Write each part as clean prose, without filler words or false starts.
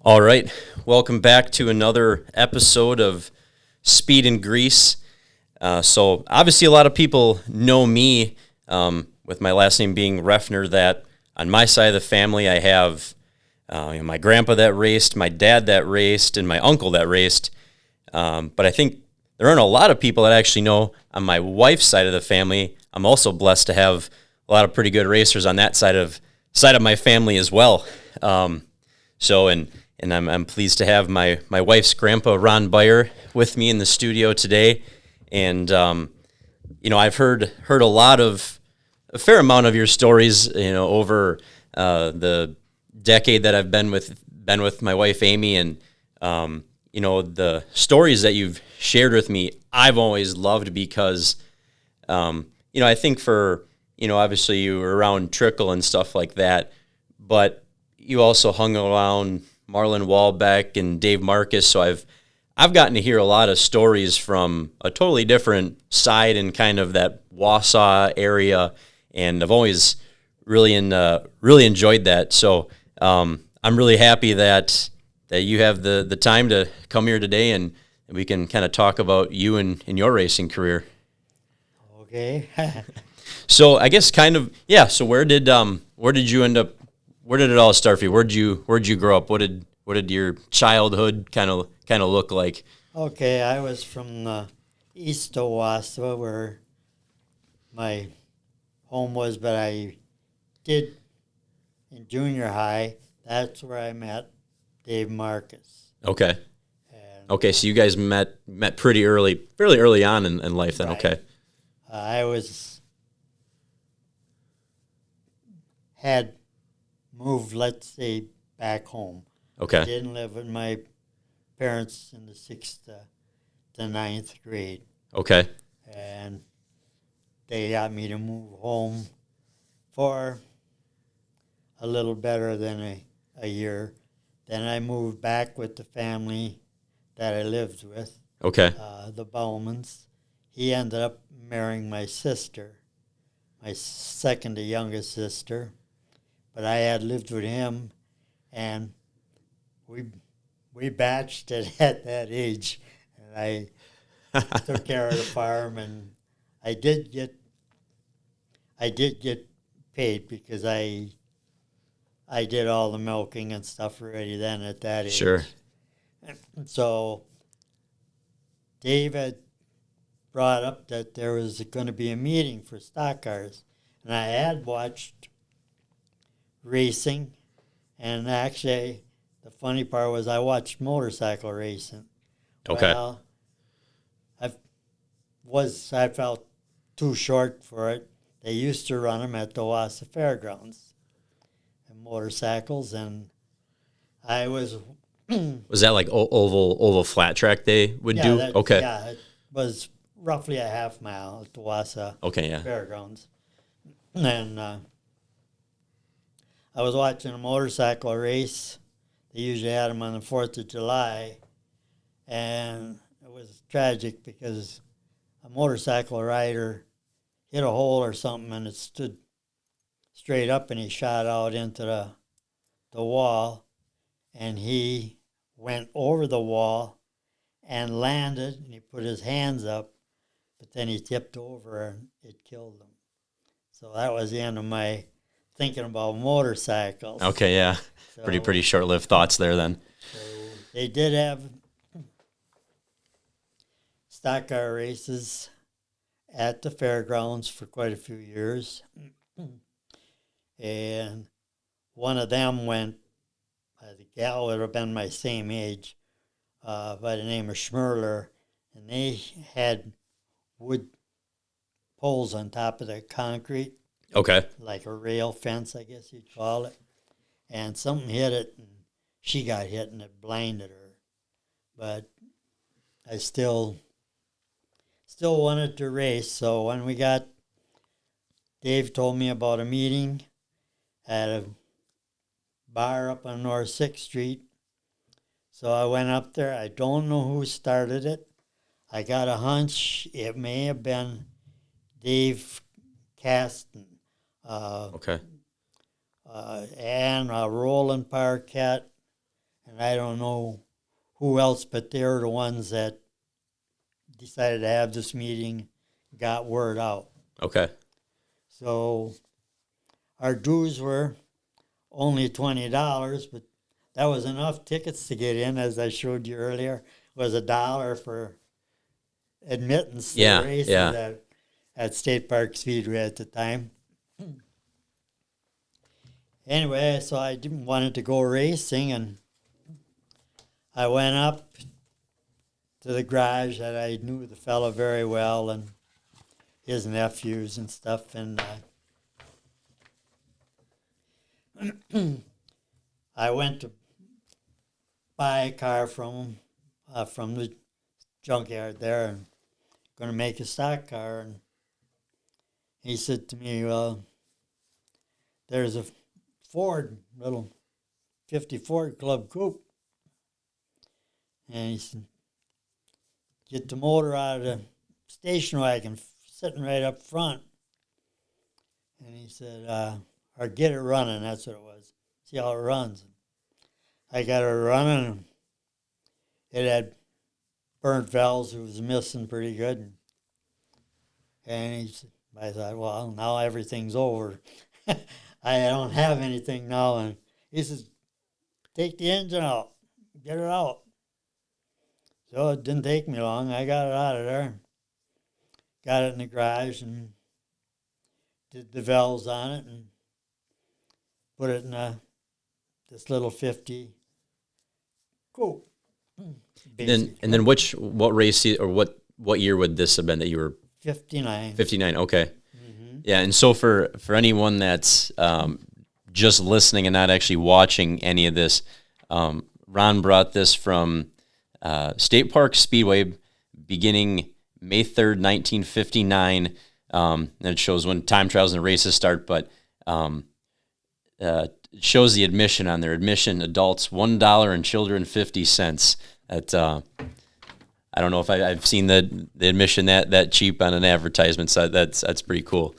All right, welcome back to another episode of Speed and Grease. So obviously a lot of people know me with my last name being Refner, that on my side of the family I have my grandpa that raced, my dad that raced, and my uncle that raced. But I think there aren't a lot of people that actually know on my wife's side of the family. I'm also blessed to have a lot of pretty good racers on that side of my family as well. And I'm pleased to have my wife's grandpa, Ron Beyer, with me in the studio today. And, I've heard a fair amount of your stories, over the decade that I've been with my wife, Amy. And, the stories that you've shared with me, I've always loved because, I think obviously you were around Trickle and stuff like that, but you also hung around Marlin, Walbeck, and Dave Marcis. So I've gotten to hear a lot of stories from a totally different side and kind of that Wausau area, and I've always really enjoyed that. So I'm really happy that you have the time to come here today, and we can kind of talk about you and your racing career. Okay. So I guess so where did you end up? Where did it all start for you? Where'd you grow up? What did your childhood kind of look like? Okay, I was from the east of Wausau, where my home was, but I did in junior high. That's where I met Dave Marcis. Okay. Okay, so you guys met fairly early on in life then. Right. Okay. I had moved, let's say, back home. Okay. I didn't live with my parents in the 6th to 9th grade. Okay. And they got me to move home for a little better than a year. Then I moved back with the family that I lived with. Okay. The Bowmans. He ended up marrying my sister, my second to youngest sister. But I had lived with him, and we batched it at that age. And I took care of the farm, and I did get paid because I did all the milking and stuff already then at that age. Sure. So Dave had brought up that there was going to be a meeting for stock cars, and I had watched racing, and actually the funny part was I watched motorcycle racing. Okay. Well, I felt too short for it. They used to run them at the LaCrosse Fairgrounds and motorcycles, and I was was that like oval flat track they would do? Okay. Yeah, it was roughly a half mile at the Wausau Fairgrounds. And I was watching a motorcycle race. They usually had them on the 4th of July. And it was tragic because a motorcycle rider hit a hole or something, and it stood straight up, and he shot out into the wall. And he went over the wall and landed, and he put his hands up, but then he tipped over, and it killed him. So that was the end of my thinking about motorcycles. Okay, yeah. So, pretty short-lived thoughts there then. So they did have stock car races at the fairgrounds for quite a few years. And one of them went, the gal would have been my same age, by the name of Schmerler, and they had wood poles on top of the concrete. Okay. Like a rail fence, I guess you'd call it. And something hit it, and she got hit, and it blinded her. But I still wanted to race. So when Dave told me about a meeting at a bar up on North 6th Street. So I went up there. I don't know who started it. I got a hunch it may have been Dave Caston. Okay. And Roland Parquette and I don't know who else, but they're the ones that decided to have this meeting, got word out. Okay. So our dues were only $20, but that was enough tickets to get in, as I showed you earlier. It was $1 for admittance to the races at State Park Speedway at the time. Anyway, so I wanted to go racing, and I went up to the garage that I knew the fellow very well and his nephews and stuff, and I went to buy a car from the junkyard there, and going to make a stock car. And he said to me, well, there's a Ford, little 50 Ford Club Coupe. And he said, get the motor out of the station wagon, sitting right up front. And he said, or get it running, that's what it was. See how it runs. I got it running. It had burnt valves. It was missing pretty good. And he said, I thought, well, now everything's over. I don't have anything now. And he says, take the engine out. Get it out. So it didn't take me long. I got it out of there. Got it in the garage and did the valves on it and put it in this little 50 coupe. And then what race or what year would this have been that you were 59. 59, okay. Mm-hmm. Yeah, and so for anyone that's just listening and not actually watching any of this, Ron brought this from State Park Speedway beginning May 3rd, 1959. And it shows when time trials and races start, but it shows the admission on there. Admission, adults, $1 and children 50 cents. At I don't know if I've seen the admission that cheap on an advertisement, so that's pretty cool.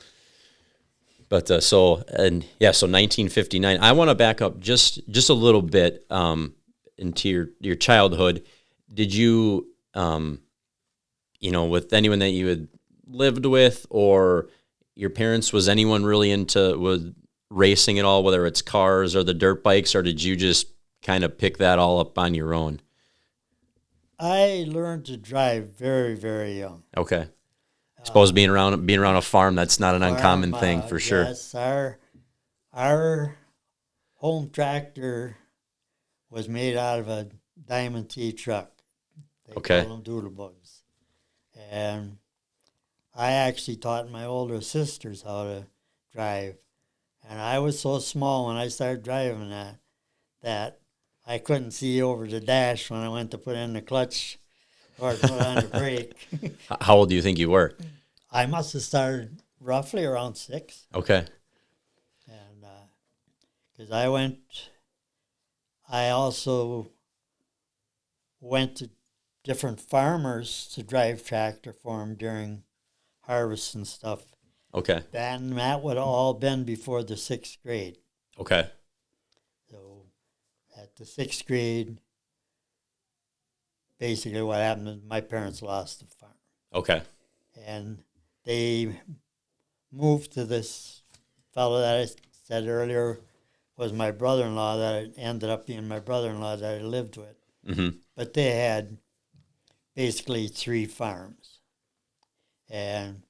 But so 1959. I want to back up just a little bit into your childhood. Did you with anyone that you had lived with or your parents, was anyone really into racing at all, whether it's cars or the dirt bikes, or did you just kind of pick that all up on your own? I learned to drive very, very young. Okay. I suppose being around a farm, that's not an uncommon thing for sure. Yes, our home tractor was made out of a Diamond T truck. They call them doodlebugs. And I actually taught my older sisters how to drive. And I was so small when I started driving that I couldn't see over the dash when I went to put in the clutch or put on the brake. How old do you think you were? I must have started roughly around 6. Okay. And because I also went to different farmers to drive tractor for them during harvest and stuff. Okay. And that would have all been before the 6th grade. Okay. So at the 6th grade, basically what happened is my parents lost the farm. Okay. And they moved to this fellow that I said earlier was my brother-in-law, that ended up being my brother-in-law that I lived with. Mm-hmm. But they had basically 3 farms. And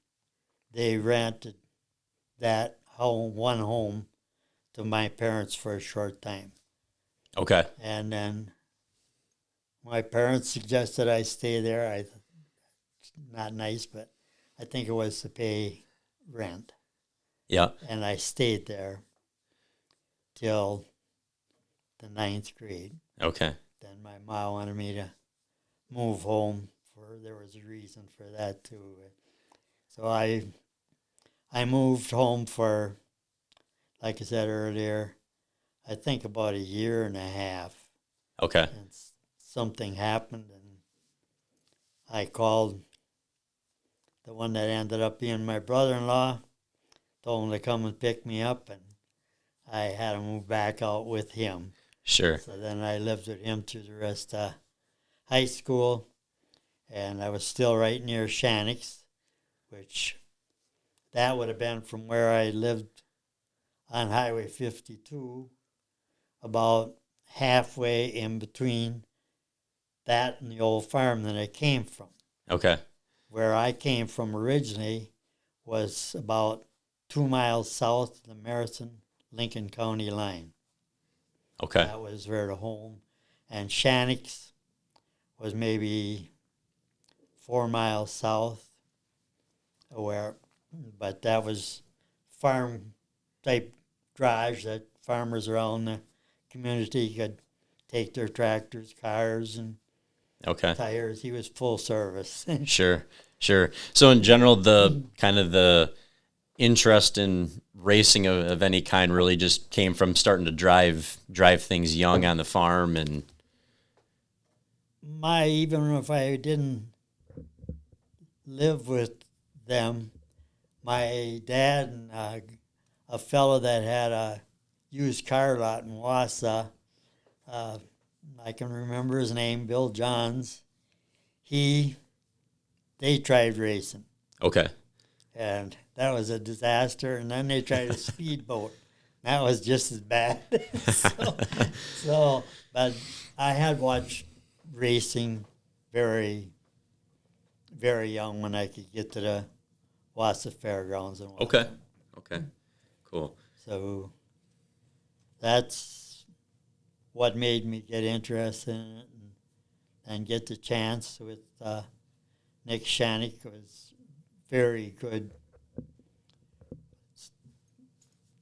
they rented one home to my parents for a short time. Okay. And then my parents suggested I stay there. It's not nice, but I think it was to pay rent. Yeah. And I stayed there till the 9th grade. Okay. Then my mom wanted me to move home. There was a reason for that too. So I moved home for, like I said earlier, I think about a year and a half. Okay. And something happened, and I called the one that ended up being my brother-in-law, told him to come and pick me up, and I had to move back out with him. Sure. So then I lived with him through the rest of high school, and I was still right near Shanix, which that would have been from where I lived on Highway 52, about halfway in between that and the old farm that I came from. Okay. Where I came from originally was about 2 miles south of the Marathon-Lincoln County line. Okay. That was where the home. And Shanix was maybe 4 miles south of where, but that was farm type garage that farmers around the community could take their tractors, cars, and Okay. tires. He was full service. Sure. Sure. So in general, the kind of the interest in racing of any kind really just came from starting to drive things young on the farm. And Even if I didn't live with them, my dad and a fellow that had a used car lot in Wausau, I can remember his name, Bill Johns. They tried racing, okay. and that was a disaster. And then they tried a speedboat. That was just as bad. But I had watched racing very, very young when I could get to the LaCrosse Fairgrounds and Okay. Okay. Cool. So that's what made me get interested in it and get the chance with Nick Shanik. Was very good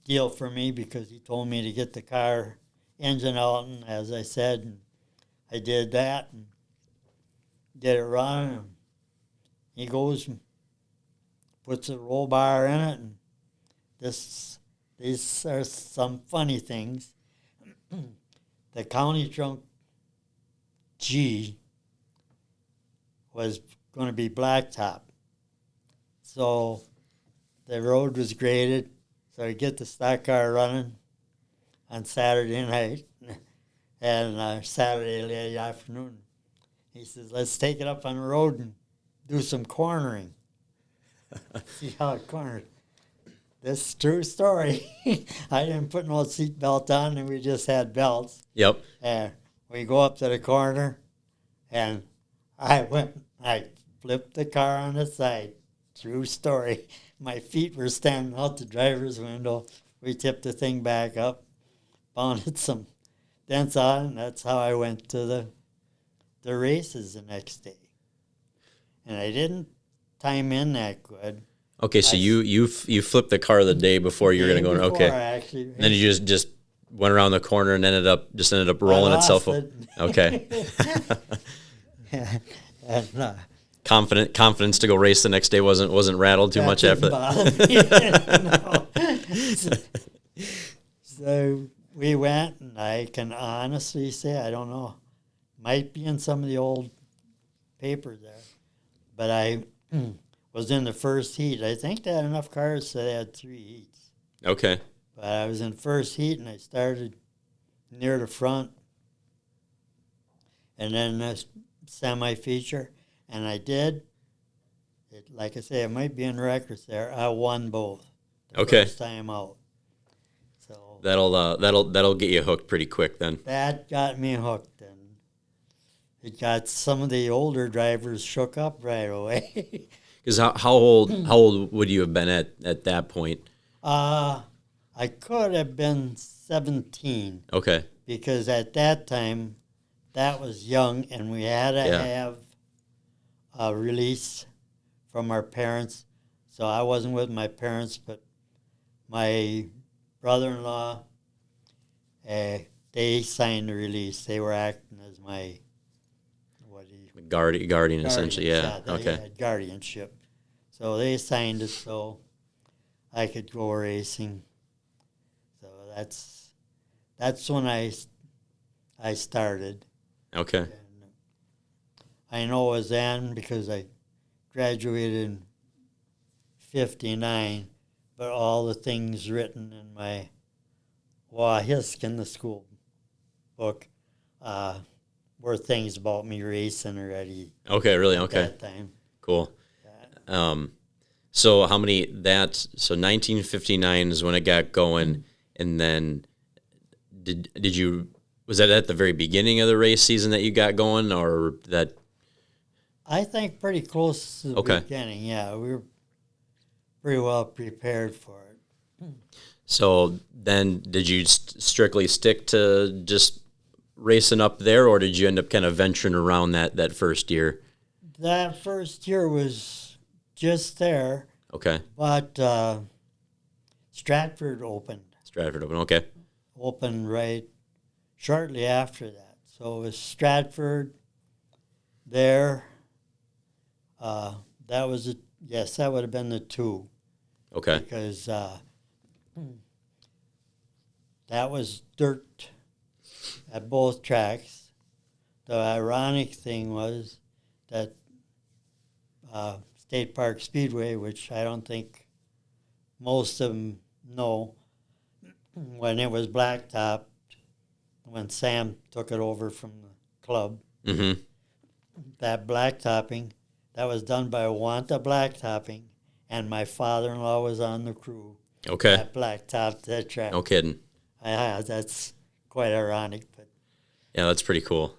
deal for me because he told me to get the car engine out, and as I said, and I did that and did it running. And he goes and puts a roll bar in it, and these are some funny things. The county trunk G was going to be blacktop. So the road was graded, so I get the stock car running on Saturday night and Saturday late afternoon. He says, let's take it up on the road and do some cornering. See how it cornered. This is a true story. I didn't put no seat belt on, and we just had belts. Yep. And we go up to the corner, and I flipped the car on the side. True story. My feet were standing out the driver's window. We tipped the thing back up, pounded some dents on, and that's how I went to the races the next day. And I didn't time in that good. Okay, so you flipped the car the day before you were going to go. Okay. Actually, And then you just went around the corner and ended up rolling itself up. it. Okay. And, Confidence to go race the next day wasn't rattled too much after that. So we went, and I can honestly say, I don't know, might be in some of the old papers there, but I was in the first heat. I think they had enough cars so they had 3 heats. Okay. But I was in first heat, and I started near the front, and then a semi-feature, and I did. Like I say, it might be in records there. I won both. Okay. First time out. So That'll get you hooked pretty quick then. that got me hooked, and it got some of the older drivers shook up right away. Because how old would you have been at that point? I could have been 17. Okay. Because at that time, that was young, and we had to have a release from our parents. So I wasn't with my parents, but my brother-in-law, they signed the release. They were acting as my guardian essentially. Yeah. They Okay. had guardianship. So they signed it so I could go racing. So that's when I started. Okay. And I know it was then because I graduated in 59, but all the things written in my Wahiskin, the school book were things about me racing already. Okay, really? At Okay. that time. Cool. So how many so 1959 is when it got going, and then did you, was that at the very beginning of the race season that you got going, or that? I think pretty close to the Okay. beginning. Yeah, we were pretty well prepared for it. So then did you strictly stick to just racing up there, or did you end up kind of venturing around that first year? That first year was just there, Okay. but Stratford opened. Stratford Open. Okay. Opened right shortly after that. So it was Stratford there. That was that would have been the two. Okay. Because that was dirt at both tracks. The ironic thing was that State Park Speedway, which I don't think most of them know, when it was blacktop, when Sam took it over from the club, Mm-hmm. that blacktopping, that was done by Wanta Blacktopping, and my father-in-law was on the crew. Okay. That blacktopped that track. No kidding. Yeah, that's quite ironic, but Yeah, that's pretty cool.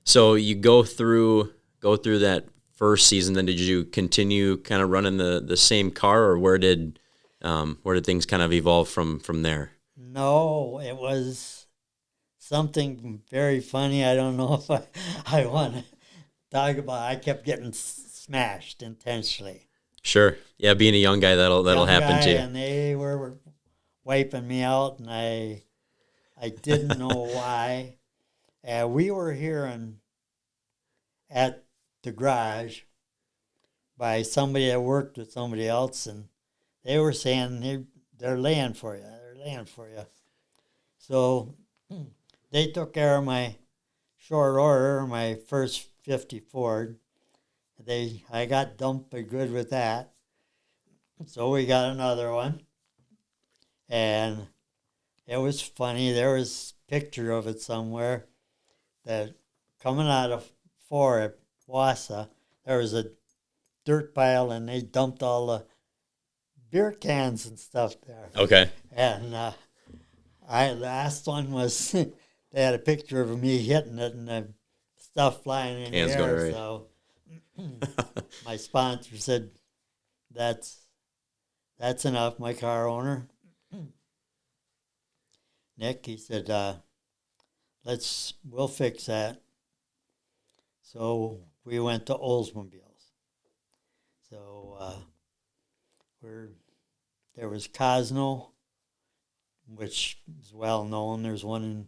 So you go through that first season. Then did you continue kind of running the same car, or where did things kind of evolve from there? no, it was something very funny. I don't know if I want to talk about. I kept getting smashed intentionally. Sure. Yeah, being a young guy, that'll Young happen guy, to you. and they were wiping me out, and I didn't know why. We were hearing at the garage by somebody that worked with somebody else, and they were saying they're laying for you. They're laying for you. So they took care of my short order, my first 50 Ford. I got dumped for good with that. So we got another one. And it was funny. There was a picture of it somewhere that coming out of 4 at Wausau, there was a dirt pile and they dumped all the beer cans and stuff there. Okay. And last one was they had a picture of me hitting it and the stuff flying in Cans the going air. right. So my sponsor said, that's enough, my car owner. Nick, he said, we'll fix that. So we went to Oldsmobiles. So there was Cosno, which is well known. There's one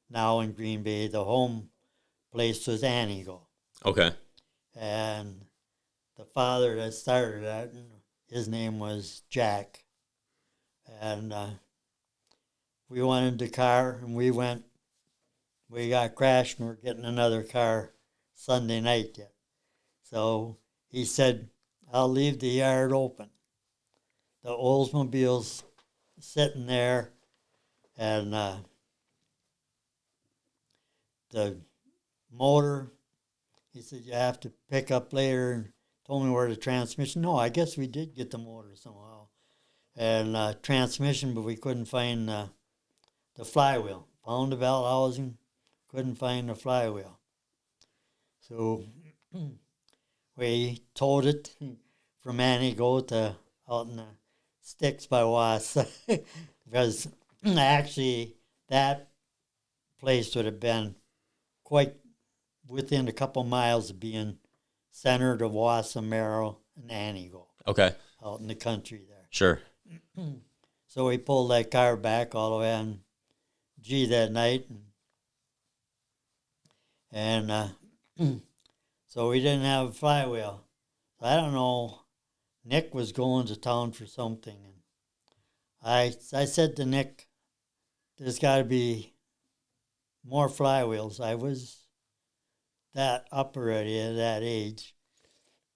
now in Green Bay. The home place was Anigo. Okay. And the father that started that, his name was Jack. And we wanted the car, and we got crashed, and we're getting another car Sunday night yet. So he said, I'll leave the yard open. The Oldsmobile's sitting there, and the motor, he said, you have to pick up later, and told me where the transmission. No, I guess we did get the motor somehow. And transmission, but we couldn't find the flywheel. Found the belt housing, couldn't find the flywheel. So we towed it from Anigo to out in the sticks by Wausau. Because actually that place would have been quite within a couple miles of being centered of Wausau, Merrill, and Anigo. Okay. Out in the country there. Sure. So we pulled that car back all the way on G that night. And so we didn't have a flywheel. So I don't know. Nick was going to town for something. And I said to Nick, there's got to be more flywheels. I was that up already at that age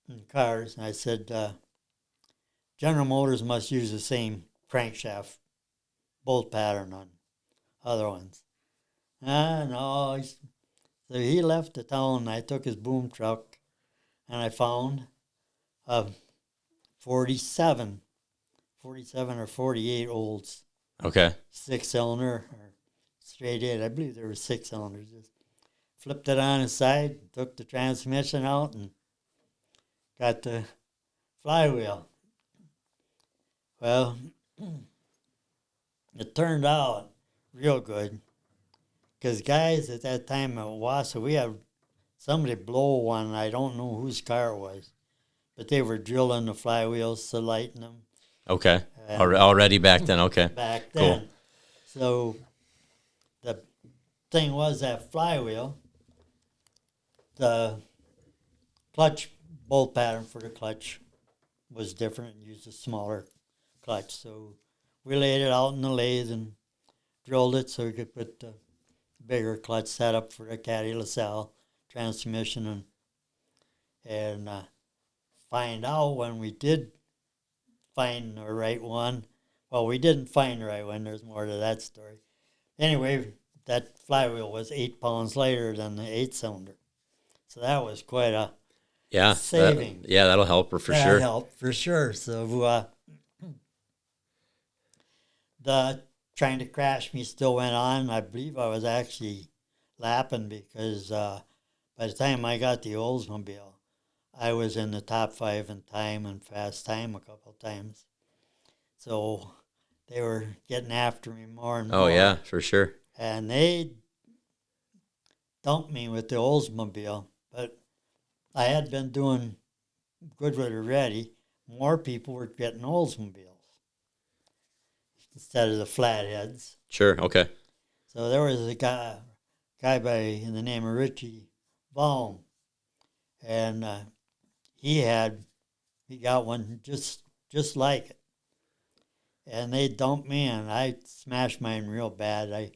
in cars. And I said, General Motors must use the same crankshaft bolt pattern on other ones. No. So he left the town, and I took his boom truck, and I found a 47 or 48 Olds, Okay. 6-cylinder or straight 8. I believe there were 6 cylinders. Just flipped it on its side, took the transmission out, and got the flywheel. Well, it turned out real good because guys at that time at Wausau, we had somebody blow one. I don't know whose car it was, but they were drilling the flywheels to lighten them. Okay. Already back then. Okay. Back then. Cool. So the thing was that flywheel, the clutch bolt pattern for the clutch was different and used a smaller clutch. So we laid it out in the lathe and drilled it so we could put the bigger clutch setup for the Caddy LaSalle transmission and find out when we did find the right one. Well, we didn't find the right one. There's more to that story. Anyway, that flywheel was 8 pounds lighter than the 8-cylinder. So that was quite a saving. That'll help for sure. That'll help for sure. So the trying to crash me still went on. I believe I was actually lapping because by the time I got the Oldsmobile, I was in the top 5 in time and fast time a couple of times. So they were getting after me more and more. Oh, yeah, for sure. And they dumped me with the Oldsmobile, but I had been doing good with it already. More people were getting Oldsmobiles instead of the flatheads. Sure, okay. So there was a guy by in the name of Richie Baum, and he got one just like it. And they dumped me, and I smashed mine real bad.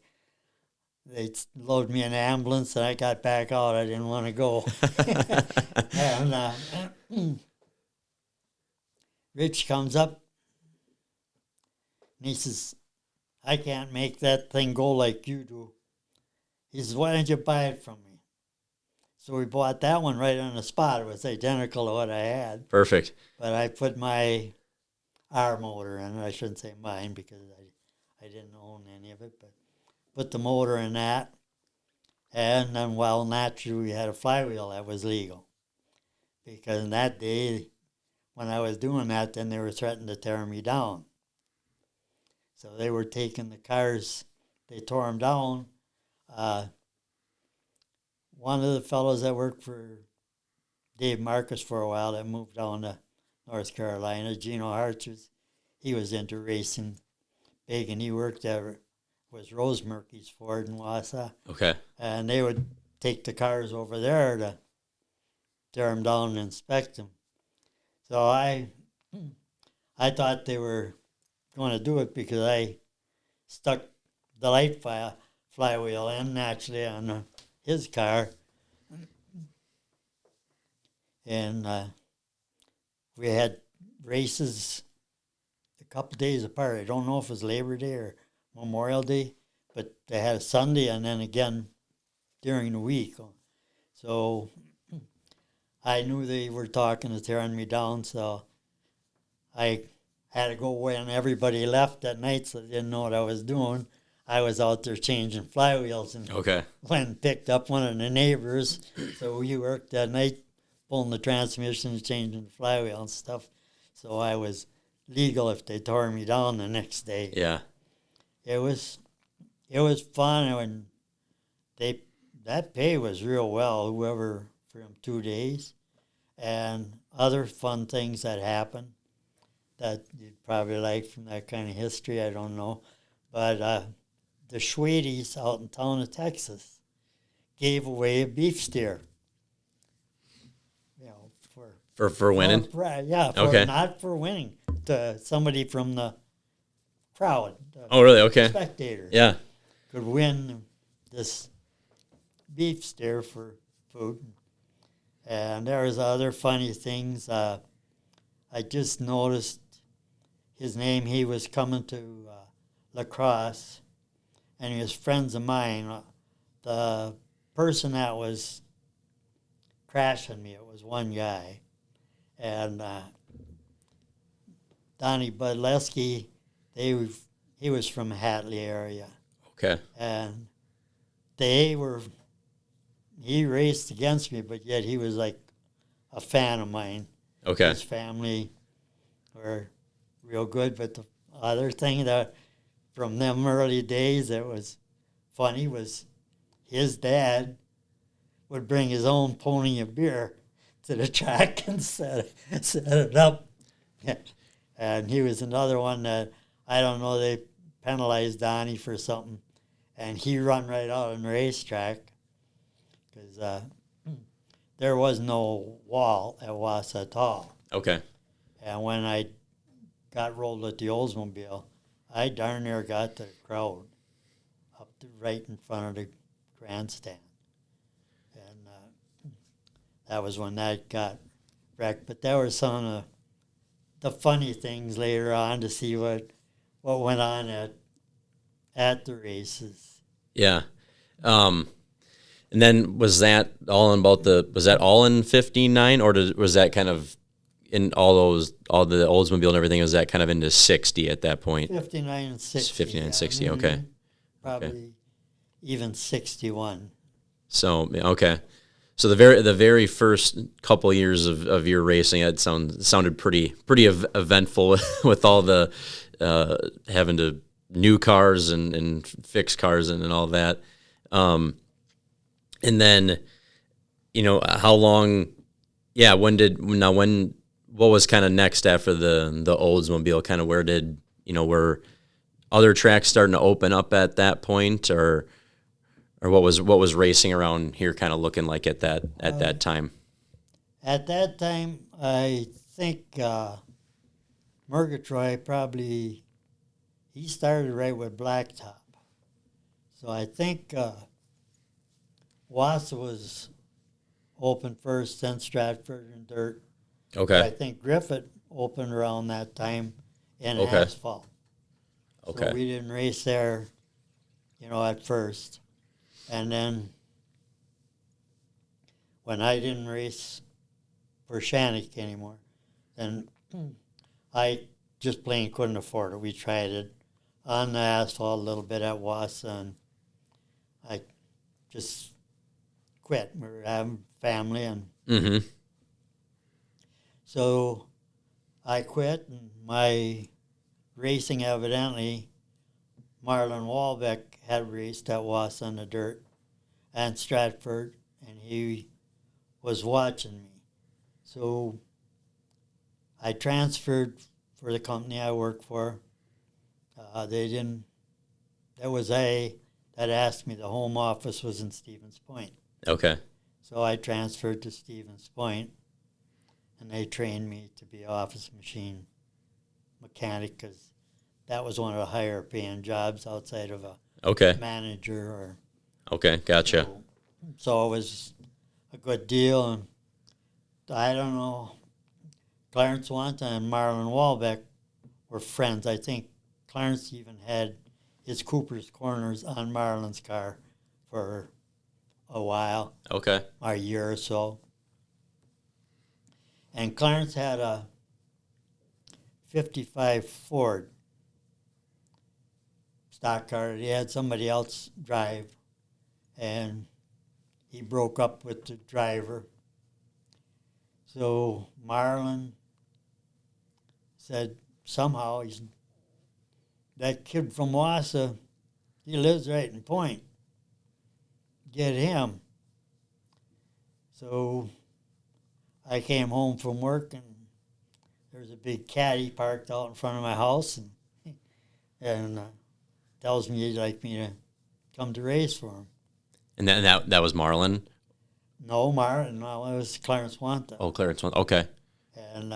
They loaded me in an ambulance, and I got back out. I didn't want to go. And Rich comes up, and he says, I can't make that thing go like you do. He says, why don't you buy it from me? So we bought that one right on the spot. It was identical to what I had. Perfect. But I put our motor in it. I shouldn't say mine because I didn't own any of it, but put the motor in that. And then, well, naturally, we had a flywheel that was legal. Because in that day, when I was doing that, then they were threatening to tear me down. So they were taking the cars, they tore them down. One of the fellows that worked for Dave Marcis for a while that moved down to North Carolina, Gino Harches, he was into racing big, and he worked at was Rosemurky's Ford in Wausau. Okay. And they would take the cars over there to tear them down and inspect them. So I thought they were going to do it because I stuck the light flywheel in naturally on his car. And we had races a couple days apart. I don't know if it was Labor Day or Memorial Day, but they had a Sunday and then again during the week. So I knew they were talking to tearing me down, so I had to go when everybody left that night, so they didn't know what I was doing. I was out there changing flywheels and went and picked up one of the neighbors. So we worked that night pulling the transmission, changing the flywheel and stuff. So I was legal if they tore me down the next day. Yeah. It was fun, and that pay was real well, whoever for them 2 days. And other fun things that happened that you'd probably like from that kind of history, I don't know. But the Schwedys out in town of Texas gave away a beef steer. You know, for winning? Not for winning. To somebody from the crowd. Oh, really? Okay. Spectator. Yeah. Could win this beef steer for food. And there was other funny things. I just noticed his name. He was coming to LaCrosse, and he was friends of mine the person that was crashing me, it was one guy. And Donnie Budleski, he was from Hatley area. Okay. And he raced against me, but yet he was like a fan of mine. Okay. His family were real good. But the other thing that from them early days that was funny was his dad would bring his own pony of beer to the track and set it up. And he was another one that, I don't know, they penalized Donnie for something. And he run right out on the racetrack because there was no wall at Wausau at all. Okay. And when I got rolled at the Oldsmobile, I darn near got the crowd up to right in front of the grandstand. And that was when that got wrecked. But there were some of the funny things later on to see what went on at the races. Yeah. And then was that all in 59, or was that kind of in all the Oldsmobile and everything, was that kind of into 60 at that point? 59 and 60. 59 and 60, Mm-hmm. okay. Probably Okay. even 61. So, okay. So the very first couple years of your racing, it sounded pretty eventful with all the having to new cars and fix cars and all that. And then, how long? Yeah, what was kind of next after the Oldsmobile? Kind of were other tracks starting to open up at that point, or what was racing around here kind of looking like at that time? At that time, I think Murgatroyd probably, he started right with Blacktop. So I think Wausau was open first, then Stratford and Dirt. Okay. I think Griffith opened around that time in Okay. asphalt. Okay. So we didn't race there, at first. And then when I didn't race for Shannick anymore, then I just plain couldn't afford it. We tried it on the asphalt a little bit at Wausau, and I just quit. We were having family, and Mm-hmm. so I quit, and my racing, evidently, Marlin Walbeck had raced at Wausau on the dirt and Stratford, and he was watching me. So I transferred for the company I worked for. There was that asked me, the home office was in Stevens Point. Okay. So I transferred to Stevens Point, and they trained me to be an office machine mechanic because that was one of the higher paying jobs outside of a Okay. manager or. Okay. Gotcha. So it was a good deal, and I don't know. Clarence Wanta and Marlin Walbeck were friends. I think Clarence even had his Cooper's Corners on Marlin's car for a while, Okay. or a year or so. And Clarence had a 55 Ford stock car that he had somebody else drive, and he broke up with the driver. So Marlin said somehow that kid from Wausau, he lives right in Point. Get him. So I came home from work, and there was a big caddy parked out in front of my house, and tells me he'd like me to come to race for him. And that was Marlin. No, Marlin. No, it was Clarence Wanta. Oh, Clarence one. Okay. And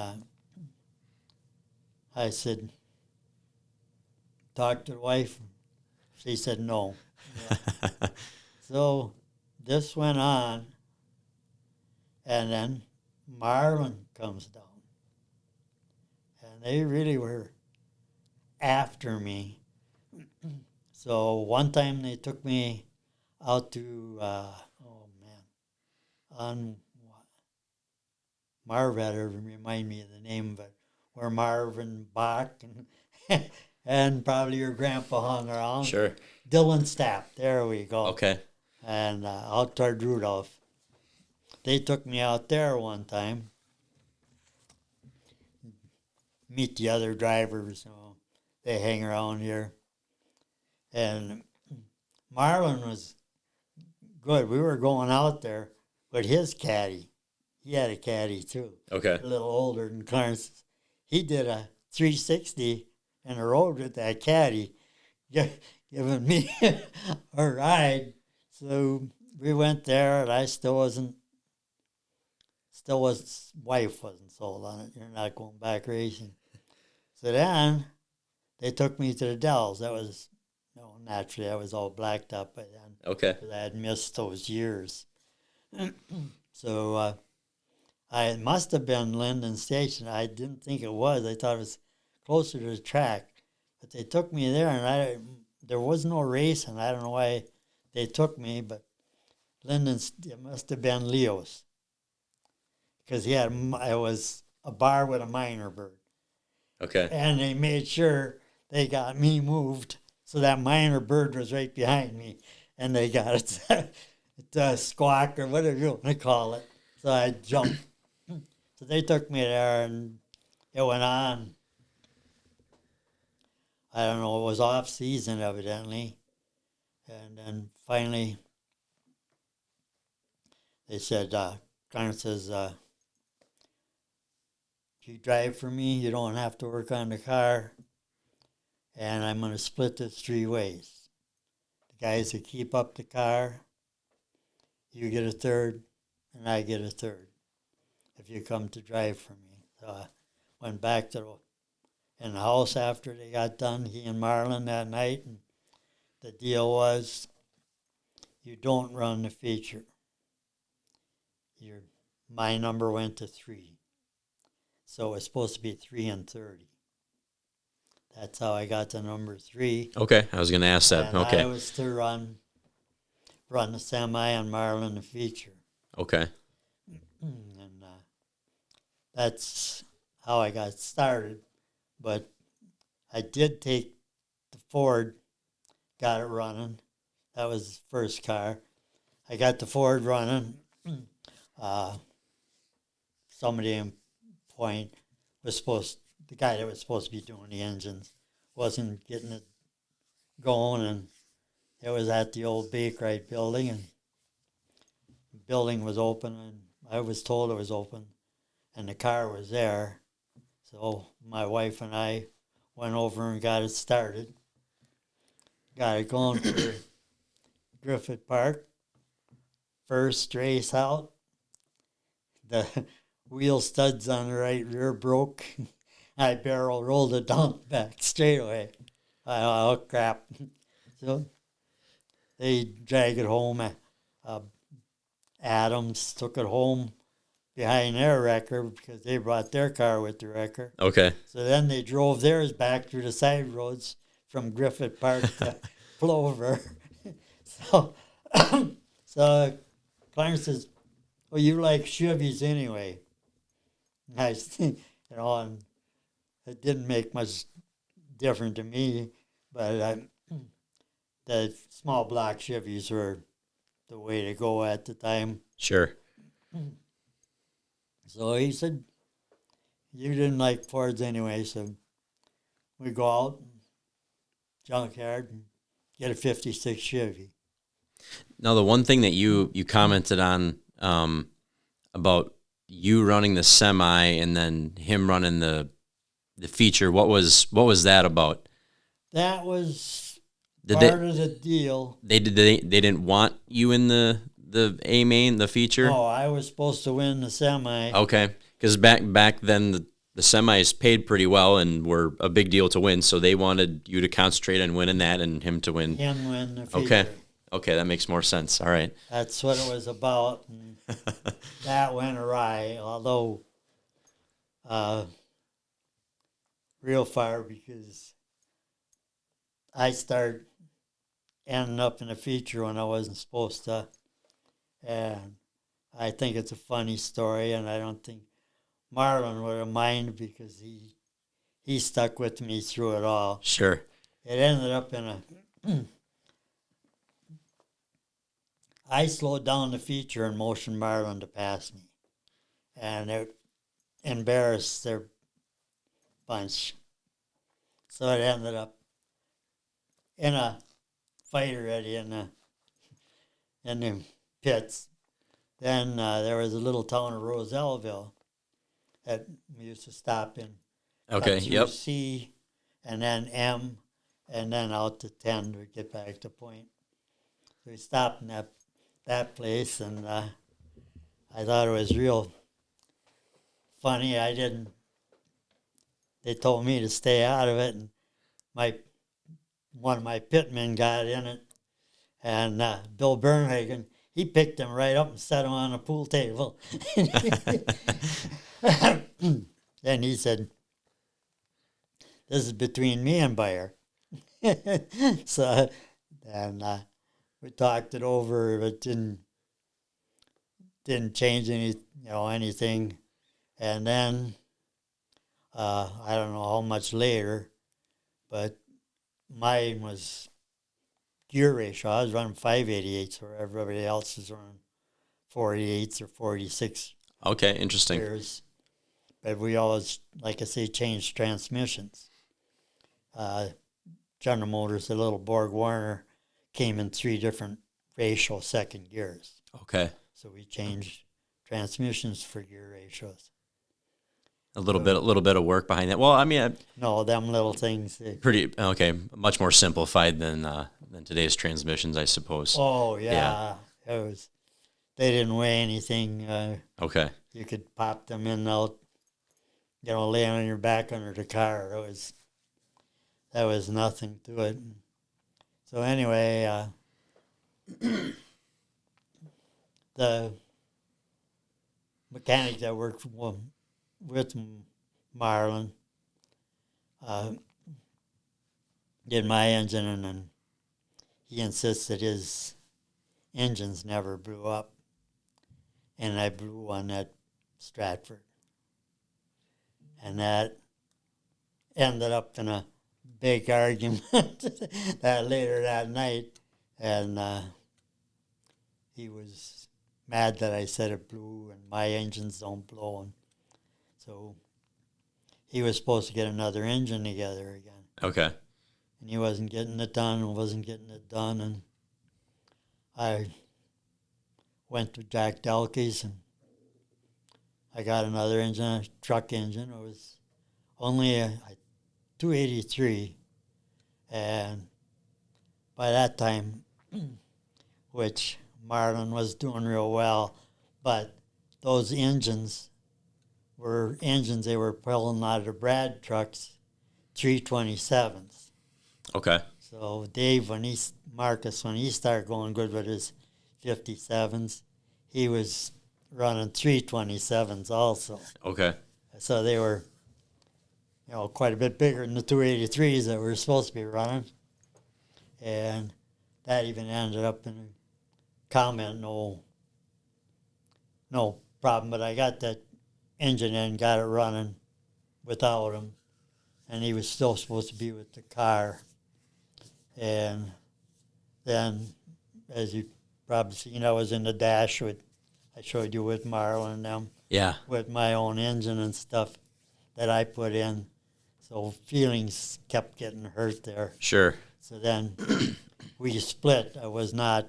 I said, talk to the wife. She said no. Yeah. So this went on, and then Marlin comes down. And they really were after me. So one time they took me out to, on Marv had to remind me of the name of it, where Marv and Bach and, and probably your grandpa hung around. Sure. Dylan Stapp, there we go. Okay. And out toward Rudolph. They took me out there one time, meet the other drivers. They hang around here. And Marlin was good. We were going out there with his caddy. He had a caddy too. Okay. A little older than Clarence. He did a 360 in the road with that caddy, giving me a ride. So we went there, and I wife wasn't sold on it. You're not going back racing. So then they took me to the Dells. That was, naturally, I was all blacked up by then. Okay. Because I had missed those years. So I must have been Linden Station. I didn't think it was. I thought it was closer to the track. But they took me there, and there was no racing. I don't know why they took me, but it must have been Leo's. Because it was a bar with a minor bird. Okay. And they made sure they got me moved so that minor bird was right behind me. And they got it to squawk or whatever you want to call it. So I jumped. So they took me there, and it went on. I don't know, it was off season evidently. And then finally they said, Clarence says, if you drive for me, you don't have to work on the car, and I'm going to split this 3 ways. The guys that keep up the car, you get a third, and I get a third if you come to drive for me. So I went back in the house after they got done, he and Marlin that night, and the deal was you don't run the feature. My number went to 3. So it's supposed to be 3 and 30. That's how I got to number 3. Okay, I was going to ask that. And okay. I was to run the semi and Marlin the feature. Okay. And that's how I got started. But I did take the Ford, got it running. That was the first car. I got the Ford running. Somebody in Point the guy that was supposed to be doing the engines wasn't getting it going, and it was at the old Bakerite building, and the building was open, and I was told it was open, and the car was there. So my wife and I went over and got it started. Got it going for Griffith Park. First race out, the wheel studs on the right rear broke. I barrel rolled it down back straight away. Oh, crap. So they dragged it home. Adams took it home behind their wrecker because they brought their car with the wrecker. Okay. So then they drove theirs back through the side roads from Griffith Park to Plover. So Clarence says, well, you like Chevys anyway. I think, and it didn't make much difference to me, but the small block Chevys were the way to go at the time. Sure. So he said, you didn't like Fords anyway, so we go out, junkyard, and get a 56 Chevy. Now, the one thing that you commented on about you running the semi and then him running the feature, what was that about? That was part of the deal. They didn't want you in the A main, the feature? No, I was supposed to win the semi. Okay, because back then the semis paid pretty well and were a big deal to win, so they wanted you to concentrate on winning that and him to win. Him win the feature. Okay, that makes more sense. All right. That's what it was about. And that went awry, although real far, because I started ending up in a feature when I wasn't supposed to. And I think it's a funny story, and I don't think Marlin would have minded because he stuck with me through it all. Sure. It ended up in a... I slowed down the feature and motioned Marlin to pass me. And it embarrassed their bunch. So it ended up in a fight already in the pits. Then there was a little town of Roselleville that we used to stop in. Okay, yep. C and then M and then out to 10 to get back to point. So we stopped in that place, and I thought it was real funny. They told me to stay out of it, and one of my pitmen got in it, and Bill Bernhagen, he picked him right up and set him on a pool table. Then he said, "This is between me and Beyer." So then we talked it over, but didn't change anything. And then I don't know how much later, but mine was gear ratio. I was running 588s where everybody else is running 48s or 46. Okay, interesting. Gears. But we always, like I say, changed transmissions. General Motors, the little Borg Warner, came in 3 different ratio second gears. Okay. So we changed transmissions for gear ratios. A little bit of work behind that. Well, I mean, no, them little things. Much more simplified than today's transmissions, I suppose. Oh yeah. They didn't weigh anything. Okay. You could pop them in and out. Lay on your back under the car. That was nothing to it. So anyway, the mechanic that worked with Marlin did my engine, and then he insisted his engines never blew up, and I blew one at Stratford, and that ended up in a big argument that later that night, and he was mad that I said it blew and my engines don't blow, and so he was supposed to get another engine together again. Okay. And he wasn't getting it done, and I went to Jack Delkey's, and I got another engine, a truck engine. It was only a 283, and by that time, which Marlin was doing real well, but those engines were engines they were pulling out of the Brad trucks, 327s. Okay. So Dave, Marcis, when he started going good with his 57s, he was running 327s also. Okay. So they were, quite a bit bigger than the 283s that we were supposed to be running. And that even ended up in a comment, no problem. But I got that engine in, got it running without him. And he was still supposed to be with the car. And then, as you probably seen, I was in the dash I showed you with Marlin and them. Yeah. With my own engine and stuff that I put in. So feelings kept getting hurt there. Sure. So then we split. I was not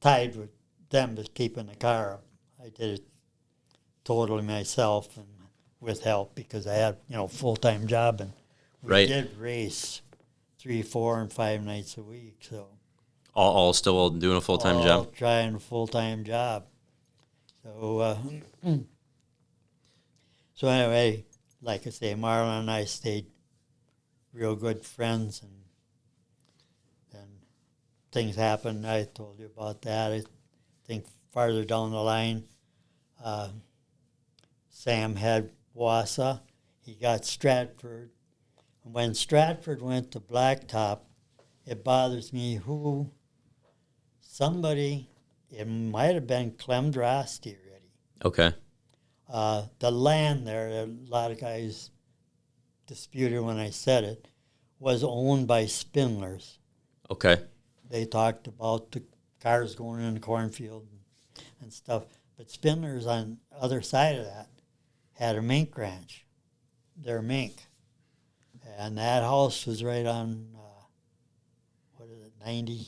tied with them to keeping the car up. I did it totally myself and with help because I had, full-time job, and we did race 3, 4, and 5 nights a week. So all still doing a full-time job? Trying a full-time job. So so anyway, like I say, Marlin and I stayed real good friends, and then things happened. I told you about that. I think farther down the line, Sam had Wausau. He got Stratford. And when Stratford went to Blacktop it bothers me who somebody, it might have been Clem Drosty already. Okay. The land there, a lot of guys disputed when I said it, was owned by Spindlers. Okay. They talked about the cars going in the cornfield and stuff. But Spindlers on the other side of that had a mink ranch. Their mink. And that house was right on, 90?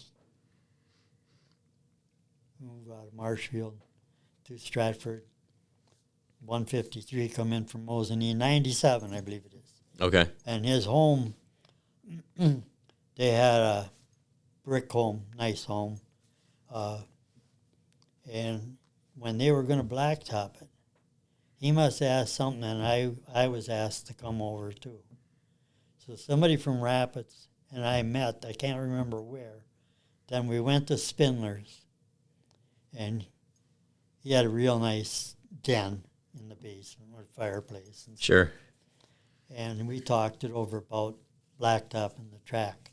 Move out of Marshfield to Stratford. 153 come in from Mosinee. 97, I believe it is. Okay. And his home, they had a brick home, nice home. And when they were going to blacktop it, he must have asked something, and I was asked to come over too. So somebody from Rapids and I met, I can't remember where. Then we went to Spindler's, and he had a real nice den in the basement with fireplace. And Sure. and we talked it over about blacktopping the track.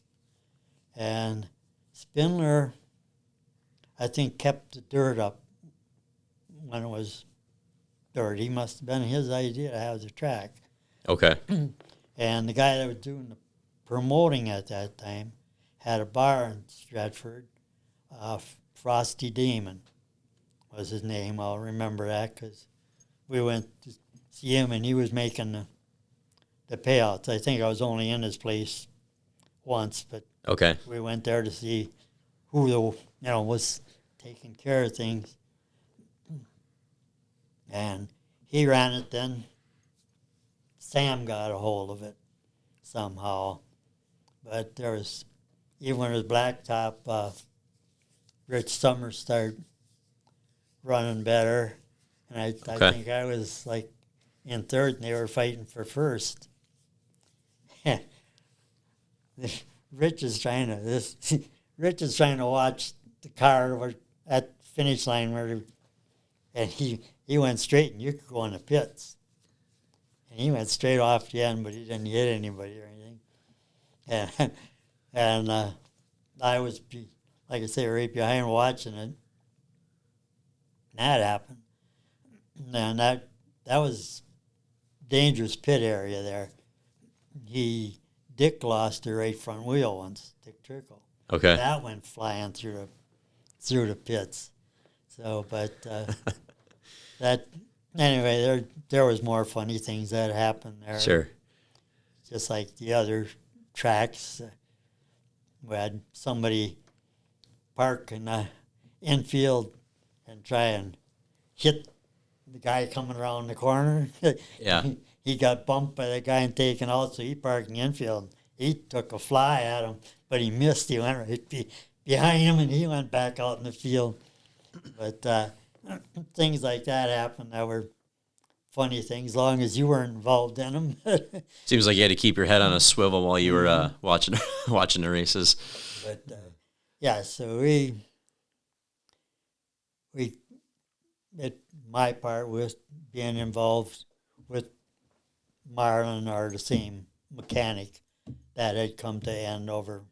And Spindler, I think, kept the dirt up when it was dirt. He must have been his idea to have the track. Okay. And the guy that was doing the promoting at that time had a bar in Stratford. Frosty Demon was his name. I'll remember that because we went to see him, and he was making the payouts. I think I was only in his place once, but Okay. we went there to see who was taking care of things. And he ran it then. Sam got a hold of it somehow. But there was, even when it was blacktop, Rich Summers started running better. And I think I was like in third, and they were fighting for first. Rich is trying to watch the car at the finish line and he went straight, and you could go in the pits. And he went straight off the end, but he didn't hit anybody or anything. And I was, like I say, right behind watching it. And that happened. And that was dangerous pit area there. Dick lost the right front wheel once, Dick Trickle. Okay. That went flying through the pits. So, but anyway, there was more funny things that happened there. Sure. Just like the other tracks, we had somebody park in the infield and try and hit the guy coming around the corner. Yeah. He got bumped by the guy and taken out, so he parked in the infield. He took a fly at him, but he missed. He went right behind him, and he went back out in the field. But things like that happened that were funny things, as long as you weren't involved in them. Seems like you had to keep your head on a swivel while you were watching the races. But yeah, so my part was being involved with Marlin, or the same mechanic that had come to end over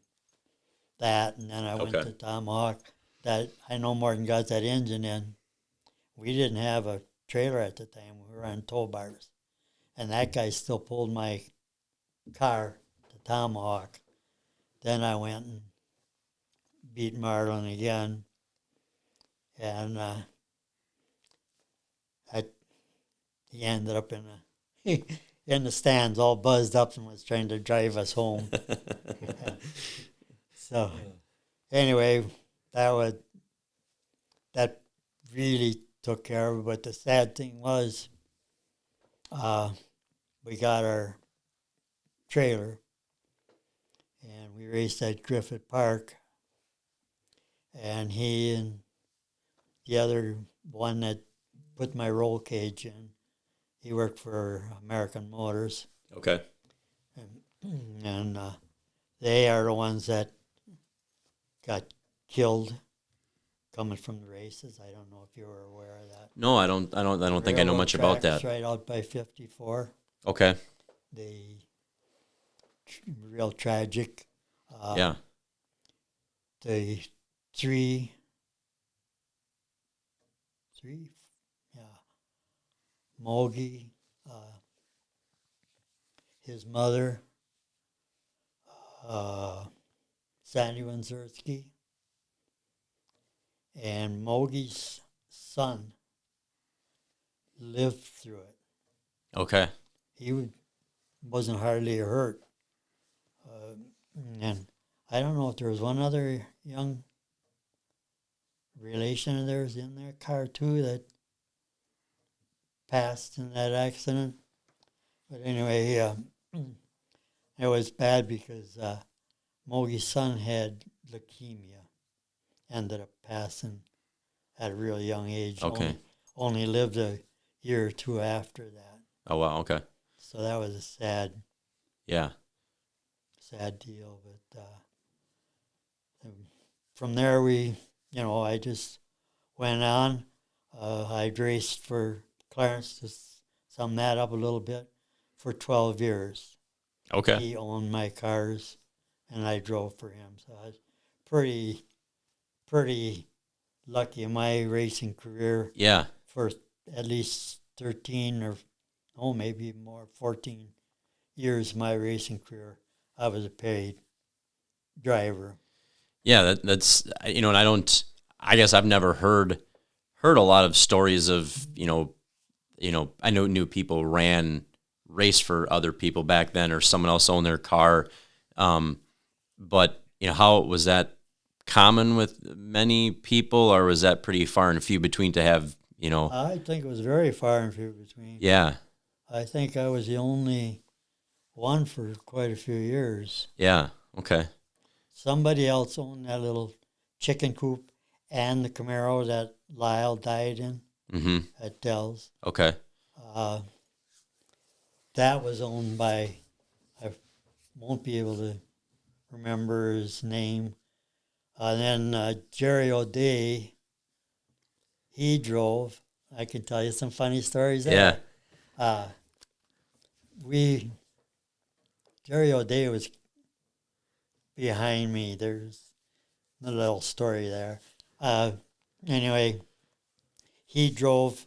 that, and then I went to Tomahawk. That I no more than got that engine in. We didn't have a trailer at the time. We were on tow bars, and that guy still pulled my car to Tomahawk. Then I went and beat Marlin again, and he ended up in the stands, all buzzed up, and was trying to drive us home. So, anyway, that really took care of it. But the sad thing was, we got our trailer, and we raced at Griffith Park. And he and the other one that put my roll cage in, he worked for American Motors. Okay. And they are the ones that got killed coming from the races. I don't know if you were aware of that. No, I don't think I know much about that. Right out by 54. Okay. Real tragic. Yeah. the three, yeah, Mogi, his mother, Sandy Winzerski, and Mogi's son lived through it. Okay. He wasn't hardly hurt. And I don't know if there was one other young relation of theirs in their car too that passed in that accident. But anyway, it was bad because Mogi's son had leukemia, ended up passing at a real young age. Okay. Only lived a year or two after that. Oh, wow. Okay. So that was a sad deal. But from there, I just went on. I'd raced for Clarence, to sum that up a little bit, for 12 years. Okay. He owned my cars, and I drove for him. So I was pretty lucky in my racing career. Yeah. For at least 13 or maybe more, 14 years of my racing career, I was a paid driver. Yeah, that's and I guess I've never heard a lot of stories of, I know new people race for other people back then, or someone else owned their car. But how was that common with many people, or was that pretty far and few between to have, I think it was very far and few between. Yeah. I think I was the only one for quite a few years. Yeah. Okay. Somebody else owned that little chicken coop and the Camaro that Lyle died in at Dell's. Okay. That was owned by, I won't be able to remember his name. And then Jerry O'Day, he drove. I can tell you some funny stories there. Yeah. Jerry O'Day was behind me. There's a little story there. Anyway, he drove,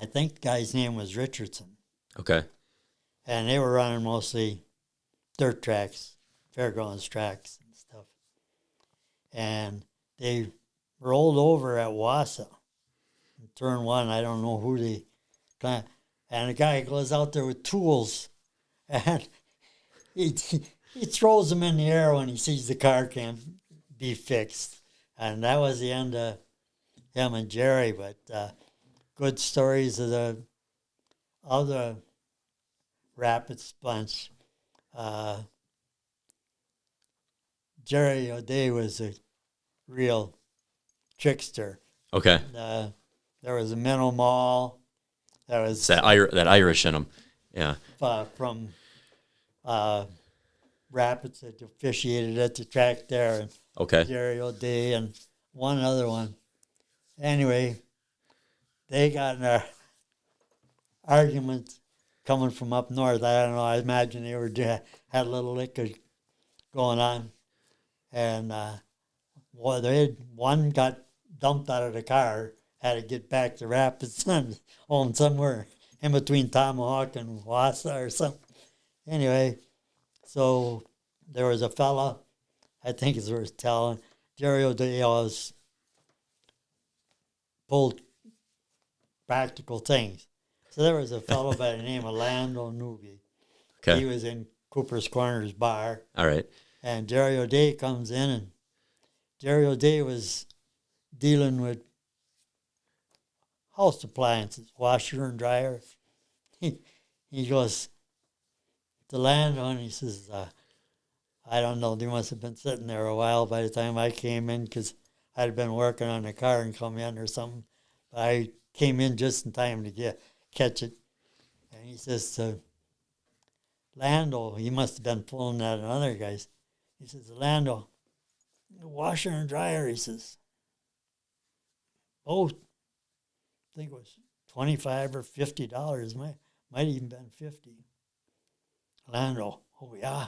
I think the guy's name was Richardson. Okay. And they were running mostly dirt tracks, fairgrounds tracks and stuff. And they rolled over at Wausau. In turn one, I don't know who they... And the guy goes out there with tools, and he throws them in the air when he sees the car can't be fixed. And that was the end of him and Jerry. But good stories of the other Rapids bunch. Jerry O'Day was a real trickster. Okay. There was a minnow mall. There was it's that Irish in them. Yeah. From Rapids that officiated at the track there. And Okay. Jerry O'Day and one other one. Anyway, they got in an argument coming from up north. I don't know. I imagine they had a little liquor going on. And one got dumped out of the car, had to get back to Rapids and on somewhere in between Tomahawk and Wausau or something. Anyway, so there was a fella, I think it's worth telling, Jerry O'Day always pulled practical things. So there was a fellow by the name of Lando Newby. Okay. He was in Cooper's Corners bar. All right. And Jerry O'Day comes in, and Jerry O'Day was dealing with house appliances, washer and dryer. He goes to Lando, and he says, I don't know, they must have been sitting there a while by the time I came in, because I'd been working on the car and come in or something. But I came in just in time to catch it. And he says to Lando, he must have been pulling that on other guys. He says, Lando, washer and dryer, he says, both, I think it was $25 or $50. Might even been $50. Lando, oh yeah.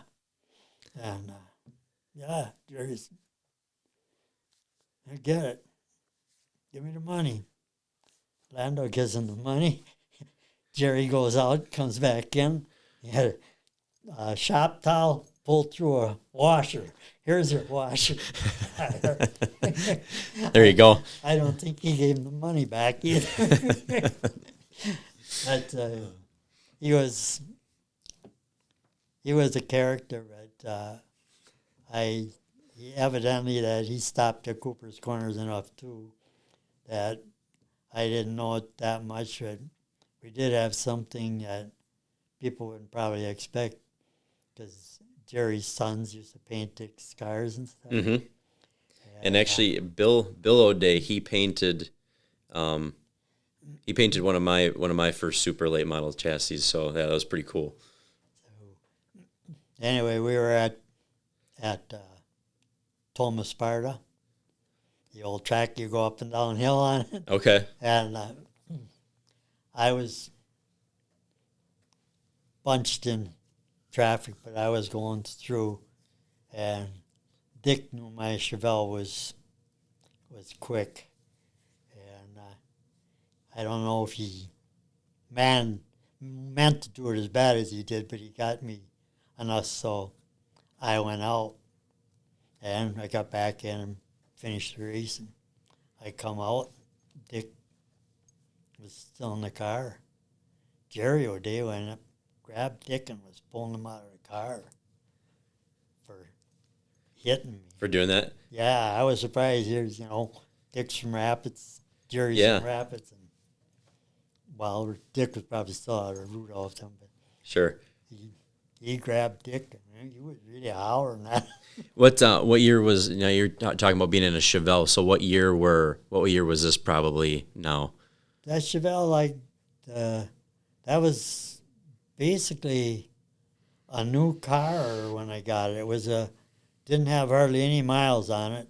And yeah, Jerry's I get it. Give me the money. Lando gives him the money. Jerry goes out, comes back in. He had a shop towel pulled through a washer. Here's your washer. There you go. I don't think he gave him the money back either. But he was a character, but evidently that he stopped at Cooper's Corners enough too that I didn't know it that much, but we did have something that people wouldn't probably expect because Jerry's sons used to paint Dick's cars and stuff. Mm-hmm. And actually, Bill O'Day, he painted one of my first super late model chassis. So that was pretty cool. So, anyway, we were at Thomas Sparta, the old track you go up and down hill on it. Okay. And I was bunched in traffic, but I was going through, and Dick knew my Chevelle was quick, and I don't know if he meant to do it as bad as he did, but he got me enough, so I went out, and I got back in and finished the race, and I come out, Dick was still in the car. Jerry O'Day went up, grabbed Dick, and was pulling him out of the car for hitting me. For doing that? Yeah, I was surprised. Here's, Dick's from Rapids, Jerry's from Rapids, and well, Dick was probably still out of Rudolph, but sure. He grabbed Dick, and he was really hollering that. What year was, you're talking about being in a Chevelle, so what year was this probably now? That Chevelle, that was basically a new car when I got it. It was didn't have hardly any miles on it.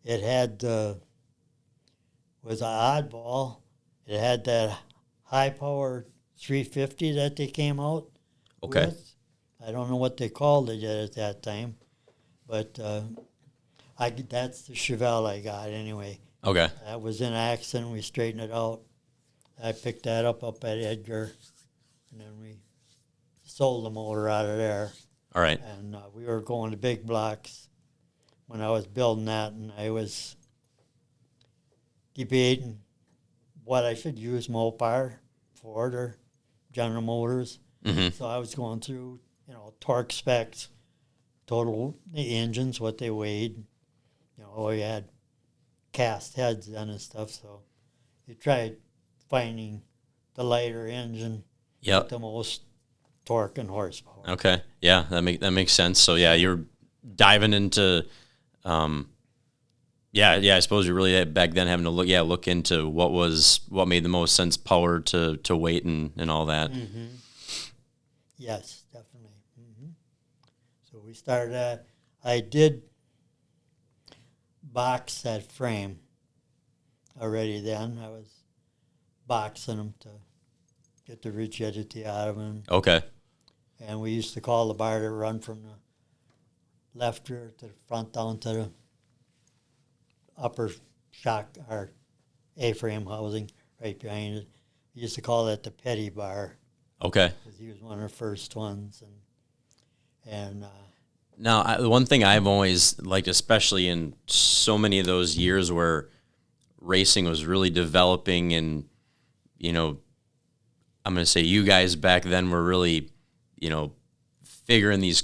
It had, was an oddball. It had that high-powered 350 that they came out with. I don't know what they called it yet at that time, but that's the Chevelle I got anyway. Okay. That was in accident. We straightened it out. I picked that up at Edgar, and then we sold the motor out of there. All right. And we were going to big blocks when I was building that, and I was debating what I should use, Mopar, Ford, or General Motors. Mm-hmm. So I was going through, torque specs, total the engines, what they weighed. We had cast heads and stuff, so you tried finding the lighter engine with the most torque and horsepower. Okay, yeah, that makes sense. So yeah, you're diving into, I suppose you're really back then having to look into what made the most sense, power to weight and all that. Mm-hmm. Yes, definitely. Mm-hmm. So we started. I did box that frame already then. I was boxing them to get the rigidity out of them. Okay. And we used to call the bar to run from the left rear to the front down to the upper shock or A-frame housing right behind it. We used to call that the petty bar. Okay. Because he was one of the first ones. And now, the one thing I've always liked, especially in so many of those years where racing was really developing and, I'm going to say you guys back then were really,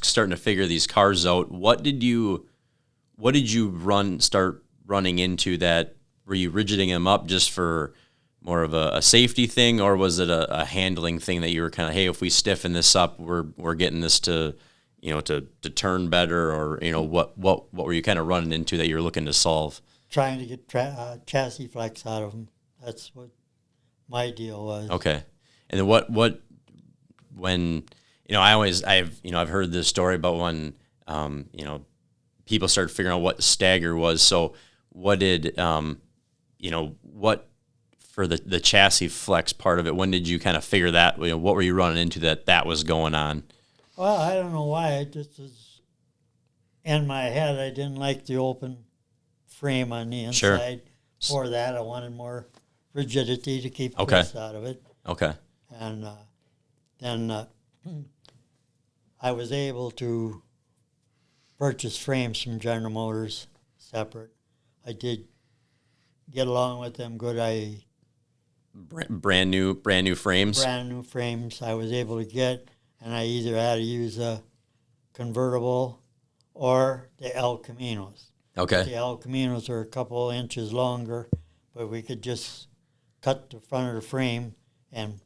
starting to figure these cars out. What did you start running into that? Were you rigiding them up just for more of a safety thing, or was it a handling thing that you were kind of, hey, if we stiffen this up, we're getting this to to turn better, or what were you kind of running into that you were looking to solve? Trying to get chassis flex out of them. That's what my deal was. Okay, and then when I've heard this story about when people started figuring out what stagger was. So what did what for the chassis flex part of it? When did you kind of figure that? What were you running into that was going on? Well, I don't know why. It just was in my head. I didn't like the open frame on the Sure. inside. For that, I wanted more rigidity to keep Okay. twist out of it. Okay. And then I was able to purchase frames from General Motors separate. I did get along with them good. Brand new frames. Brand new frames I was able to get, and I either had to use a convertible or the El Caminos. Okay. The El Caminos are a couple inches longer, but we could just cut the front of the frame, and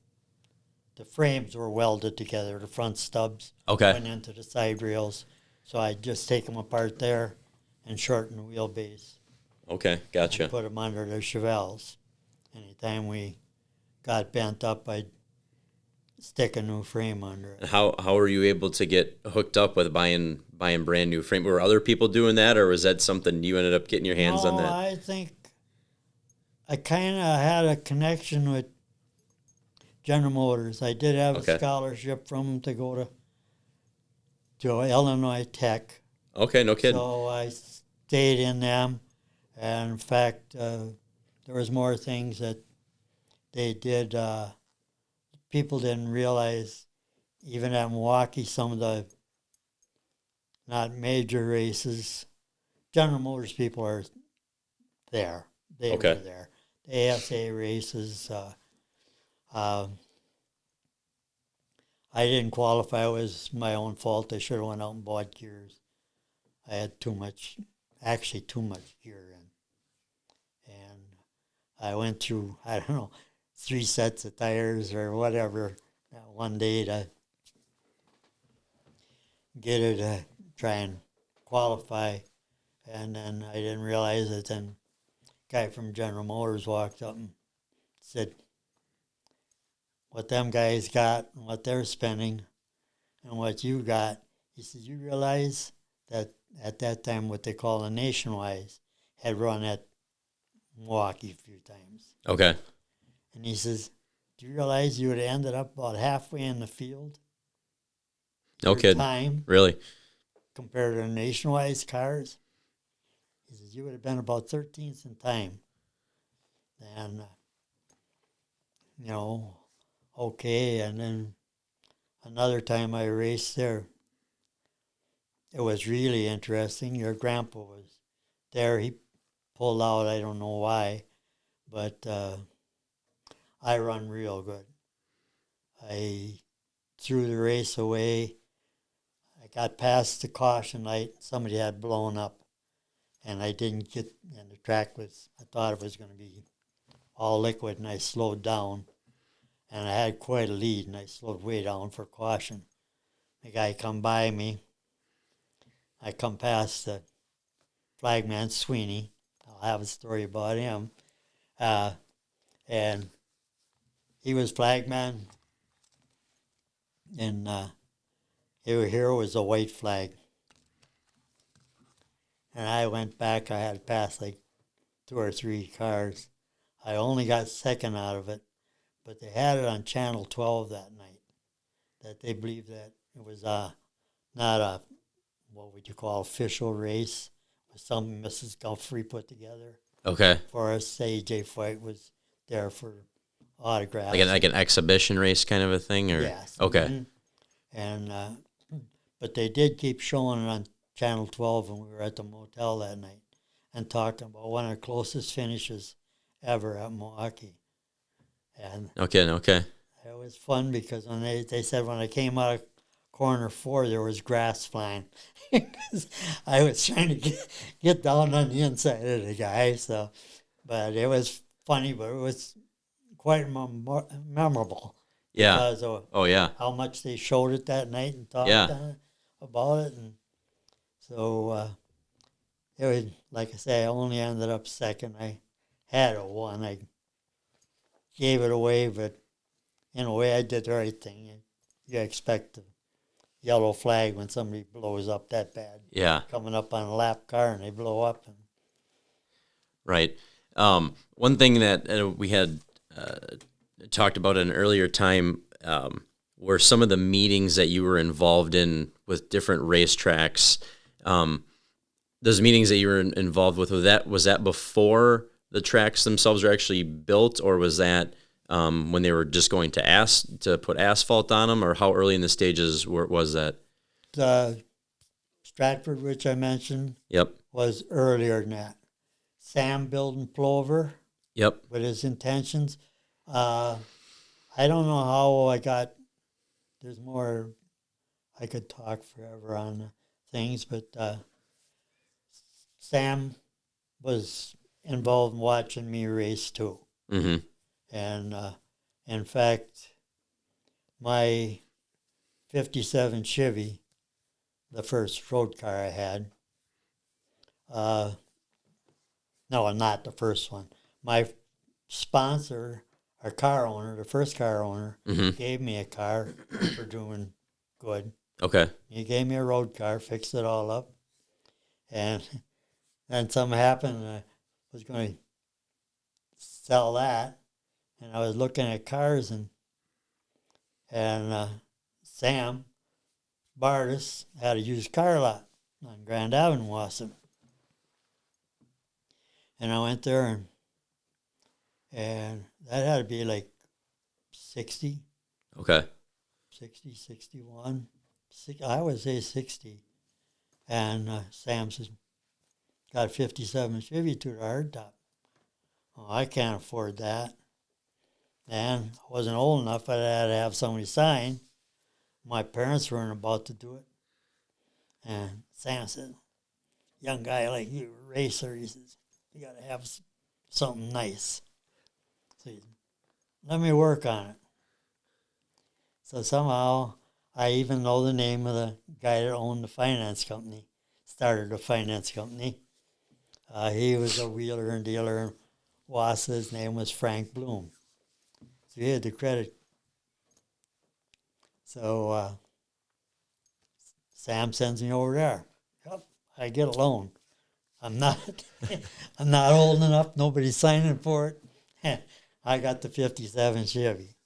the frames were welded together. The front stubs Okay. went into the side rails, so I'd just take them apart there and shorten the wheelbase. Okay. Gotcha. And put them under the Chevelles. Anytime we got bent up, I'd stick a new frame under it. How were you able to get hooked up with buying brand new frame? Were other people doing that, or was that something you ended up getting your hands on that? I think I kind of had a connection with General Motors. I did have Okay. a scholarship from them to go to Illinois Tech. Okay, no kidding. So I stayed in them. And in fact, there was more things that they did. People didn't realize, even at Milwaukee, some of the not major races, General Motors people are there. They Okay. were there. The ASA races. I didn't qualify. It was my own fault. I should have went out and bought gears. I had too much gear in. And I went through, I don't know, 3 sets of tires or whatever that one day to get her to try and qualify. And then I didn't realize it. Then a guy from General Motors walked up and said, what them guys got and what they're spending and what you got. He said, you realize that at that time what they call a Nationwide had run at Milwaukee a few times. Okay. And he says, do you realize you would have ended up about halfway in the field? No kidding. Time Really? compared to the Nationwide cars. He says, you would have been about 13th in time. And, okay. And then another time I raced there, it was really interesting. Your grandpa was there. He pulled out, I don't know why, but I run real good. I threw the race away. I got past the caution light. Somebody had blown up, and I didn't get, and the track was, I thought it was going to be all liquid, and I slowed down. And I had quite a lead, and I slowed way down for caution. The guy come by me. I come past the flagman Sweeney. I'll have a story about him. And he was flagman, and here was a white flag. And I went back. I had passed like 2 or 3 cars. I only got second out of it, but they had it on Channel 12 that night, that they believed that it was not a, what would you call, official race. It was something Mrs. Guthrie put together Okay. for us. A.J. Foyt was there for autographs. Like an exhibition race kind of a thing, or Yes. okay. Mm-hmm. And but they did keep showing it on Channel 12 when we were at the motel that night and talking about one of the closest finishes ever at Milwaukee. And Okay. it was fun because when they said when I came out of corner 4, there was grass flying. I was trying to get down on the inside of the guy. So, but it was funny, but it was quite memorable. Yeah. Because of how much they showed it that night and talked about it. And so it was, like I say, I only ended up second. I had a 1. I gave it away, but in a way I did the right thing. You expect the yellow flag when somebody blows up that bad. Yeah. Coming up on a lap car and they blow up. And Right. One thing that we had talked about at an earlier time were some of the meetings that you were involved in with different racetracks. those meetings that you were involved with, was that before the tracks themselves were actually built, or was that when they were just going to put asphalt on them, or how early in the stages was that? Stratford, which I mentioned, Yep. was earlier than that. Sam building Plover. Yep. With his intentions. I don't know how I got. There's more. I could talk forever on things, but Sam was involved in watching me race too. Mm-hmm. And in fact, my 57 Chevy, the first road car I had, no, not the first one. My sponsor, our car owner, the first car owner, Mm-hmm. gave me a car for doing good. Okay. He gave me a road car, fixed it all up. And then something happened, and I was going to sell that. And I was looking at cars, and Sam Marcis had a used car lot on Grand Avenue, Wausau. And I went there, and that had to be like 60. Okay. 60, 61. I would say 60. And Sam says, got a 57 Chevy to the hardtop. Oh, I can't afford that. And I wasn't old enough. I had to have somebody sign. My parents weren't about to do it. And Sam said, young guy like you, racer, he says, you got to have something nice. So he said, let me work on it. So somehow, I even know the name of the guy that owned the finance company, started the finance company. He was a wheeler and dealer in Wausau. His name was Frank Bloom. So he had the credit. So Sam sends me over there. Yep, I get a loan. I'm not I'm not old enough. Nobody's signing for it. I got the 57 Chevy.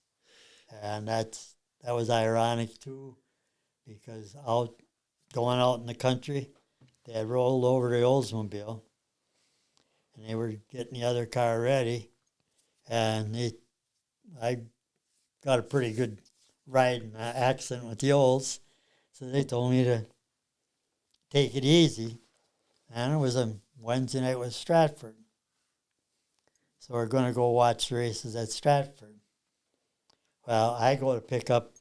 And that was ironic too, because going out in the country, they had rolled over the Oldsmobile, and they were getting the other car ready, and I got a pretty good ride in an accident with the Olds, so they told me to take it easy, and it was a Wednesday night with Stratford, so we're going to go watch the races at Stratford. Well, I go to pick up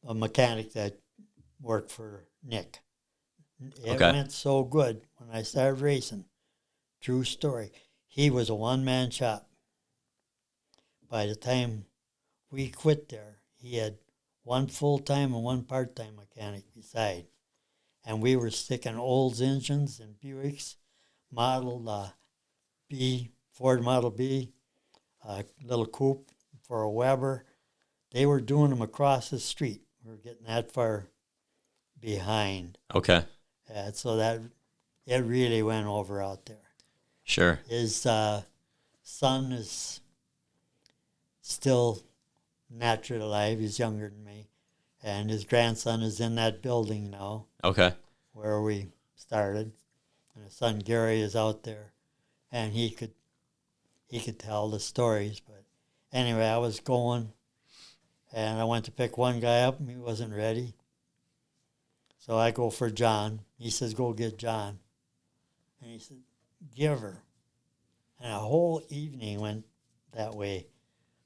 a mechanic that worked for Nick. It went so good when I started racing. True story. He was a one-man shop. By the time we quit there, he had one full-time and one part-time mechanic beside. And we were sticking Olds engines and Buicks, Model B, Ford Model B, a little coupe for a Weber. They were doing them across the street. We were getting that far behind. Okay. So that it really went over out there. Sure. His son is still naturally alive. He's younger than me. And his grandson is in that building now. Okay. Where we started. And his son Gary is out there. And he could tell the stories. But anyway, I was going, and I went to pick one guy up, and he wasn't ready. So I go for John. He says, go get John. And he said, give her. And a whole evening went that way.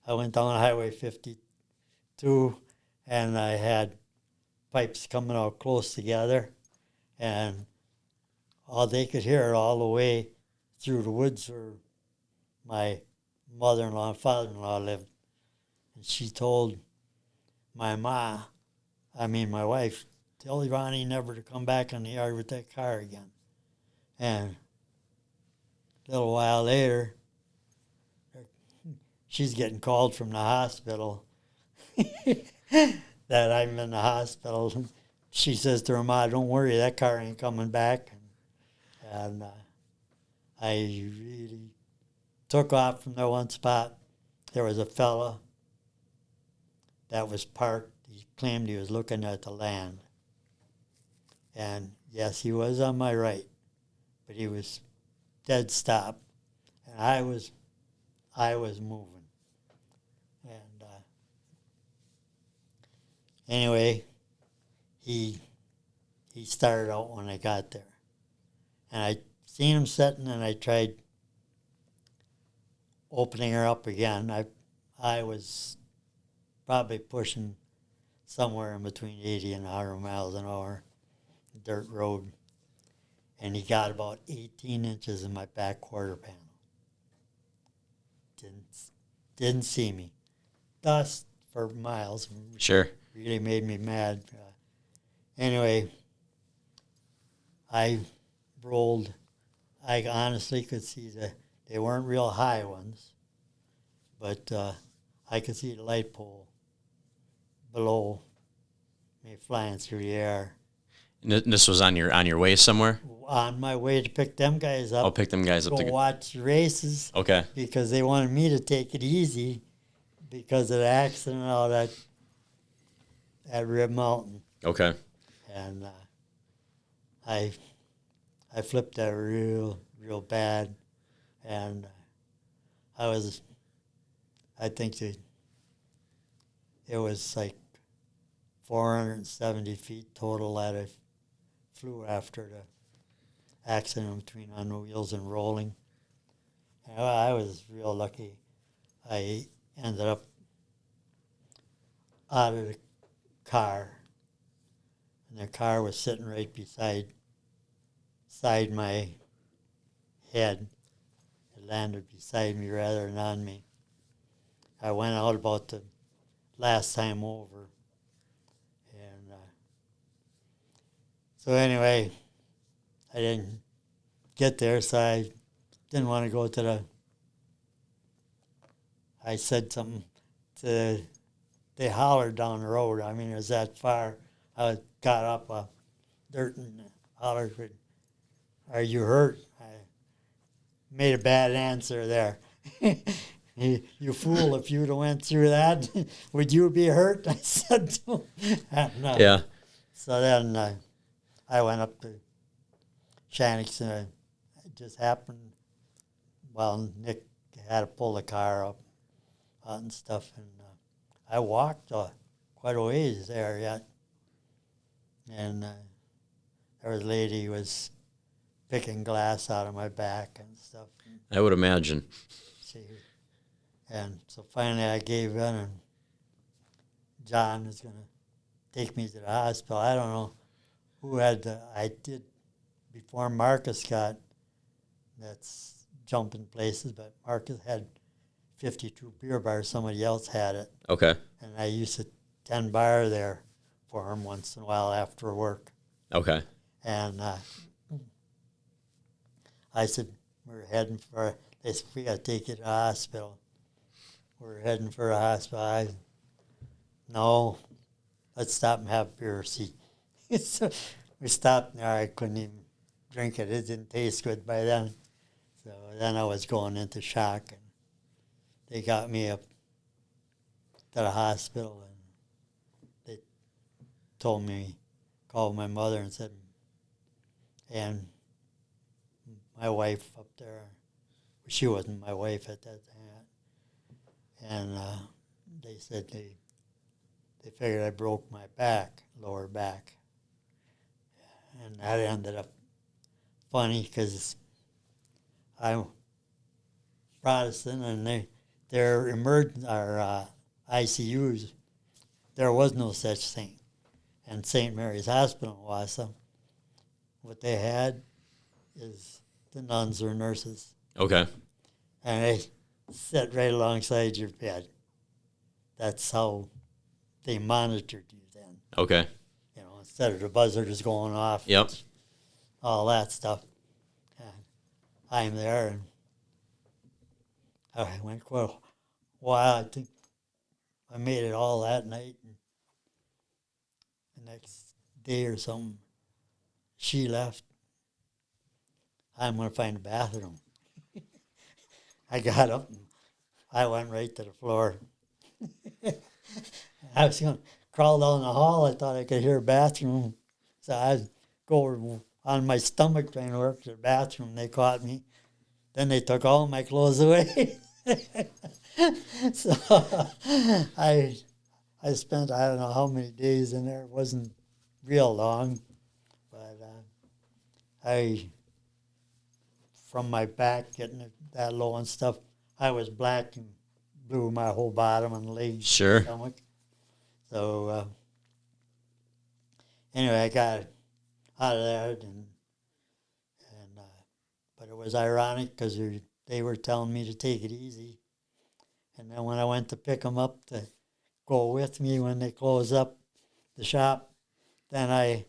I went down Highway 52, and I had pipes coming out close together, and they could hear it all the way through the woods where my mother-in-law and father-in-law lived. And she told my wife, tell Ronnie never to come back in the yard with that car again. And a little while later, she's getting called from the hospital that I'm in the hospital. She says to her ma, don't worry, that car ain't coming back. And I really took off from that one spot. There was a fella that was parked. He claimed he was looking at the land. And Yes, he was on my right, but he was dead stop, and I was moving. And anyway, he started out when I got there, and I seen him sitting, and I tried opening her up again. I was probably pushing somewhere in between 80 and 100 miles an hour, dirt road, and he got about 18 inches in my back quarter panel. Didn't see me. Dust for miles. Sure. Really made me mad. Anyway, I rolled. I honestly could see they weren't real high ones, but I could see the light pole below me flying through the air. And this was on your way somewhere? On my way to pick them guys up. I'll pick them guys up to watch the races. Okay. Because they wanted me to take it easy because of the accident out at Rib Mountain. Okay. And I flipped that real bad, and I think it was like 470 feet total that I flew after the accident between on the wheels and rolling. And I was real lucky. I ended up out of the car, and the car was sitting right beside my head. It landed beside me rather than on me. I went out about the last time over. And so anyway, I didn't get there, so I didn't want to go to I said something they hollered down the road. I mean, it was that far. I got up dirt and hollered, "Are you hurt?" I made a bad answer there. You fool, if you'd have went through that, would you be hurt? I said to him. Yeah. So then I went up to Shannick's, and it just happened. Well, Nick had to pull the car up and stuff, and I walked quite a ways there yet. And there was a lady who was picking glass out of my back and stuff. I would imagine. And so finally I gave in, and John was going to take me to the hospital. I don't know who I did before Marcus got, that's jumping places, but Marcus had 52 beer bars. Somebody else had it. Okay. And I used to 10 bar there for him once in a while after work. Okay. And I said, they said, we got to take you to the hospital. We're heading for a hospital. No, let's stop and have beer. See, so we stopped there. I couldn't even drink it. It didn't taste good by then. So then I was going into shock, and they got me up to the hospital, and they told me, called my mother and said, and my wife up there, she wasn't my wife at that time. And they said they figured I broke my back, lower back. And that ended up funny because I'm Protestant, and their ICUs, there was no such thing. And St. Mary's Hospital in Wausau, what they had is the nuns or nurses. Okay. And they sit right alongside your bed. That's how they monitored you then. Okay. You know, instead of the buzzer just going off. Yep. All that stuff. And I'm there, and I went quite a while. I think I made it all that night. And the next day or something, she left. I'm going to find a bathroom. I got up and I went right to the floor. I was going to crawl down the hall. I thought I could hear a bathroom. So I go on my stomach trying to work to the bathroom. They caught me. Then they took all my clothes away. So I spent I don't know how many days in there. It wasn't real long, but I from my back getting it that low and stuff, I was black and blue my whole bottom and legs, Sure. stomach. So anyway, I got out of there, and but it was ironic because they were telling me to take it easy, and then when I went to pick them up to go with me when they closed up the shop, then I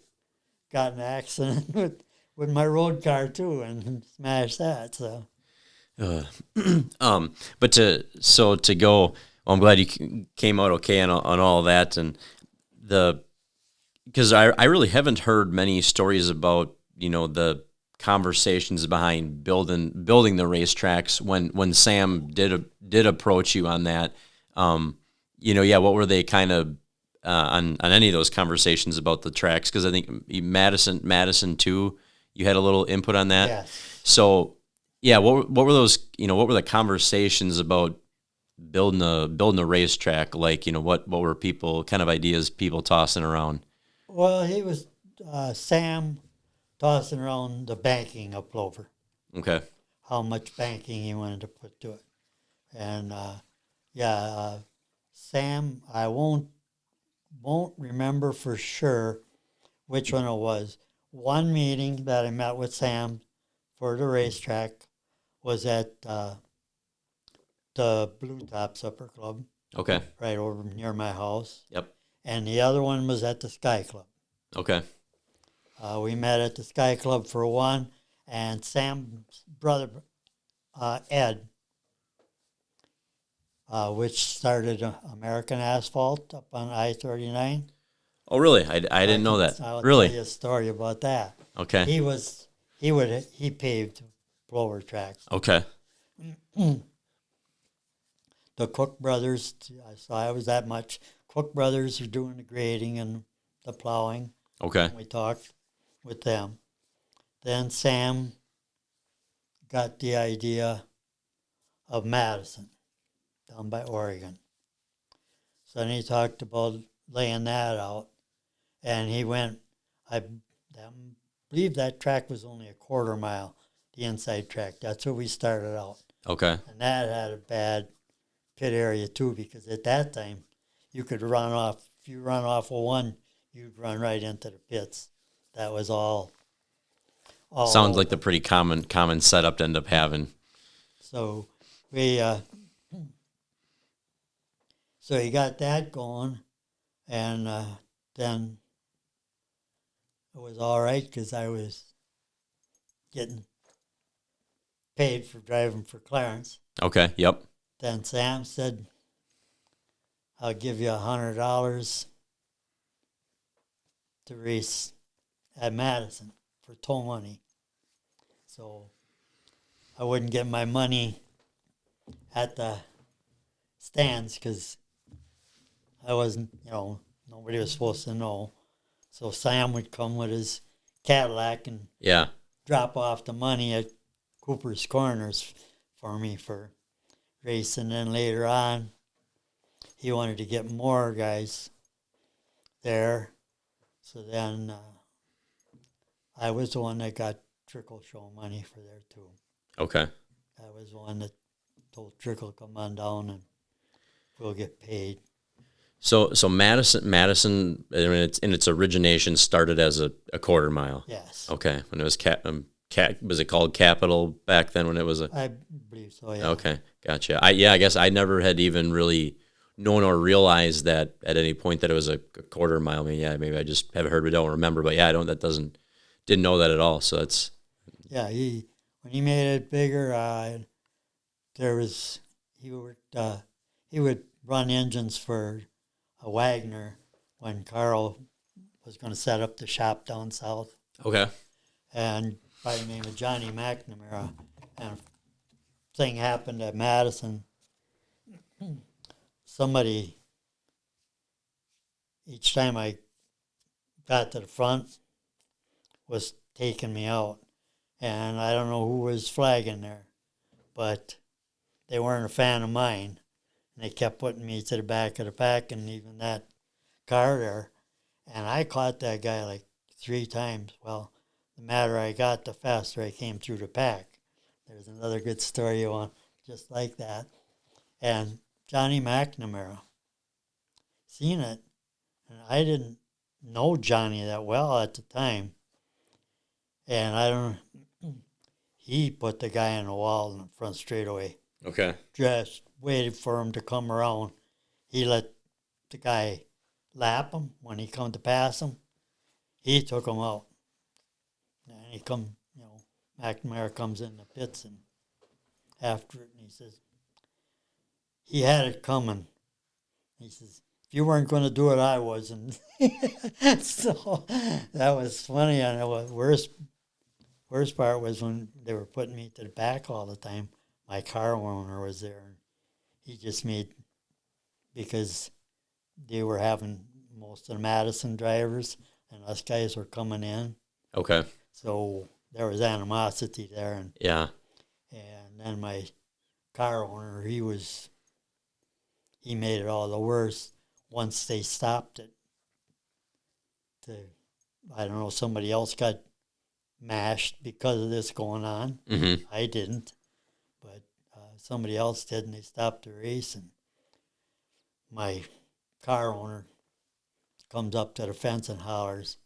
got in an accident with my road car too and smashed that. So But to go, well, I'm glad you came out okay on all that, and because I really haven't heard many stories about the conversations behind building the racetracks when Sam did approach you on that. What were they kind of on any of those conversations about the tracks? Because I think Madison too, you had a little input on that. yes. So yeah, what were those? What were the conversations about building a racetrack like? What were people kind of ideas people tossing around? Well, he was Sam tossing around the banking of Plover, Okay. how much banking he wanted to put to it, and Sam, I won't remember for sure which one it was. One meeting that I met with Sam for the racetrack was at the Blue Top Supper Club, Okay. right over near my house, Yep. and the other one was at the Sky Club. Okay. We met at the Sky Club for one, and Sam's brother, Ed, which started American Asphalt up on I-39. Oh, really? I didn't know that. I'll Really? tell you a story about that. Okay. He paved Plover tracks. Okay. The Cook brothers, so I was that much. Cook brothers are doing the grading and the plowing. Okay. We talked with them. Then Sam got the idea of Madison down by Oregon. So then he talked about laying that out. And he went, I believe that track was only a quarter mile, the inside track. That's where we started out. Okay. And that had a bad pit area too, because at that time you could run off. If you run off of one, you'd run right into the pits. That was all Sounds like the pretty common setup to end up having. So we so he got that going, and then it was all right because I was getting paid for driving for Clarence. Okay. Yep. Then Sam said, "I'll give you $100 to race at Madison for tow money." So I wouldn't get my money at the stands because I wasn't, nobody was supposed to know. So Sam would come with his Cadillac and Yeah. drop off the money at Cooper's Corners for me for racing. Then later on, he wanted to get more guys there. So then I was the one that got Trickle show money for there too. Okay. I was the one that told Trickle, come on down and we'll get paid. So Madison, I mean, its origination started as a quarter mile. Yes. Okay. When it was was it called Capital back then when it was a? I believe so, yeah. Okay. Gotcha. I guess I never had even really known or realized that at any point that it was a quarter mile. I mean, maybe I just haven't heard, but don't remember. But didn't know that at all. So that's. Yeah, when he made it bigger, he would run engines for a Wagner when Carl was going to set up the shop down south. Okay. And by the name of Johnny McNamara, and a thing happened at Madison. Somebody, each time I got to the front was taking me out. And I don't know who was flagging there, but they weren't a fan of mine. And they kept putting me to the back of the pack and even that car there. And I caught that guy like 3 times. Well, the madder I got, the faster I came through the pack. There's another good story you want, just like that. And Johnny McNamara seen it. And I didn't know Johnny that well at the time. And I don't know, he put the guy in the wall in the front straightaway. Okay. Just waited for him to come around. He let the guy lap him when he come to pass him. He took him out. And he come, McNamara comes in the pits and after it, and he says, he had it coming. He says, if you weren't going to do it, I was. And so that was funny. And the worst part was when they were putting me to the back all the time. My car owner was there. And he just made, because they were having most of the Madison drivers, and us guys were coming in. Okay. So there was animosity there. And yeah. And then my car owner, he made it all the worse once they stopped it. I don't know, somebody else got mashed because of this going on. Mm-hmm. I didn't, but somebody else did, and they stopped the race. And my car owner comes up to the fence and hollers,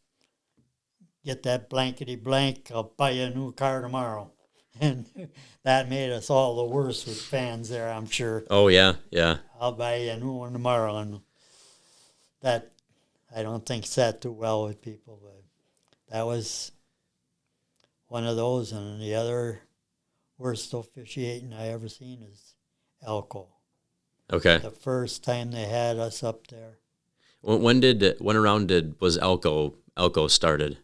"Get that blankety blank, I'll buy you a new car tomorrow." And that made us all the worse with fans there, I'm sure. Oh, yeah, yeah. "I'll buy you a new one tomorrow." And that, I don't think, sat too well with people, but that was one of those. And the other worst officiating I ever seen is Elko. Okay. The first time they had us up there. When was Elko started?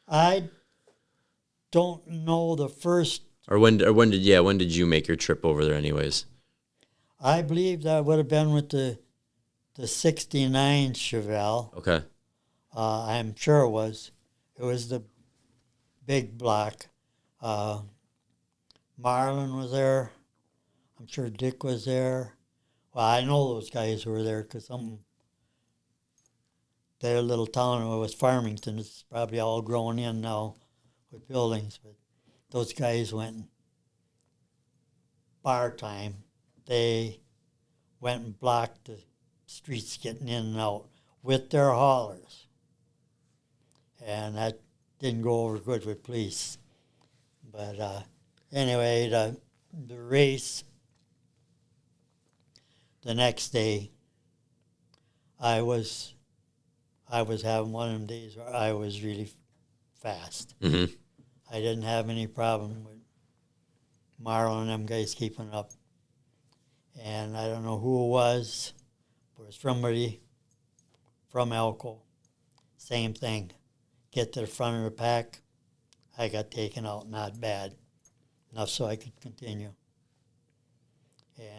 I don't know the first. Or when did you make your trip over there anyways? I believe that would have been with the 69 Chevelle. Okay. I'm sure it was. It was the big block. Marlin was there. I'm sure Dick was there. Well, I know those guys were there because their little town was Farmington. It's probably all growing in now with buildings, but those guys went bar time. They went and blocked the streets getting in and out with their haulers. And that didn't go over good with police. But anyway, the race, the next day, I was having one of them days where I was really fast. Mm-hmm. I didn't have any problem with Marlin and them guys keeping up. And I don't know who it was, but it was somebody from Elko. Same thing. Get to the front of the pack, I got taken out, not bad. Enough so I could continue.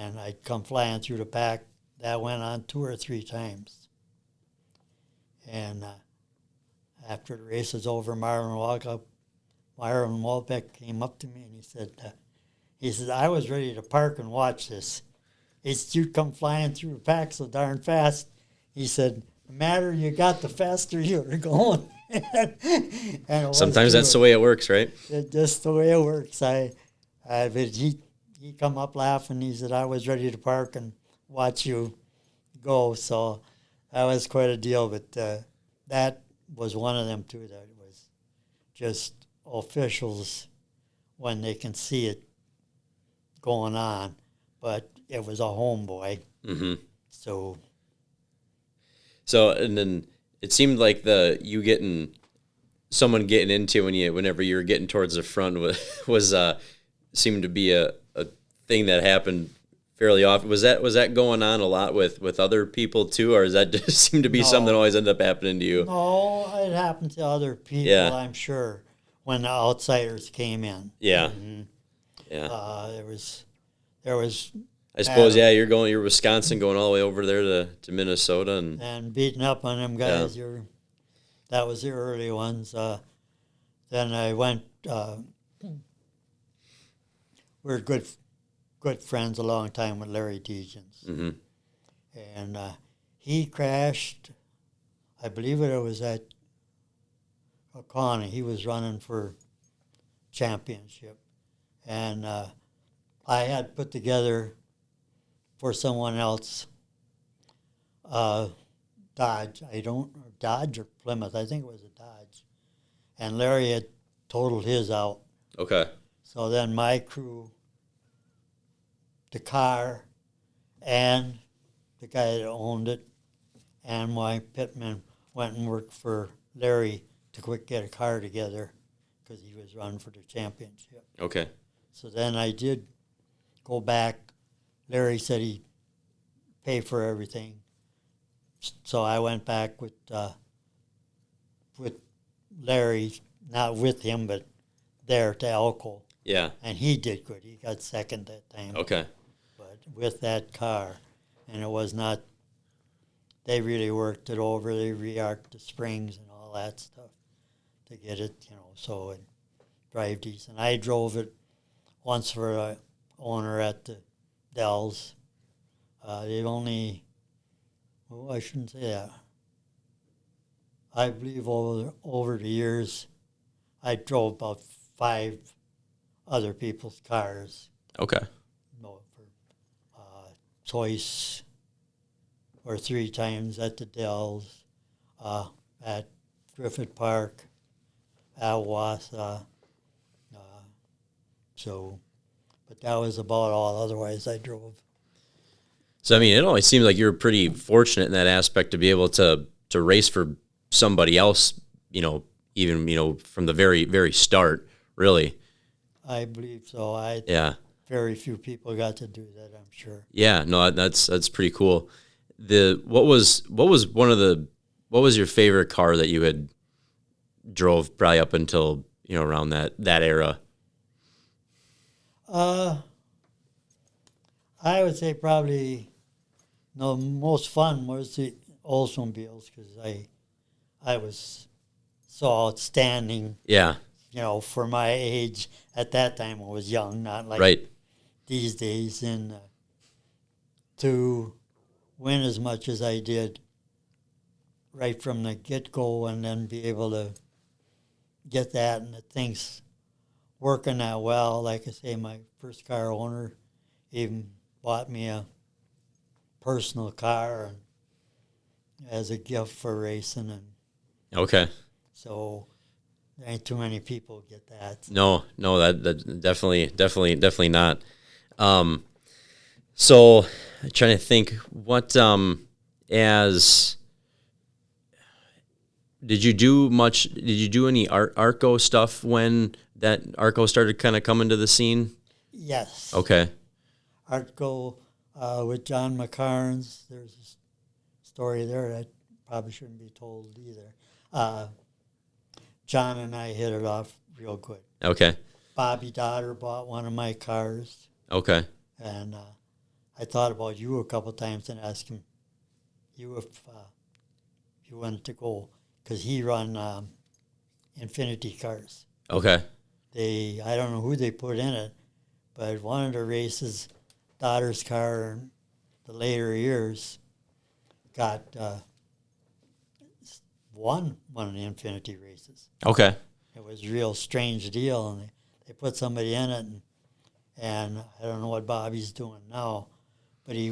And I'd come flying through the pack. That went on 2 or 3 times. And after the race was over, Marlin Walbeck came up to me and he said, "I was ready to park and watch this. It's you come flying through the pack so darn fast." He said, "The madder you got, the faster you were going." And sometimes that's the way it works, right? It's just the way it works. But he come up laughing. He said, "I was ready to park and watch you go." So that was quite a deal. But that was one of them too. That was just officials when they can see it going on. But it was a homeboy. Mm-hmm. So, and then it seemed like someone getting into whenever you were getting towards the front was seemed to be a thing that happened fairly often. Was that going on a lot with other people too, or does that just seem to be something that always ended up happening to you? No, it happened to other people, yeah. I'm sure, when the outsiders came in. Yeah. Mm-hmm. Yeah. There was. I suppose, yeah, you're Wisconsin going all the way over there to Minnesota and beating up on them guys. Yeah. That was the early ones. then I went. We're good friends a long time with Larry Degens. Mm-hmm. And he crashed, I believe it was at O'Connor. He was running for championship. And I had put together for someone else Dodge. Dodge or Plymouth. I think it was a Dodge. And Larry had totaled his out. Okay. So then my crew, the car, and the guy that owned it, and my pitman went and worked for Larry to quick get a car together because he was running for the championship. Okay. So then I did go back. Larry said he'd pay for everything. So I went back with Larry, not with him, but there to Elko. Yeah. And he did good. He got second that time. Okay. But with that car, and it was not, they really worked it over. They re-arced the springs and all that stuff to get it, so it drive decent. I drove it once for a owner at the Dells. They only, I shouldn't say that. I believe over the years, I drove about 5 other people's cars. Okay. For twice or 3 times at the Dells, at Griffith Park, at Wausau. But that was about all. Otherwise, I drove. So, I mean, it always seems like you're pretty fortunate in that aspect to be able to race for somebody else, even, from the very, very start, really. I believe so. Yeah. Very few people got to do that, I'm sure. Yeah, no, that's pretty cool. What was your favorite car that you had drove probably up until, around that era? I would say probably the most fun was the Oldsmobiles because I was so outstanding. Yeah. For my age at that time, I was young, not like right. these days, and to win as much as I did right from the get-go and then be able to get that and the things working that well. Like I say, my first car owner even bought me a personal car and as a gift for racing. And Okay. so there ain't too many people get that. No, that definitely not. So I'm trying to think what did you do any Arco stuff when that Arco started kind of coming to the scene? Yes. Okay. Arco with John McCarnes. There's a story there that probably shouldn't be told either. John and I hit it off real good. Okay. Bobby Dotter bought one of my cars. Okay. And I thought about you a couple times and asked him if you wanted to go because he run Infinity cars. Okay. I don't know who they put in it, but one of the races, Dotter's car in the later years got won one of the Infinity races. Okay. It was a real strange deal, and they put somebody in it, and I don't know what Bobby's doing now, but he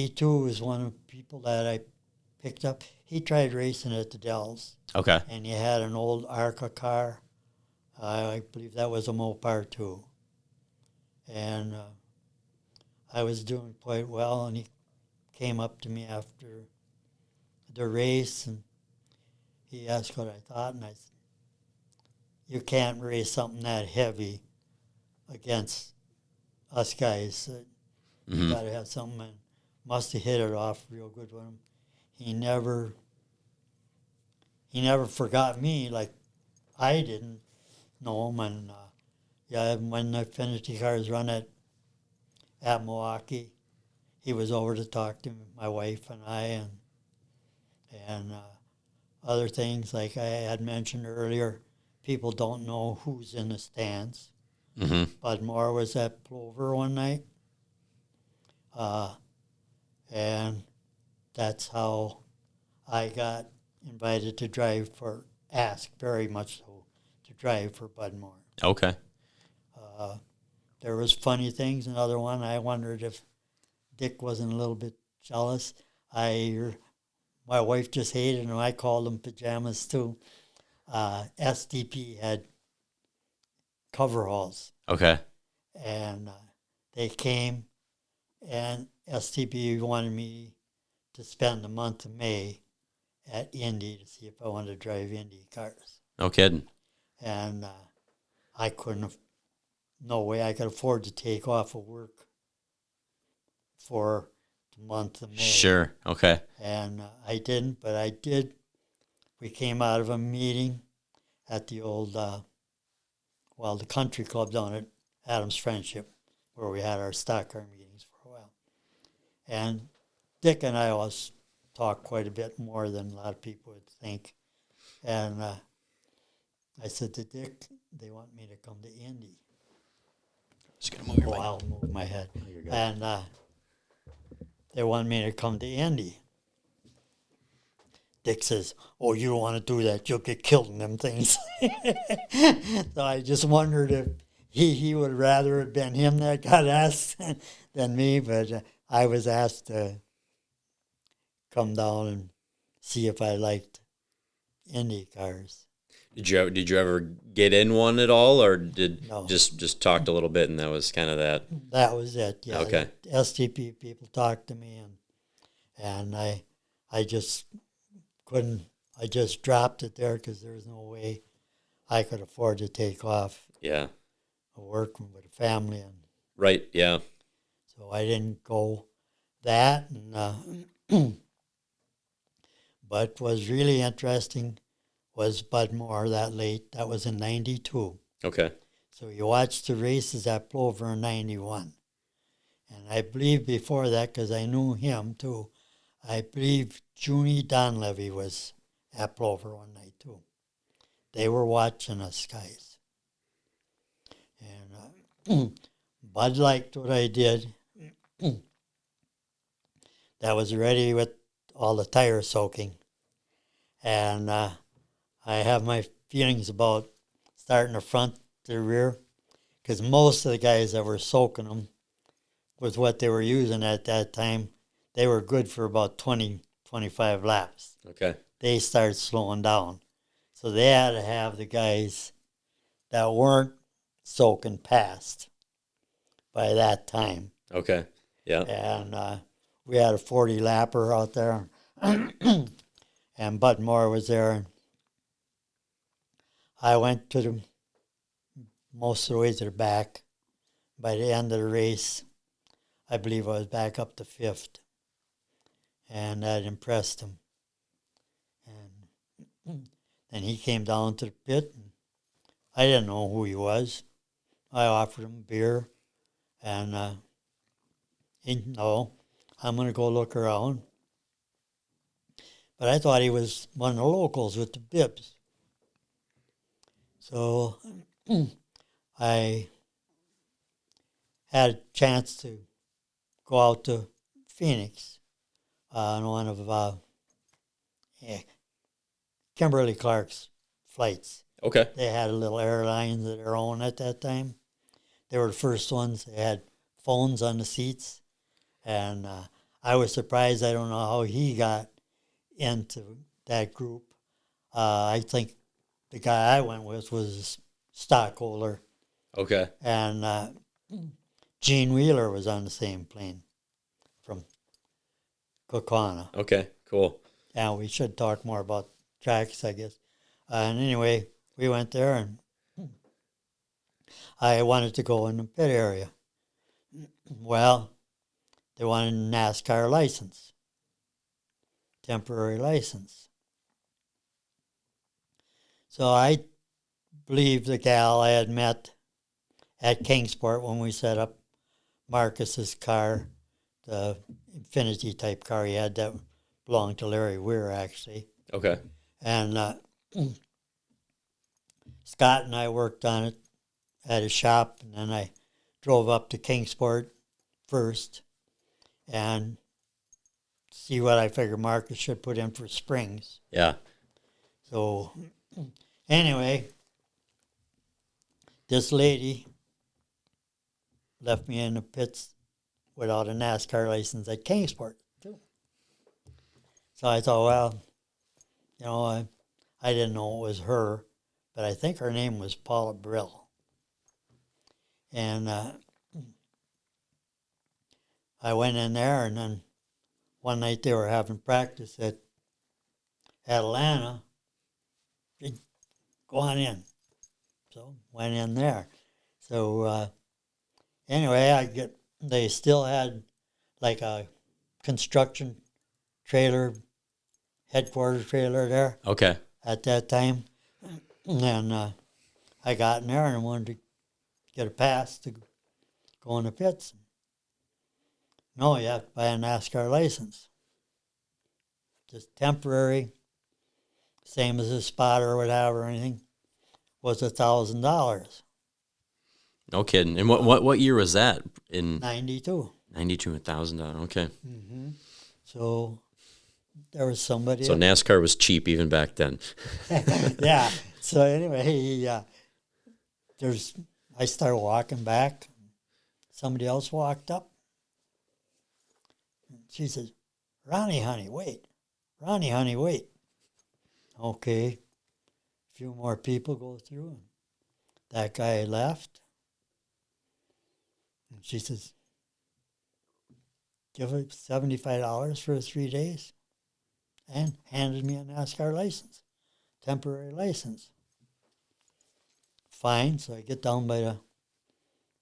too was one of the people that I picked up. He tried racing at the Dells. Okay. And he had an old Arca car. I believe that was a Mopar too. And I was doing quite well, and he came up to me after the race, and he asked what I thought, and I said, you can't race something that heavy against us guys. You got to have something, and must have hit it off real good with him. He never forgot me like I didn't know him, and when the Infinity cars run at Milwaukee, he was over to talk to my wife and I, and other things, like I had mentioned earlier, people don't know who's in the stands. Mm-hmm. Bud Moore was at Plover one night, and that's how I got invited to drive for, asked very much so, to drive for Bud Moore. Okay. There was funny things. Another one, I wondered if Dick wasn't a little bit jealous. My wife just hated him. I called them pajamas too. SDP had coveralls, Okay. and they came, and STP wanted me to spend the month of May at Indy to see if I wanted to drive Indy cars. No kidding. And I couldn't, no way I could afford to take off of work for the month of May. Sure. Okay. And I didn't, but I did. We came out of a meeting at the old, the country club down at Adams Friendship, where we had our stock car meetings for a while. And Dick and I always talk quite a bit more than a lot of people would think. And I said to Dick, they want me to come to Indy. Just gonna move your mic. I'll move my head. Oh, you're good. And they want me to come to Indy. Dick says, "Oh, you don't want to do that. You'll get killed in them things." So I just wondered if he would rather have been him that got asked than me. But I was asked to come down and see if I liked Indy cars. Did you ever get in one at all, or did No. just talked a little bit and that was kind of that? That was it. Yeah. Okay. The STP people talked to me, and I just couldn't. I just dropped it there because there was no way I could afford to take off Yeah. working with a family, and Right. Yeah. so I didn't go that. And but was really interesting was Bud Moore that late. That was in '92. Okay. So you watched the races at Plover in '91. And I believe before that, because I knew him too, I believe Junie Donlevy was at Plover one night too. They were watching us guys. And Bud liked what I did. That was ready with all the tire soaking. And I have my feelings about starting the front to the rear, because most of the guys that were soaking them with what they were using at that time, they were good for about 20, 25 laps. Okay. They started slowing down. So they had to have the guys that weren't soaking past by that time. Okay. Yeah. And we had a 40 lapper out there, and Bud Moore was there. And I went to most of the way to the back. By the end of the race, I believe I was back up to fifth, and that impressed him. And then he came down to the pit, and I didn't know who he was. I offered him beer, and no, I'm going to go look around. But I thought he was one of the locals with the bibs. So I had a chance to go out to Phoenix on one of Kimberly Clark's flights. Okay. They had a little airlines of their own at that time. They were the first ones. They had phones on the seats. And I was surprised. I don't know how he got into that group. I think the guy I went with was a stockholder. Okay. And Gene Wheeler was on the same plane from Kaukauna. Okay. Cool. And we should talk more about tracks, I guess. And anyway, we went there, and I wanted to go in the pit area. Well, they wanted a NASCAR license, temporary license. So I believe the gal I had met at Kingsport when we set up Marcis's car, the Infinity type car he had that belonged to Larry Weir, actually. Okay. And Scott and I worked on it at his shop, and then I drove up to Kingsport first and see what I figured Marcus should put in for springs. Yeah. So anyway, this lady left me in the pits without a NASCAR license at Kingsport, too. So I thought, well, you know, I didn't know it was her, but I think her name was Paula Brill. And I went in there, and then one night they were having practice at Atlanta. Go on in. So went in there. So anyway, they still had like a construction trailer, headquarters trailer there. Okay. At that time. And I got in there and I wanted to get a pass to go in the pits. No, you have to buy a NASCAR license. Just temporary, same as a spotter or whatever, or anything, was $1,000. No kidding. And what year was that? In 92. 92, $1,000. Okay. Mm-hmm. So there was somebody. So NASCAR was cheap even back then. Yeah. So anyway, I started walking back. Somebody else walked up. She says, Ronnie, honey, wait. Ronnie, honey, wait. Okay. A few more people go through, and that guy left. And she says, give it $75 for 3 days, and handed me a NASCAR license, temporary license. Fine, so I get down by the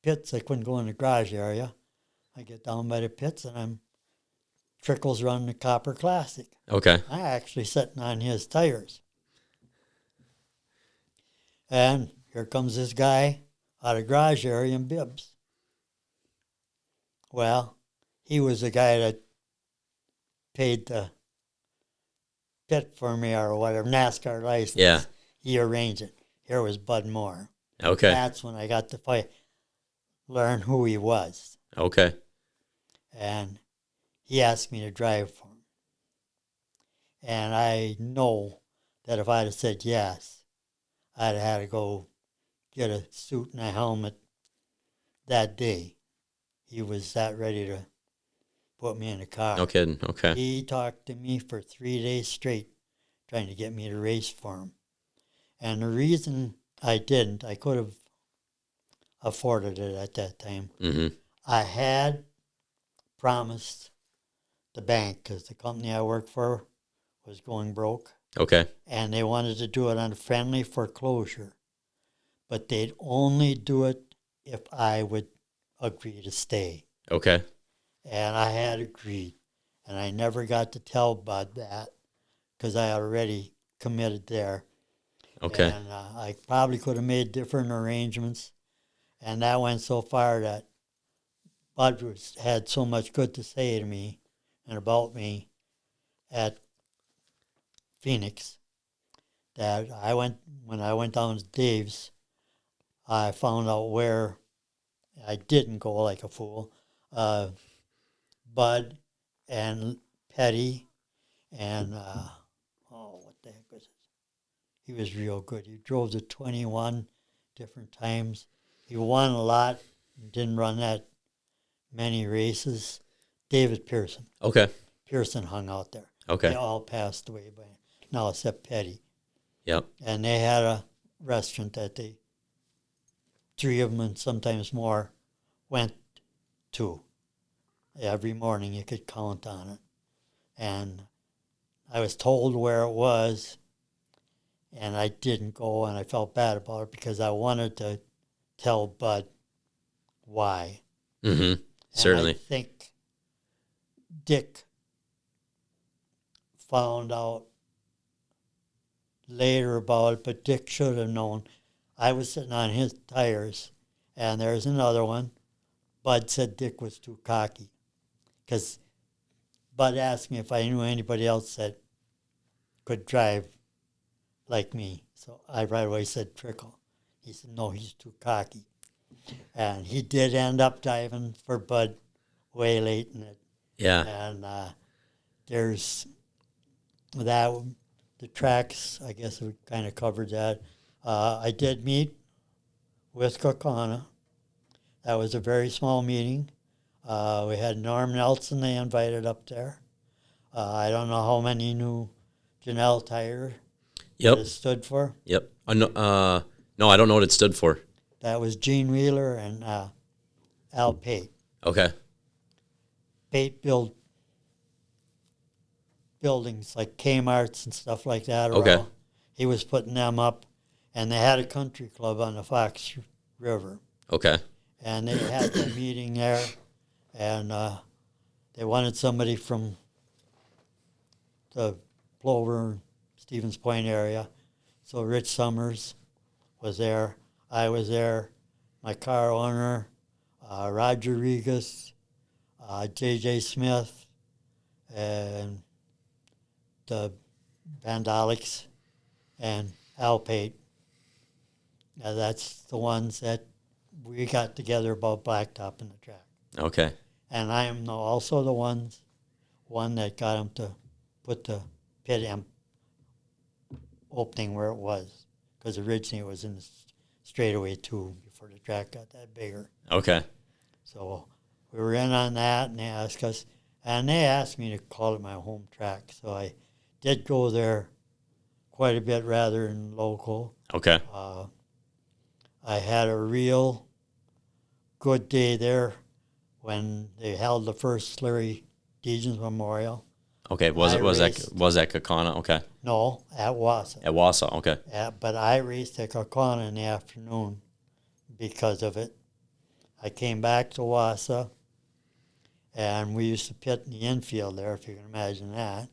pits. I couldn't go in the garage area. I get down by the pits, and I'm Trickles running the Copper Classic. Okay. I actually sitting on his tires. And here comes this guy out of garage area in bibs. Well, he was the guy that paid the pit for me or whatever, NASCAR license. Yeah. He arranged it. Here was Bud Moore. Okay. That's when I got to learn who he was. Okay. And he asked me to drive for him. And I know that if I'd have said yes, I'd have had to go get a suit and a helmet that day. He was that ready to put me in a car. No kidding. Okay. He talked to me for 3 days straight, trying to get me to race for him. And the reason I didn't, I could have afforded it at that time. Mm-hmm. I had promised the bank, because the company I worked for was going broke. Okay. And they wanted to do it on a friendly foreclosure. But they'd only do it if I would agree to stay. Okay. And I had agreed. And I never got to tell Bud that, because I had committed there. Okay. And I probably could have made different arrangements. And that went so far that Bud had so much good to say to me and about me at Phoenix that when I went down to Dave's, I found out where I didn't go like a fool. Bud and Petty and, what the heck was it? He was real good. He drove the 21 different times. He won a lot, didn't run that many races. David Pearson. Okay. Pearson hung out there. Okay. They all passed away by now, except Petty. Yep. And they had a restaurant that three of them and sometimes more, went to. Every morning you could count on it. And I was told where it was, and I didn't go, and I felt bad about it because I wanted to tell Bud why. Mm-hmm. Certainly. And I think Dick found out later about it, but Dick should have known. I was sitting on his tires, and there's another one. Bud said Dick was too cocky, because Bud asked me if I knew anybody else that could drive like me. So I right away said Trickle. He said, no, he's too cocky. And he did end up diving for Bud way late in it. Yeah. And there's that, the tracks, I guess we kind of covered that. I did meet with Kokana. That was a very small meeting. We had Norm Nelson they invited up there. I don't know how many knew Janelle Tire Yep. what it stood for. Yep. No, I don't know what it stood for. That was Gene Wheeler and Al Pate. Okay. Pate built buildings like Kmart's and stuff like that. Okay. He was putting them up, and they had a country club on the Fox River. Okay. And they had the meeting there, and they wanted somebody from the Plover, Stevens Point area. So Rich Summers was there. I was there. My car owner, Roger Regas, J.J. Smith, and the Vandalics, and Al Pate. That's the ones that we got together about blacktop in the track. Okay. And I am also the one that got him to put the pit opening where it was, because originally it was in the straightaway too before the track got that bigger. Okay. So we were in on that, and they asked us, and they asked me to call it my home track. So I did go there quite a bit rather than local. Okay. I had a real good day there when they held the first Larry Degens Memorial. Okay. Was that Kakana? Okay. No, at Wausau. At Wausau. Okay. But I raced at Kakana in the afternoon because of it. I came back to Wausau, and we used to pit in the infield there, if you can imagine that.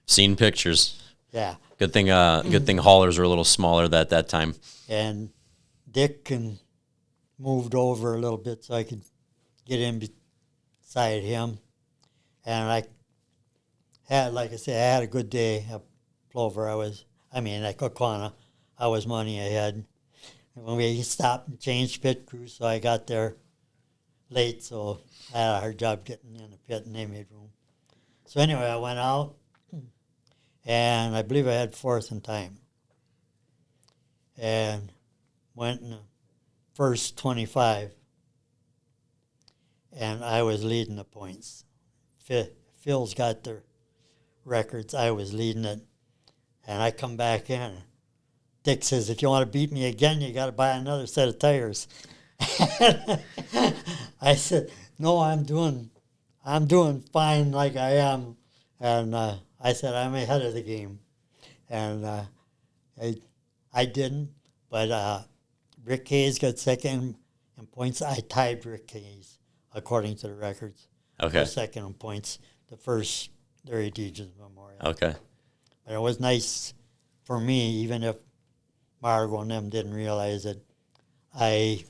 Seen pictures. Yeah. Good thing haulers were a little smaller at that time. And Dick moved over a little bit so I could get in beside him. And I had, like I said, I had a good day at Plover. At Kokana, I was money ahead. And when we stopped and changed pit crews, so I got there late, so I had a hard job getting in the pit, and they made room. So anyway, I went out, and I believe I had fourth in time. And went in the first 25, and I was leading the points. Phil's got the records. I was leading it, and I come back in. Dick says, if you want to beat me again, you got to buy another set of tires. I said, no, I'm doing fine like I am. And I said, I'm ahead of the game. And I didn't, but Rick Hayes got second in points. I tied Rick Hayes, according to the records. Okay. Second in points, the first Larry Degens Memorial. Okay. But it was nice for me, even if Margo and them didn't realize it. I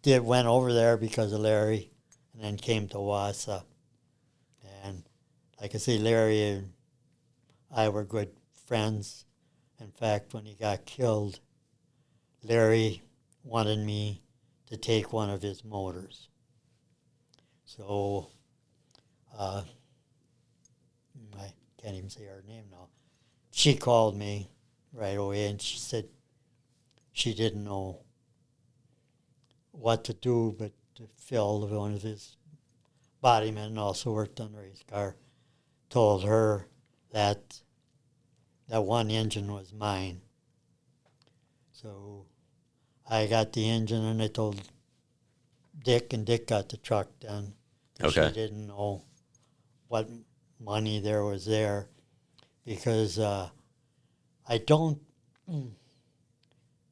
went over there because of Larry, and then came to Wausau. And like I say, Larry and I were good friends. In fact, when he got killed, Larry wanted me to take one of his motors. So I can't even say her name now. She called me right away, and she said she didn't know what to do, but Phil, one of his bodymen, also worked on the race car, told her that one engine was mine. So I got the engine, and I told Dick, and Dick got the truck done. Okay. She didn't know what money there was there, because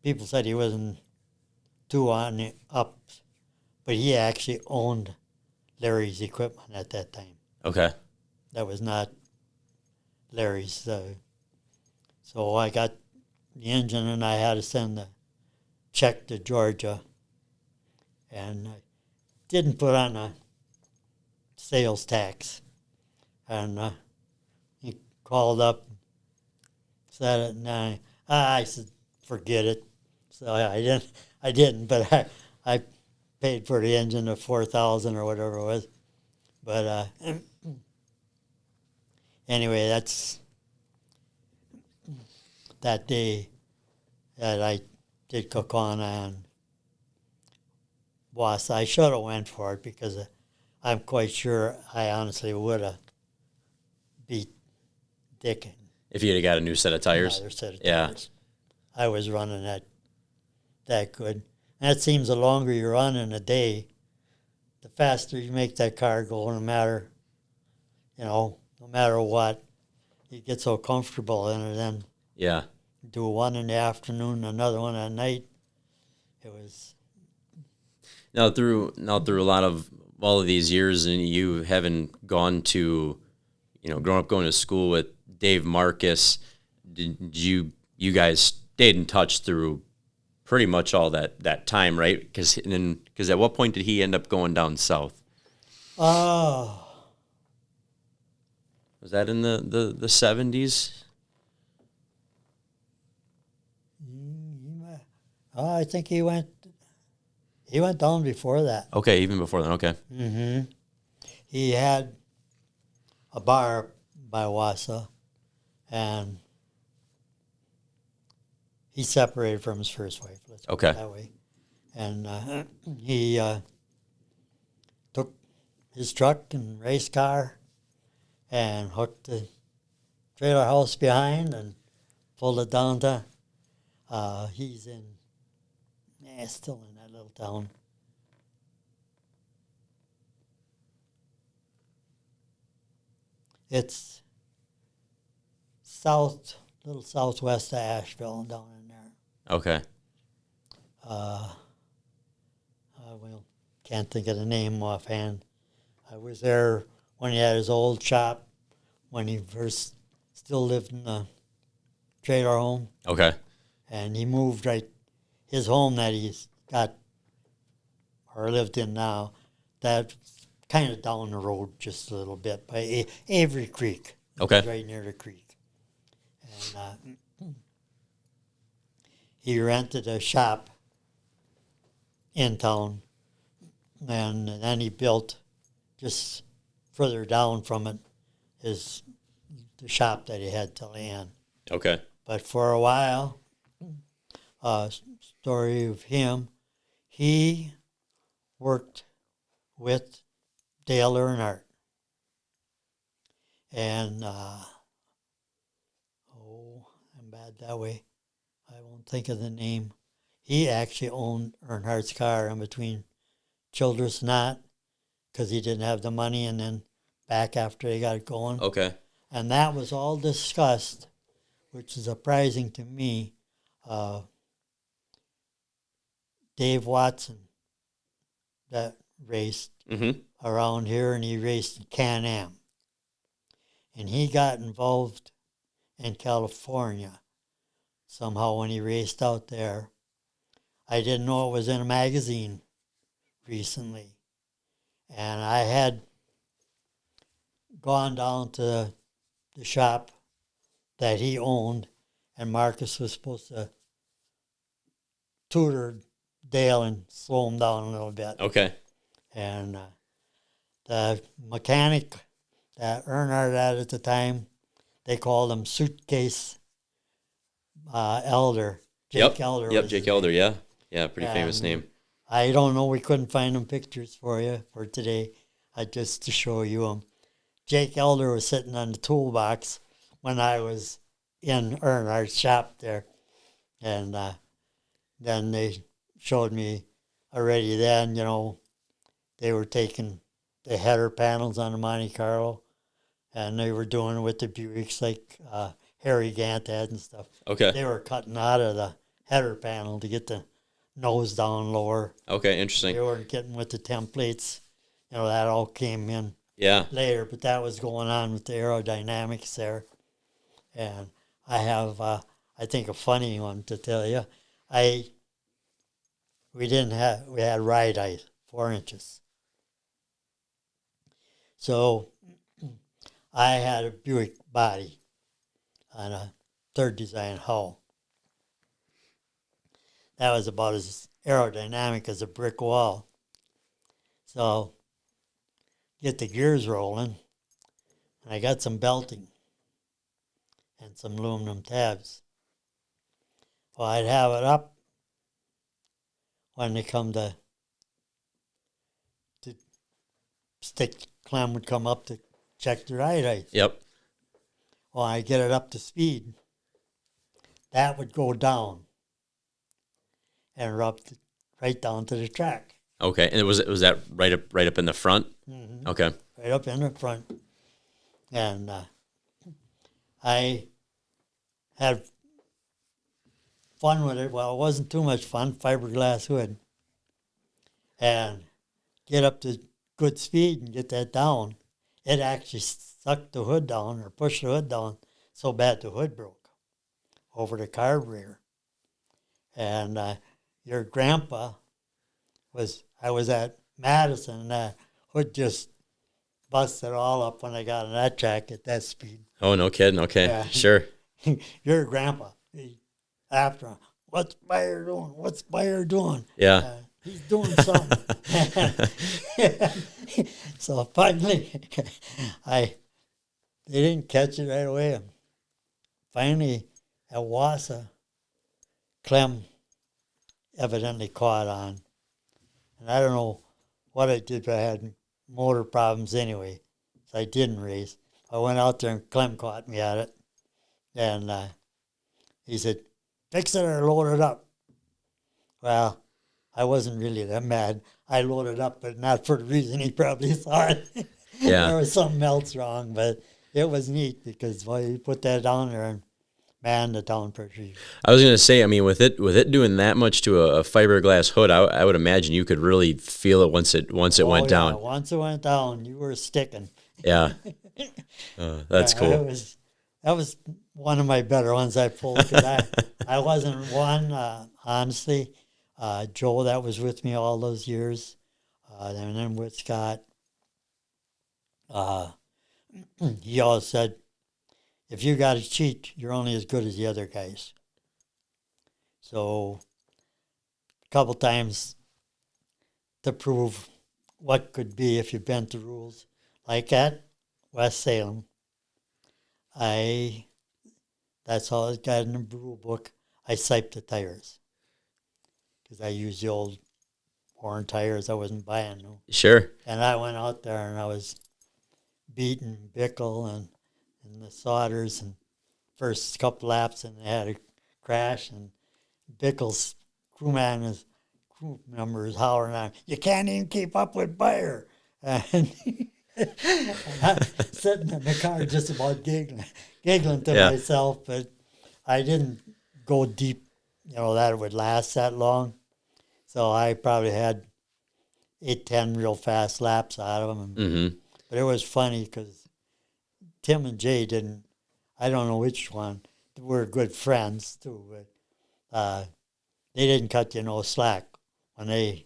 people said he wasn't too on the up, but he actually owned Larry's equipment at that time. Okay. That was not Larry's. So I got the engine, and I had to send the check to Georgia, and I didn't put on a sales tax. And he called up, set at 9. I said, forget it. So I didn't, but I paid for the engine of 4,000 or whatever it was. But anyway, that's that day that I did Kokana and Wausau. I should have went for it because I'm quite sure I honestly would have beat Dick. If you had got a new set of tires. Another set of Yeah. tires. I was running that good. And it seems the longer you run in a day, the faster you make that car go, no matter what. You get so comfortable in it. Then Yeah. do one in the afternoon, another one at night. It was Now through a lot of all of these years, and you haven't gone to, grown up going to school with Dave Marcis, did you guys stayed in touch through pretty much all that time, right? Because at what point did he end up going down south? oh. Was that in the 70s? I think he went down before that. Okay, even before then. Okay. Mm-hmm. He had a bar by Wausau, and he separated from his first wife. Let's put Okay. it that way. And he took his truck and race car and hooked the trailer house behind and pulled it down to. He's still in that little town. It's little southwest of Asheville, down in there. Okay. I can't think of the name offhand. I was there when he had his old shop, when he first still lived in the trailer home. Okay. And he moved his home that he's got or lived in now, that's kind of down the road just a little bit by Avery Creek. Okay. Right near the creek. And he rented a shop in town, and then he built just further down from it is the shop that he had till the end. Okay. But for a while, story of him, he worked with Dale Earnhardt. And, I'm bad that way. I won't think of the name. He actually owned Earnhardt's car in between Childress Knot because he didn't have the money, and then back after they got it going. Okay. And that was all discussed, which is surprising to me. Dave Watson that raced around here, and he raced in Can-Am. And he got involved in California somehow when he raced out there. I didn't know it was in a magazine recently. And I had gone down to the shop that he owned, and Marcus was supposed to tutor Dale and slow him down a little bit. Okay. And the mechanic that Earnhardt had at the time, they called him Suitcase Elder. Jake Elder. Yep, Jake Elder, yeah. Yeah, pretty famous name. I don't know, we couldn't find them pictures for you for today, just to show you them. Jake Elder was sitting on the toolbox when I was in Earnhardt's shop there. And then they showed me already then, they were taking the header panels on the Monte Carlo, and they were doing it with the Buicks like Harry Gant had and stuff. Okay. They were cutting out of the header panel to get the nose down lower. Okay, interesting. They weren't getting with the templates. That all came in later, but that was going on with the aerodynamics there. And I have, I think, a funny one to tell you. We had ride height, 4 inches. So I had a Buick body on a third design hull. That was about as aerodynamic as a brick wall. So get the gears rolling, and I got some belting and some aluminum tabs. Well, I'd have it up when they come to stick clam would come up to check the ride height. Yep. Well, I get it up to speed. That would go down and rub right down to the track. Okay, and was that right up in the front? Mm-hmm. Okay. Right up in the front. And I had fun with it. Well, it wasn't too much fun, fiberglass hood. And get up to good speed and get that down. It actually sucked the hood down or pushed the hood down so bad the hood broke over the carburetor. And your grandpa I was at Madison, and that hood just busted all up when I got on that track at that speed. Oh, no kidding. Okay, Yeah. sure. Your grandpa, after him, what's Beyer doing? What's Beyer doing? Yeah. He's doing something. So finally, they didn't catch it right away. Finally, at Wausau, Clem evidently caught on. And I don't know what I did, but I had motor problems anyway, so I didn't race. I went out there and Clem caught me at it. And he said, fix it or load it up. Well, I wasn't really that mad. I loaded up, but not for the reason he probably thought. Yeah. There was something else wrong, but it was neat because you put that down there and man, the down pressure. I was gonna say, I mean, with it doing that much to a fiberglass hood, I would imagine you could really feel it once it went down. Once it went down, you were sticking. Yeah. That's cool. That was one of my better ones I pulled. Cause I wasn't one, honestly. Joe, that was with me all those years. And then with Scott, he always said, if you got to cheat, you're only as good as the other guys. So a couple times to prove what could be if you bent the rules. Like at West Salem, that's all it got in the rule book. I siped the tires because I used the old worn tires. I wasn't buying them. Sure. And I went out there and I was beating Bickle and the Sodders and first couple laps, and they had a crash, and Bickle's crew member is hollering out, you can't even keep up with Beyer. And I'm sitting in the car just about giggling to myself, but I didn't go deep, that it would last that long. So I probably had 8-10 real fast laps out of them. Mm-hmm. But it was funny because Tim and Jay didn't, I don't know which one, we're good friends too, but they didn't cut you no slack when they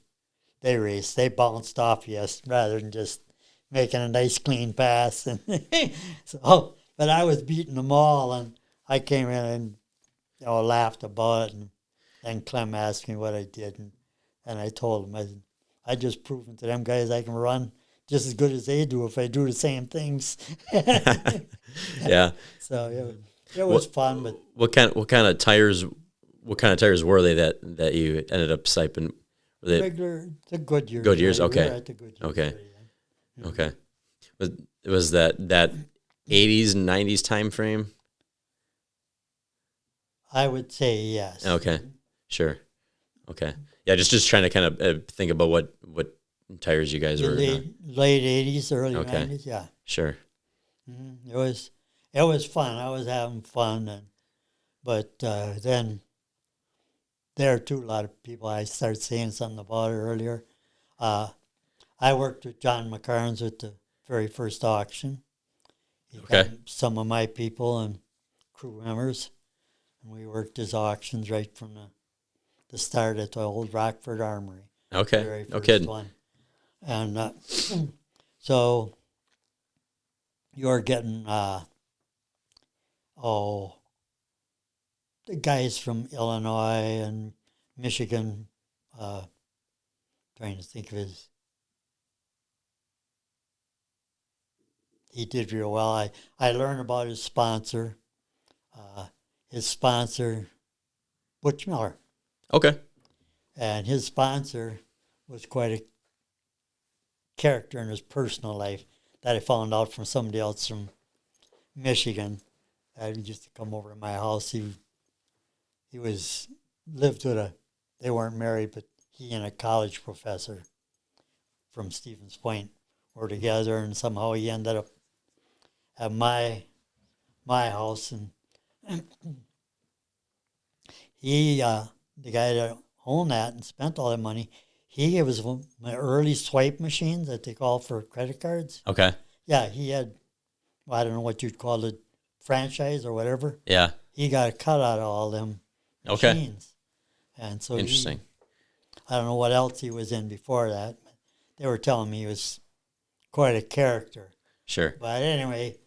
raced. They bounced off you rather than just making a nice clean pass. And but I was beating them all, and I came in and laughed about it, and then Clem asked me what I did, and I told him, I just proven to them guys I can run just as good as they do if I do the same things. Yeah. So it was fun, but what kind of tires were they that you ended up siping? Were they regular, the Goodyears. Goodyears, okay. We were at the Goodyears Okay. area. Yeah. Okay. Was that 80s and 90s time frame? I would say yes. Okay. Sure. Okay. Yeah, just trying to kind of think about what tires you guys were. Late 80s, early Okay. 90s, yeah. Sure. Mm-hmm. It was fun. I was having fun, but then there too, a lot of people. I started saying something about it earlier. I worked with John McCarnes at the very first auction. He got some of my people and crew members, and we worked his auctions right from the start at the old Rockford Armory. Okay. The very No first kidding. one. And so you're getting, the guys from Illinois and Michigan. Trying to think of his. He did real well. I learned about his sponsor. His sponsor, Butch Miller. Okay. And his sponsor was quite a character in his personal life that I found out from somebody else from Michigan. He used to come over to my house. He lived with they weren't married, but he and a college professor from Stevens Point were together, and somehow he ended up at my house, and he, the guy that owned that and spent all that money, he gave us my early swipe machines that they call for credit cards. Okay. Yeah, he had, well, I don't know what you'd call it, franchise or whatever. Yeah. He got a cut out of all them machines. And so interesting. I don't know what else he was in before that. But they were telling me he was quite a character. Sure. But anyway,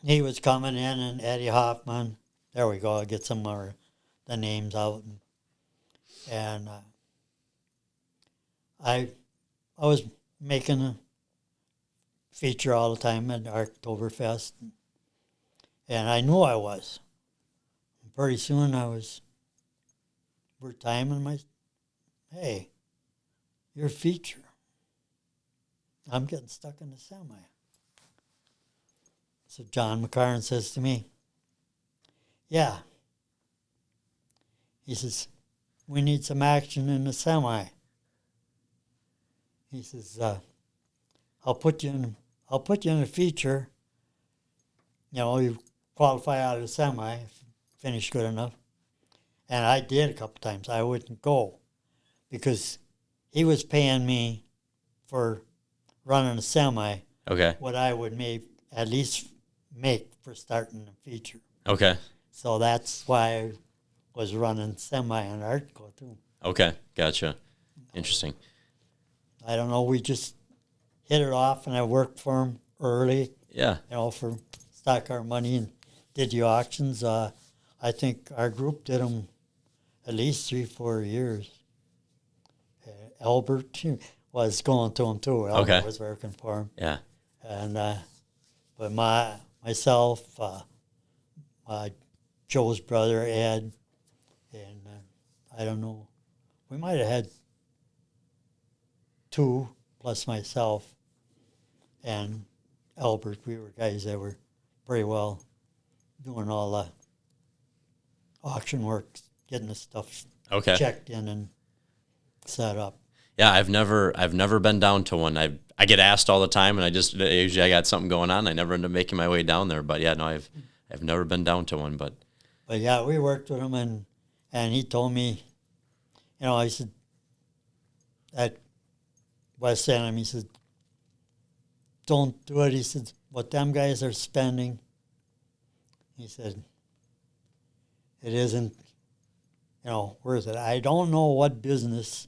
he was coming in, and Eddie Hoffman. There we go. I'll get some more the names out. And I was making a feature all the time at Oktoberfest. And I knew I was. And pretty soon we're timing hey, your feature. I'm getting stuck in the semi. So John McCarran says to me, yeah. He says, we need some action in the semi. He says, I'll put you in a feature. You know, you qualify out of the semi, finish good enough. And I did a couple times. I wouldn't go because he was paying me for running a semi. Okay. What I would at least make for starting the feature. Okay. So that's why I was running semi and Artco too. Okay. Gotcha. Interesting. I don't know. We just hit it off, and I worked for him early. Yeah. You know, for Stock Car Money, and did the auctions. I think our group did them at least 3-4 years. Albert was going to them too. Albert was working for him. Yeah. And but myself, Joe's brother Ed, and I don't know, we might have had 2 plus myself and Albert. We were guys that were pretty well doing all the auction work, getting the stuff checked in and set up. Yeah, I've never been down to one. I get asked all the time, and usually I got something going on. I never end up making my way down there. But yeah, no, I've never been down to one. But yeah, we worked with him, and he told me, you know, I said at West Salem, he said, don't do it. He said, what them guys are spending, he said, it isn't, you know, worth it. I don't know what business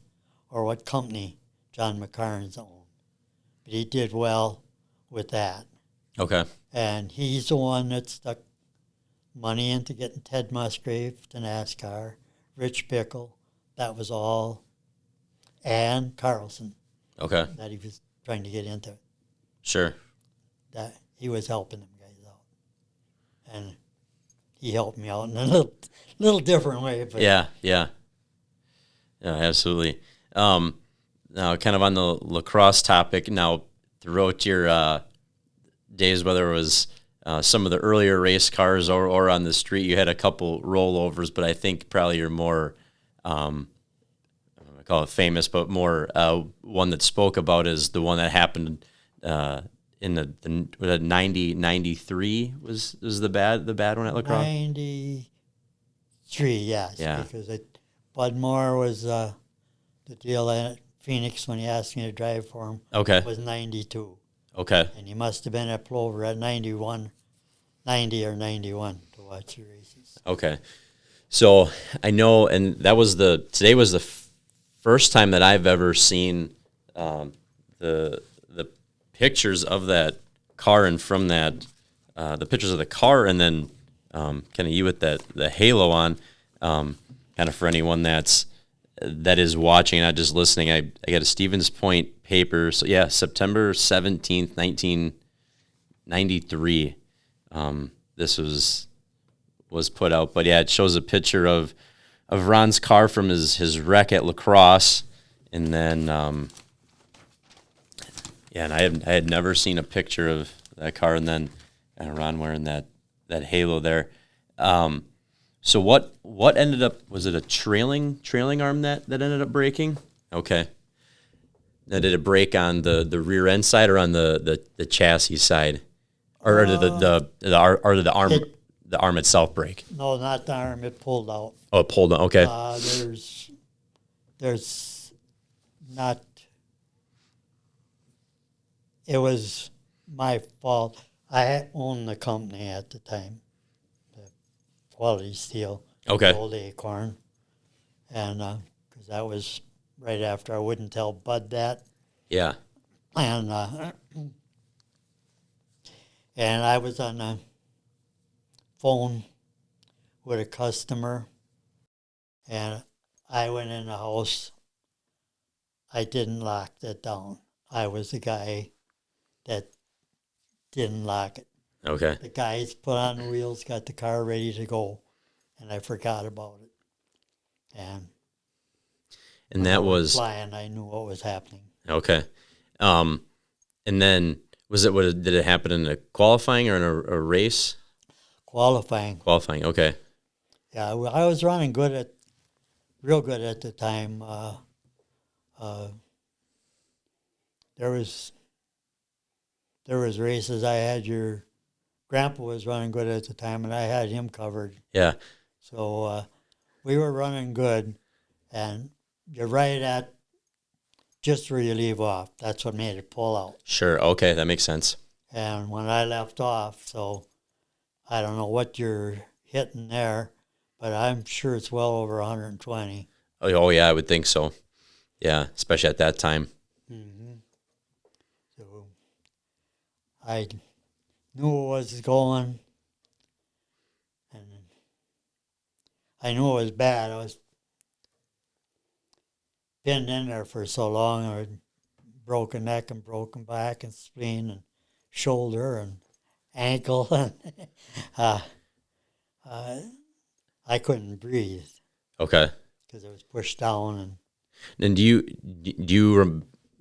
or what company John McCarran's owned, but he did well with that. Okay. And he's the one that stuck money into getting Ted Musgrave to NASCAR, Rich Pickle, that was all, and Carlson. Okay. That he was trying to get into. Sure. That he was helping them guys out. And he helped me out in a little different way. But Yeah, absolutely. Now, kind of on the lacrosse topic, now throughout your days, whether it was some of the earlier race cars or on the street, you had a couple rollovers, but I think probably your more, I don't want to call it famous, but more one that spoke about is the one that happened in the 93 was the bad one at LaCrosse? 93, yes. Yeah. Because Bud Moore was the deal at Phoenix when he asked me to drive for him. Okay. Was 92. Okay. And he must have been at Plover at 90 or 91 to watch the races. Okay. So I know, and today was the first time that I've ever seen the pictures of that car, and from that, the pictures of the car, and then kind of you with the halo on. Kind of for anyone that is watching, not just listening. I got a Stevens Point paper. So yeah, September 17th, 1993. This was put out, but yeah, it shows a picture of Ron's car from his wreck at LaCrosse, and then and I had never seen a picture of that car, and then Ron wearing that halo there. So what ended up, was it a trailing arm that ended up breaking? Okay. Now, did it break on the rear end side or on the chassis side, or did the arm itself break? No, not the arm. It pulled out. Oh, it pulled out. Okay. There's not. It was my fault. I owned the company at the time, the Quality Steel. Okay. The old Acorn, and because that was right after I wouldn't tell Bud that. Yeah. And I was on the phone with a customer, and I went in the house. I didn't lock that down. I was the guy that didn't lock it. Okay. The guys put on the wheels, got the car ready to go, and I forgot about it. And that was flying. I knew what was happening. Okay. And then did it happen in a qualifying or in a race? Qualifying. Okay. Yeah, I was running real good at the time. There was races. I had your grandpa was running good at the time, and I had him covered. Yeah. So we were running good, and you're right at just where you leave off. That's what made it pull out. Sure. Okay, that makes sense. And when I left off, so I don't know what you're hitting there, but I'm sure it's well over 120. Oh yeah, I would think so. Yeah, especially at that time. Mm-hmm. So I knew it was going, and I knew it was bad. I was pinned in there for so long. I had broken neck and broken back and spleen and shoulder and ankle, and I couldn't breathe. Okay. Because I was pushed down. And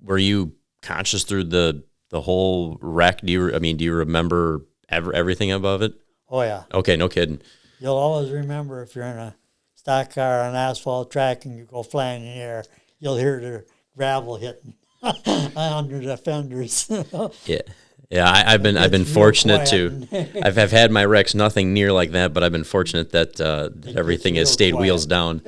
were you conscious through the whole wreck? Do you remember everything above it? Oh yeah. Okay, no kidding. You'll always remember if you're in a stock car on an asphalt track and you go flying in the air, you'll hear the gravel hitting under the fenders. Yeah. Yeah, I've been fortunate to. I've had my wrecks nothing near like that, but I've been fortunate that everything has stayed wheels down.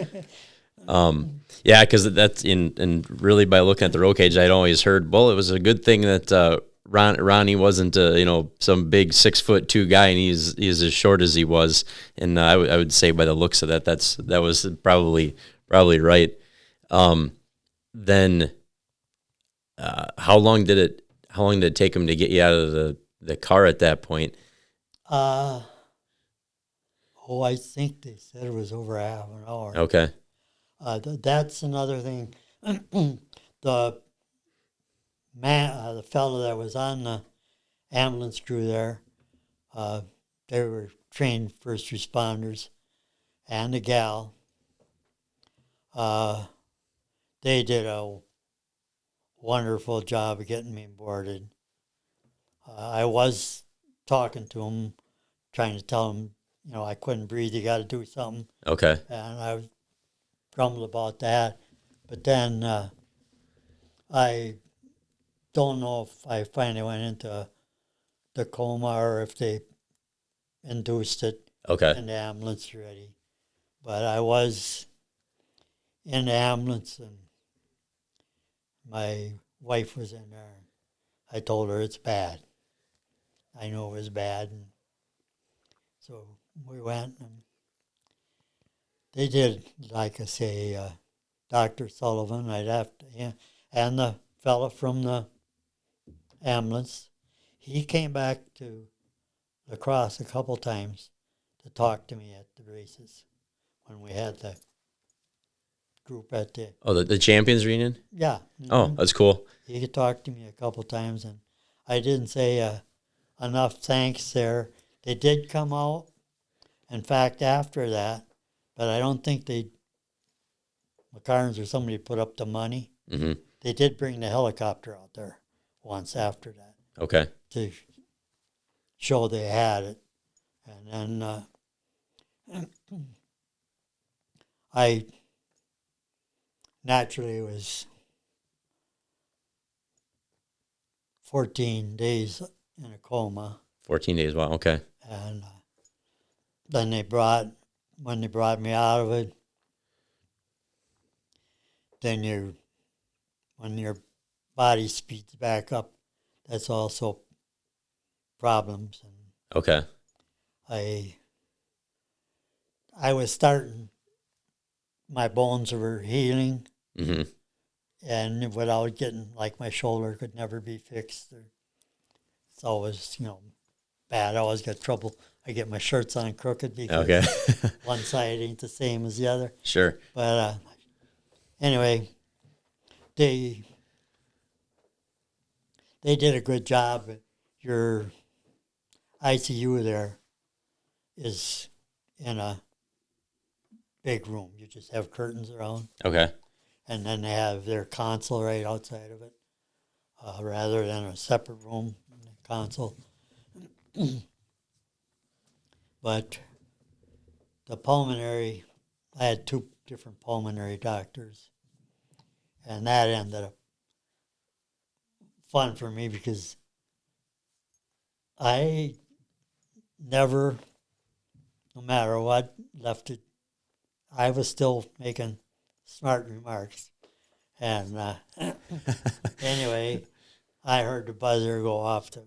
Yeah, because that's in really by looking at the roll cage, I'd always heard. Well, it was a good thing that Ronnie wasn't some big 6'2" guy, and he's as short as he was. And I would say by the looks of that was probably right. Then how long did it take him to get you out of the car at that point? I think they said it was over half an hour. Okay. That's another thing. The fellow that was on the ambulance crew there, they were trained first responders, and the gal. They did a wonderful job of getting me boarded. I was talking to him, trying to tell him, I couldn't breathe. You got to do something. Okay. And I was grumbled about that, but then I don't know if I finally went into the coma or if they induced it. Okay. In the ambulance already. But I was in the ambulance, and my wife was in there. I told her it's bad. I knew it was bad, and so we went, and they did, like I say, Dr. Sullivan, and the fella from the ambulance. He came back to LaCrosse a couple times to talk to me at the races when we had the group at the the Champions reunion. yeah. Oh, that's cool. He could talk to me a couple times, and I didn't say enough thanks there. They did come out. In fact, after that, but I don't think McCarns or somebody put up the money. Mm-hmm. They did bring the helicopter out there once after that Okay. to show they had it. And then I naturally was 14 days in a coma. 14 days. Wow. Okay. And then when they brought me out of it, then when your body speeds back up, that's also problems. And Okay. I was starting, my bones were healing, Mm-hmm. and without getting, like, my shoulder could never be fixed. It's always, bad. I always got trouble. I get my shirts on crooked because Okay. one side ain't the same as the other. Sure. But anyway, they did a good job. Your ICU there is in a big room. You just have curtains around. Okay. And then they have their console right outside of it, rather than a separate room console. But the pulmonary, I had 2 different pulmonary doctors, and that ended up fun for me because I never, no matter what, left it. I was still making smart remarks. And anyway, I heard the buzzer go off, and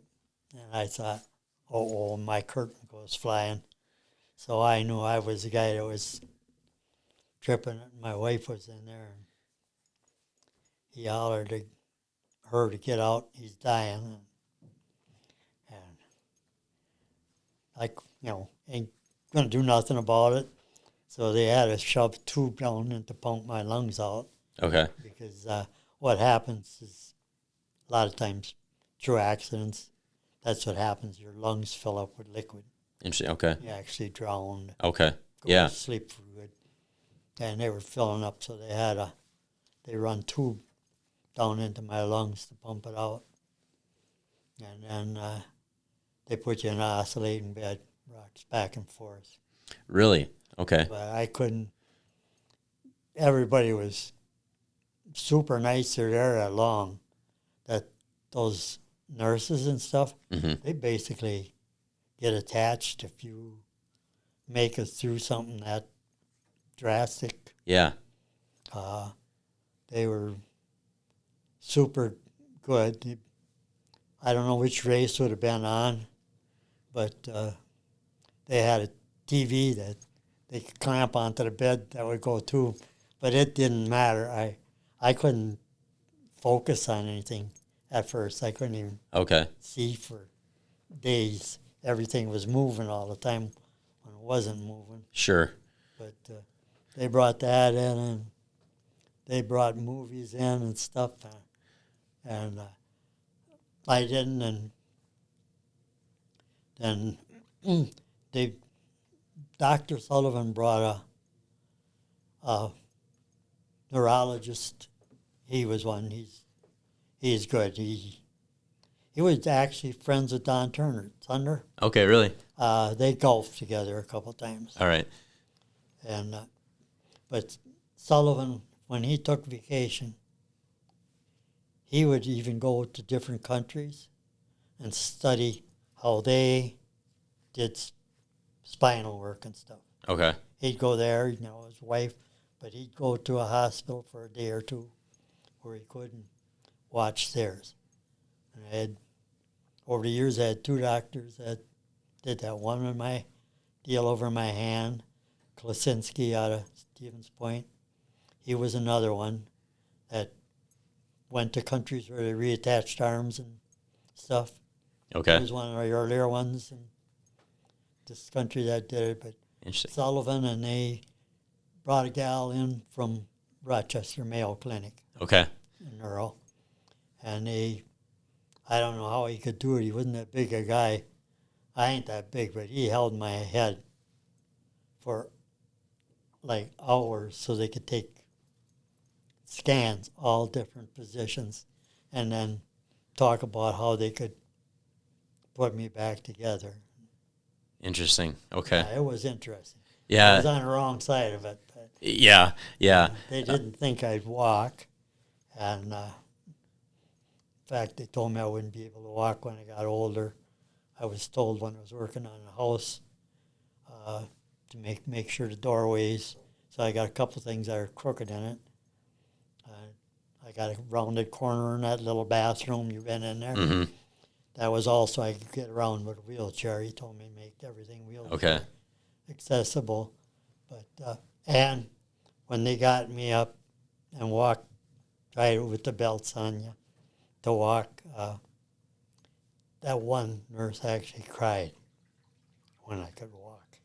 I thought, oh, my curtain goes flying. So I knew I was the guy that was tripping it. My wife was in there, and he hollered to her to get out. He's dying. And I, ain't going to do nothing about it. So they had to shove a tube down and to pump my lungs out. Okay. Because what happens is a lot of times through accidents, that's what happens. Your lungs fill up with liquid. Interesting. Okay. You actually drown. Okay. Go Yeah. to sleep for good. And they were filling up, so they run tube down into my lungs to pump it out. And then they put you in an oscillating bed, rocks back and forth. Really? Okay. But I couldn't. Everybody was super nice. They're there that long. That those nurses and stuff, Mm-hmm. they basically get attached if you make it through something that drastic. Yeah. They were super good. I don't know which race would have been on, but they had a TV that they could clamp onto the bed that would go too, but it didn't matter. I couldn't focus on anything at first. I couldn't even Okay. see for days. Everything was moving all the time when it wasn't moving. Sure. But they brought that in, and they brought movies in and stuff, and I didn't. And then Dr. Sullivan brought a neurologist. He was one. He's good. He was actually friends with Don Thunder. Okay. Really? They golfed together a couple times. All right. And but Sullivan, when he took vacation, he would even go to different countries and study how they did spinal work and stuff. Okay. He'd go there, his wife, but he'd go to a hospital for a day or two where he couldn't watch theirs. And over the years, I had 2 doctors that did that. One with my deal over my hand, Klasinski out of Stevens Point. He was another one that went to countries where they reattached arms and stuff. Okay. He was one of the earlier ones in this country that did it. But Interesting. Sullivan and they brought a gal in from Rochester Mayo Clinic Okay. in neuro, and I don't know how he could do it. He wasn't that big a guy. I ain't that big, but he held my head for like hours so they could take scans, all different positions, and then talk about how they could put me back together. Interesting. Okay. Yeah, it was interesting. I Yeah. was on the wrong side of it, but Yeah. Yeah. they didn't think I'd walk, and in fact, they told me I wouldn't be able to walk when I got older. I was told when I was working on a house to make sure the doorways. So I got a couple things that are crooked in it. I got a rounded corner in that little bathroom. You've been in there. Mm-hmm. That was also I could get around with a wheelchair. He told me to make everything wheelchair Okay. accessible. But and when they got me up and walked right with the belts on you to walk, that one nurse actually cried when I could walk.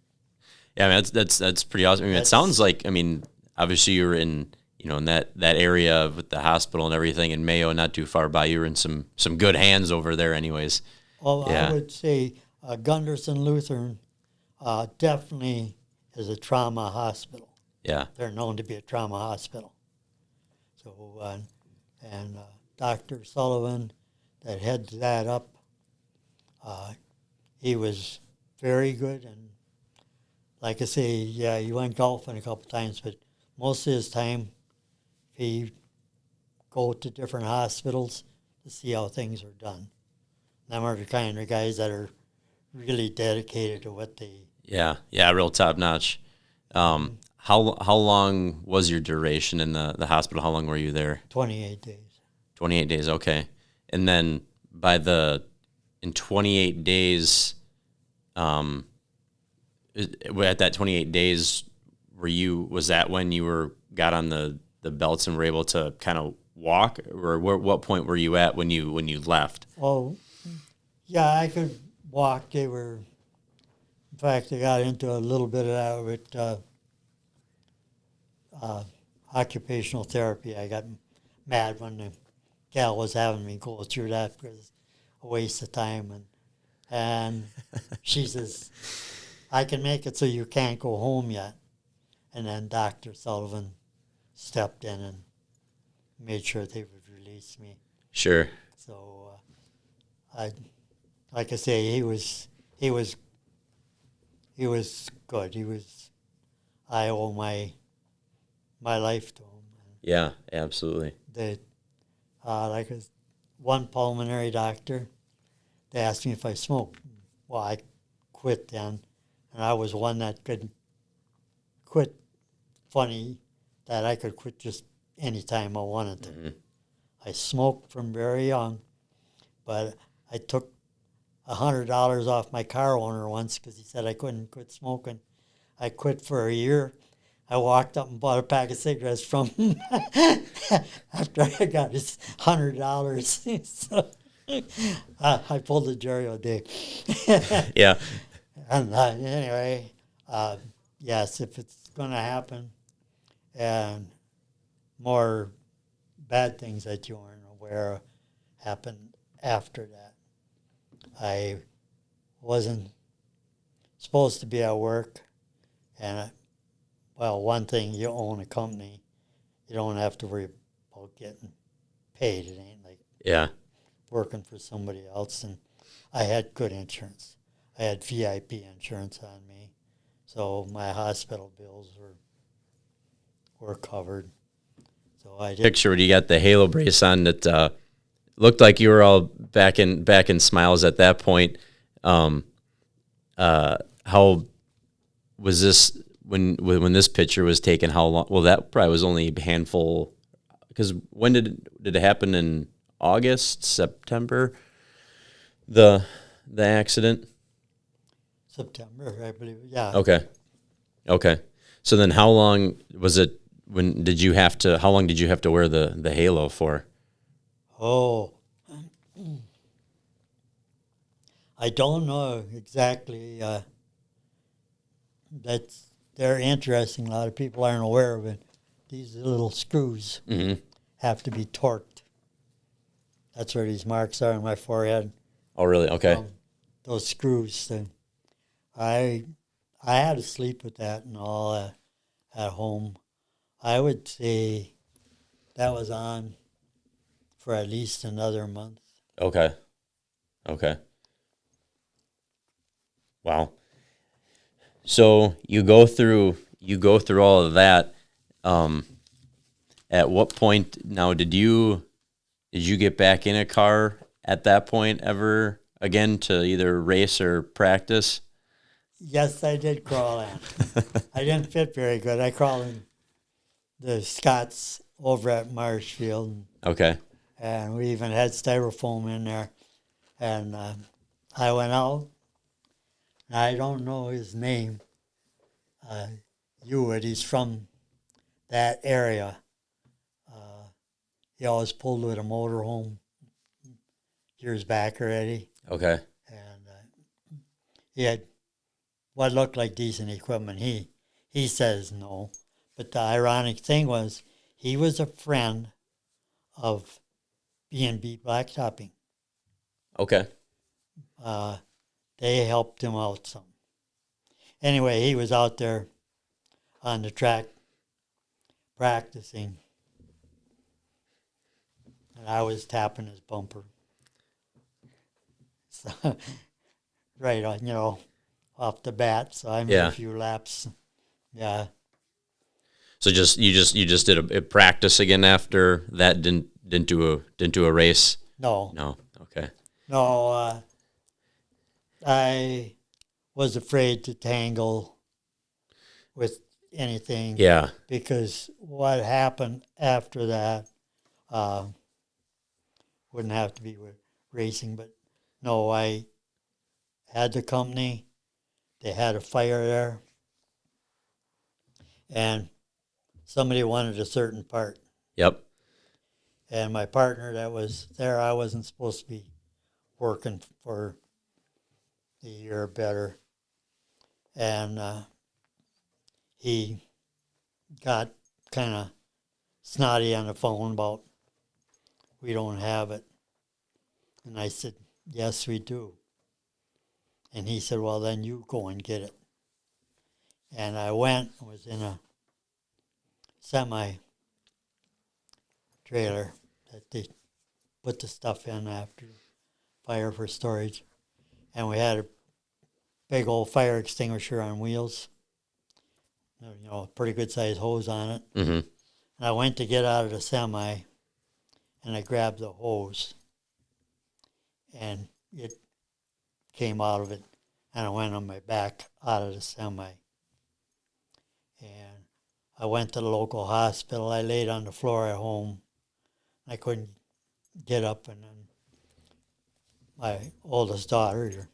Yeah, I mean, that's pretty awesome. I mean, it sounds like, I mean, obviously you were in, in that area with the hospital and everything in Mayo, not too far by. You were in some good hands over there anyways. Well, Yeah. I would say Gunderson Lutheran definitely is a trauma hospital. Yeah. They're known to be a trauma hospital. So, and Dr. Sullivan that heads that up, he was very good. And like I say, yeah, he went golfing a couple times, but most of his time he go to different hospitals to see how things are done. Them are the kind of guys that are really dedicated to what they... Yeah, real top notch. How long was your duration in the hospital? How long were you there? 28 days. 28 days, okay. And then in 28 days, at that 28 days, was that when you got on the belts and were able to kind of walk, or what point were you at when you left? Oh, yeah, I could walk. They were, in fact, I got into a little bit of that with occupational therapy. I got mad when the gal was having me go through that because it's a waste of time. And she says, I can make it so you can't go home yet. And then Dr. Sullivan stepped in and made sure they would release me. Sure. So, like I say, he was good. I owe my life to him. Yeah, absolutely. Like one pulmonary doctor, they asked me if I smoked. Well, I quit then, and I was one that could quit funny, that I could quit just any time I wanted to. Mm-hmm. I smoked from very young, but I took $100 off my car owner once because he said I couldn't quit smoking. I quit for a year. I walked up and bought a pack of cigarettes from him after I got his $100. So, I pulled the jury all day. Yeah. And anyway, yes, if it's going to happen, and more bad things that you aren't aware of happened after that. I wasn't supposed to be at work, and one thing, you own a company, you don't have to worry about getting paid. It ain't like working for somebody else. And I had good insurance. I had VIP insurance on me, so my hospital bills were covered. So I did. Picture when you got the halo brace on that looked like you were all back in smiles at that point. How was this when this picture was taken? How long? Well, that probably was only a handful. Because when did it happen? In August, September? The accident. September, I believe. Yeah. Okay. So then, how long was it? How long did you have to wear the halo for? Oh, I don't know exactly. That's they're interesting. A lot of people aren't aware of it. These little screws have to be torqued. That's where these marks are on my forehead. Oh, really? Okay. Those screws. I had to sleep with that and all at home. I would say that was on for at least another month. Okay. Wow. So you go through all of that. At what point now did you get back in a car at that point ever again to either race or practice? Yes, I did crawl in. I didn't fit very good. I crawled in the Scots over at Marshfield. Okay. And we even had styrofoam in there. And I went out. I don't know his name. Hewitt, he's from that area. He always pulled with a motorhome years back already. Okay. And he had what looked like decent equipment. He says no. But the ironic thing was he was a friend of B&B Blacktopping. Okay. They helped him out some. Anyway, he was out there on the track practicing. And I was tapping his bumper. So, right on, off the bat. So I made a few laps. Yeah. So you just did a practice again after that. Didn't do a race. No. Okay. No. I was afraid to tangle with anything. Yeah. Because what happened after that wouldn't have to be with racing, but no, I had the company. They had a fire there, and somebody wanted a certain part. Yep. And my partner that was there, I wasn't supposed to be working for a year or better. And he got kind of snotty on the phone about, we don't have it. And I said, yes, we do. And he said, well, then you go and get it. And I went, was in a semi-trailer that they put the stuff in after fire for storage. And we had a big old fire extinguisher on wheels, a pretty good sized hose on it. Mm-hmm. And I went to get out of the semi, and I grabbed the hose, and it came out of it, and I went on my back out of the semi. And I went to the local hospital. I laid on the floor at home. I couldn't get up, and then my oldest daughter,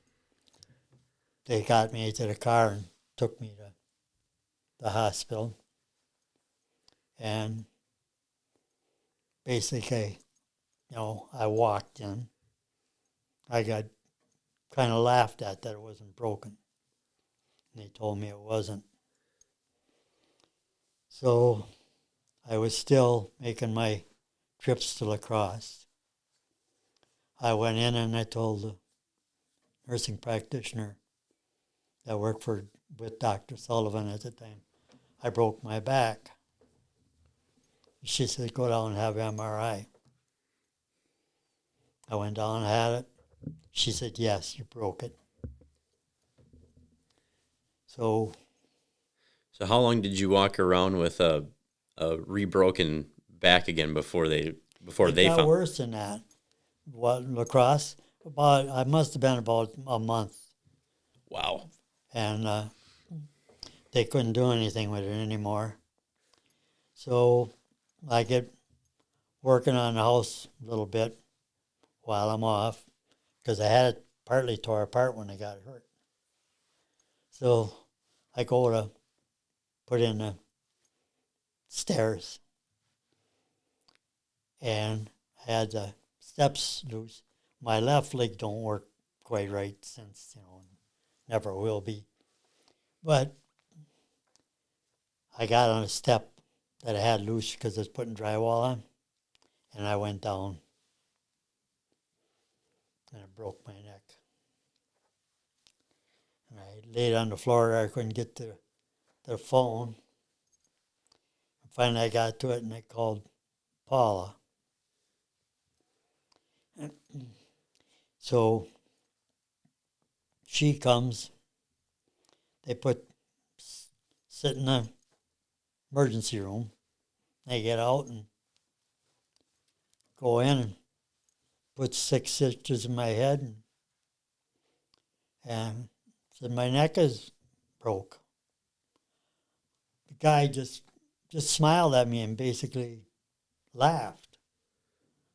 they got me to the car and took me to the hospital. And basically, I walked in. I got kind of laughed at that it wasn't broken. And they told me it wasn't. So I was still making my trips to LaCrosse. I went in and I told the nursing practitioner that worked with Dr. Sullivan at the time, I broke my back. She said, go down and have MRI. I went down and had it. She said, yes, you broke it. So how long did you walk around with a rebroken back again before they got found? Worse than that. What, LaCrosse? I must have been about a month. Wow. And they couldn't do anything with it anymore. So I get working on the house a little bit while I'm off, because I had it partly tore apart when I got hurt. So I go to put in the stairs, and I had the steps loose. My left leg don't work quite right since, never will be. But I got on a step that I had loose because I was putting drywall on, and I went down, and I broke my neck. And I laid on the floor. I couldn't get to the phone. And finally, I got to it, and I called Paula. So she comes. They sit in the emergency room. They get out and go in and put 6 stitches in my head, and said my neck is broke. The guy just smiled at me and basically laughed.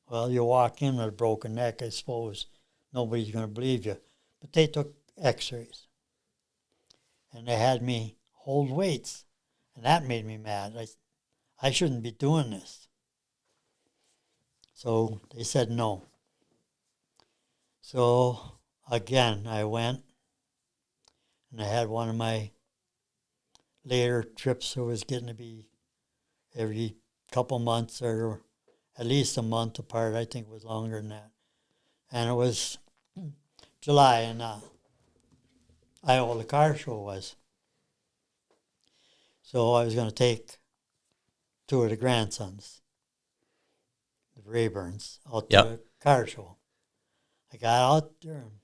Well, you walk in with a broken neck, I suppose nobody's going to believe you. But they took x-rays, and they had me hold weights, and that made me mad. I shouldn't be doing this. So they said no. So again, I went, and I had one of my later trips that was getting to be every couple months or at least a month apart. I think it was longer than that. And it was July in Iowa, the car show was. So I was going to take 2 of the grandsons, the Rayburns, out to the car show. I got out there and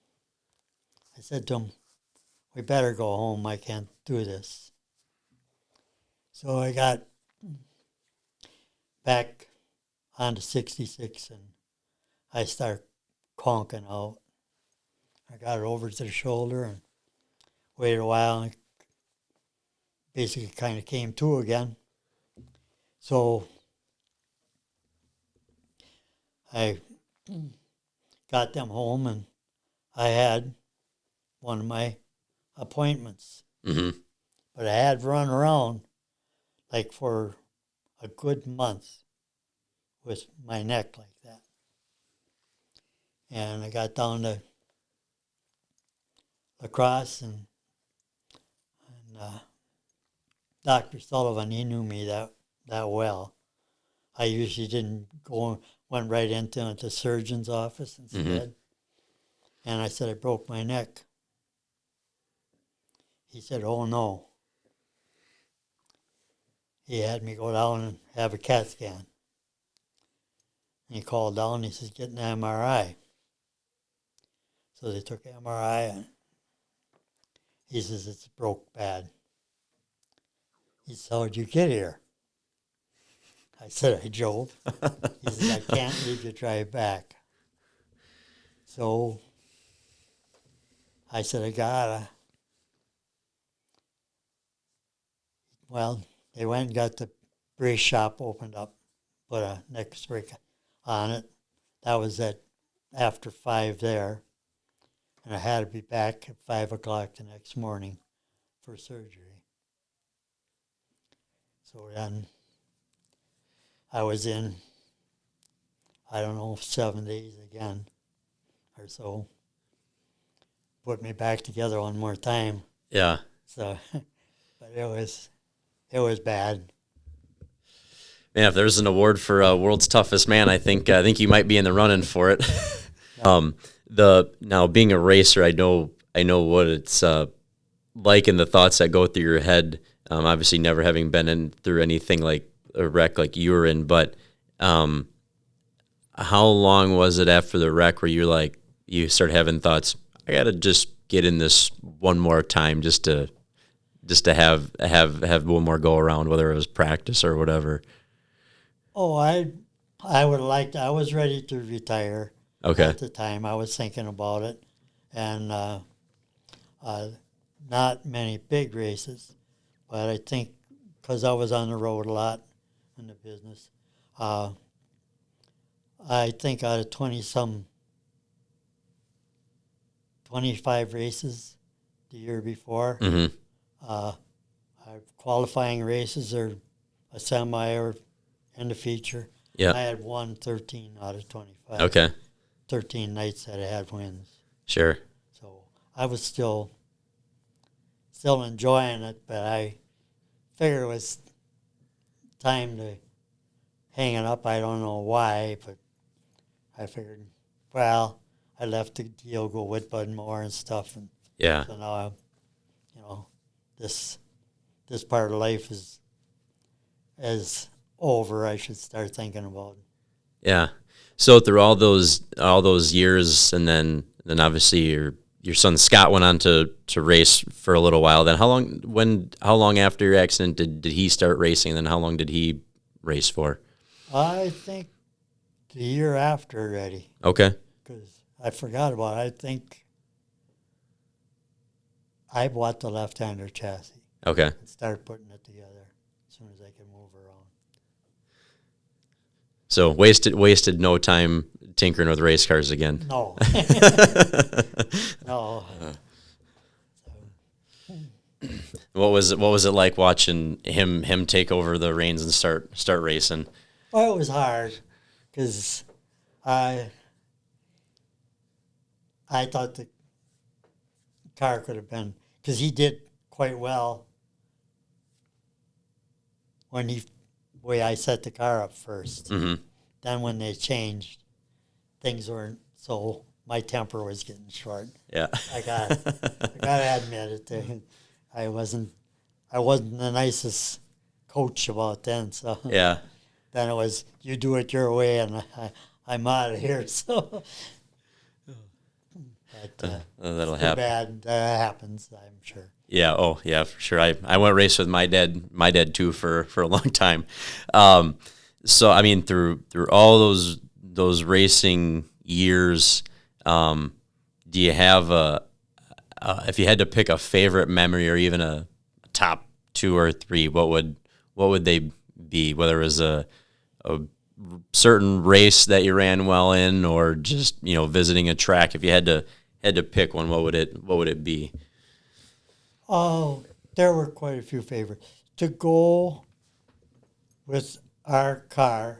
I said to them, we better go home. I can't do this. So I got back onto 66 and I start conking out. I got it over to the shoulder and waited a while and basically kind of came to again. So I got them home and I had one of my appointments. Mm-hmm. But I had run around like for a good month with my neck like that. And I got down to LaCrosse and Dr. Sullivan, he knew me that well. I usually didn't go, went right into the surgeon's office instead. Mm-hmm. And I said, I broke my neck. He said, oh no. He had me go down and have a CAT scan. And he called down and he says, get an MRI. So they took an MRI and he says, it's broke bad. He said, how'd you get here? I said, I drove. He says, I can't leave you drive back. So I said, I gotta. Well, they went and got the brace shop opened up, put a neck brace on it. That was at after 5 there. And I had to be back at 5 o'clock the next morning for surgery. So then I was in, 7 days again or so. Put me back together one more time. Yeah. So, but it was bad. Man, if there's an award for world's toughest man, I think you might be in the running for it. Now being a racer, I know what it's like and the thoughts that go through your head. Obviously, never having been through anything like a wreck like you were in, but how long was it after the wreck where you start having thoughts? I gotta just get in this one more time, just to have one more go around, whether it was practice or whatever. Oh, I would have liked. I was ready to retire. Okay. At the time, I was thinking about it, and not many big races, but I think because I was on the road a lot in the business, I think out of 25 races the year before, mm-hmm. Qualifying races or a semi or in the feature. Yeah. I had won 13 out of 25. Okay. 13 nights that I had wins. Sure. So I was still enjoying it, but I figured it was time to hang it up. I don't know why, but I figured, well, I left the deal go with Bud more and stuff, and Yeah. so now, this part of life is over. I should start thinking about it. Yeah. So through all those years, and then obviously your son Scott went on to race for a little while. Then how long after your accident did he start racing? Then how long did he race for? I think the year after already. Okay. Because I forgot about it. I think I bought the left-hander chassis. Okay. And started putting it together as soon as I could move around. So wasted no time tinkering with race cars again. No. No. What was it like watching him take over the reins and start racing? Well, it was hard because I thought the car could have been, because he did quite well when way I set the car up first. Mm-hmm. Then when they changed, things weren't, so my temper was getting short. Yeah. I gotta admit it. I wasn't the nicest coach about then. So Yeah. then it was, you do it your way, and I'm out of here. So but, That'll too happen. bad that happens, I'm sure. Yeah. Oh, yeah, for sure. I went race with my dad too for a long time. So I mean, through all those racing years, do you have if you had to pick a favorite memory or even a top 2 or 3, what would they be? Whether it was a certain race that you ran well in, or just visiting a track. If you had to pick one, what would it be? Oh, there were quite a few favorites. To go with our car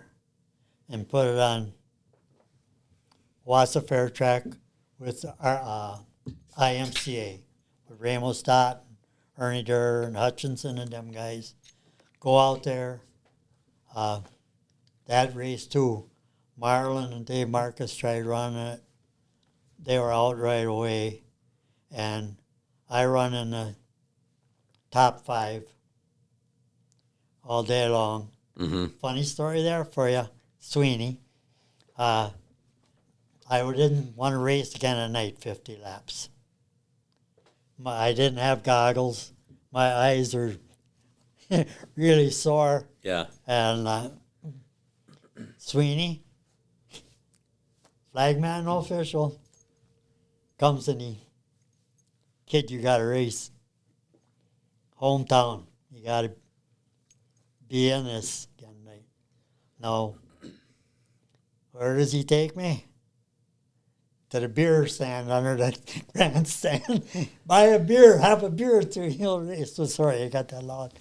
and put it on Wausau Fair track with our IMCA, with Ramos Stott, Ernie Durr, and Hutchinson and them guys. Go out there. That race too. Marlin and Dave Marcis tried running it. They were out right away. And I run in the top 5 all day long. Mm-hmm. Funny story there for you, Sweeney. I didn't want to race again at night, 50 laps. I didn't have goggles. My eyes are really sore. Yeah. And Sweeney, flagman, no official, comes and kid, you got to race. Hometown, you got to be in this again. No. Where does he take me? To the beer stand under the grandstand. Buy a beer, have a beer to he'll race. So sorry, I got that loud.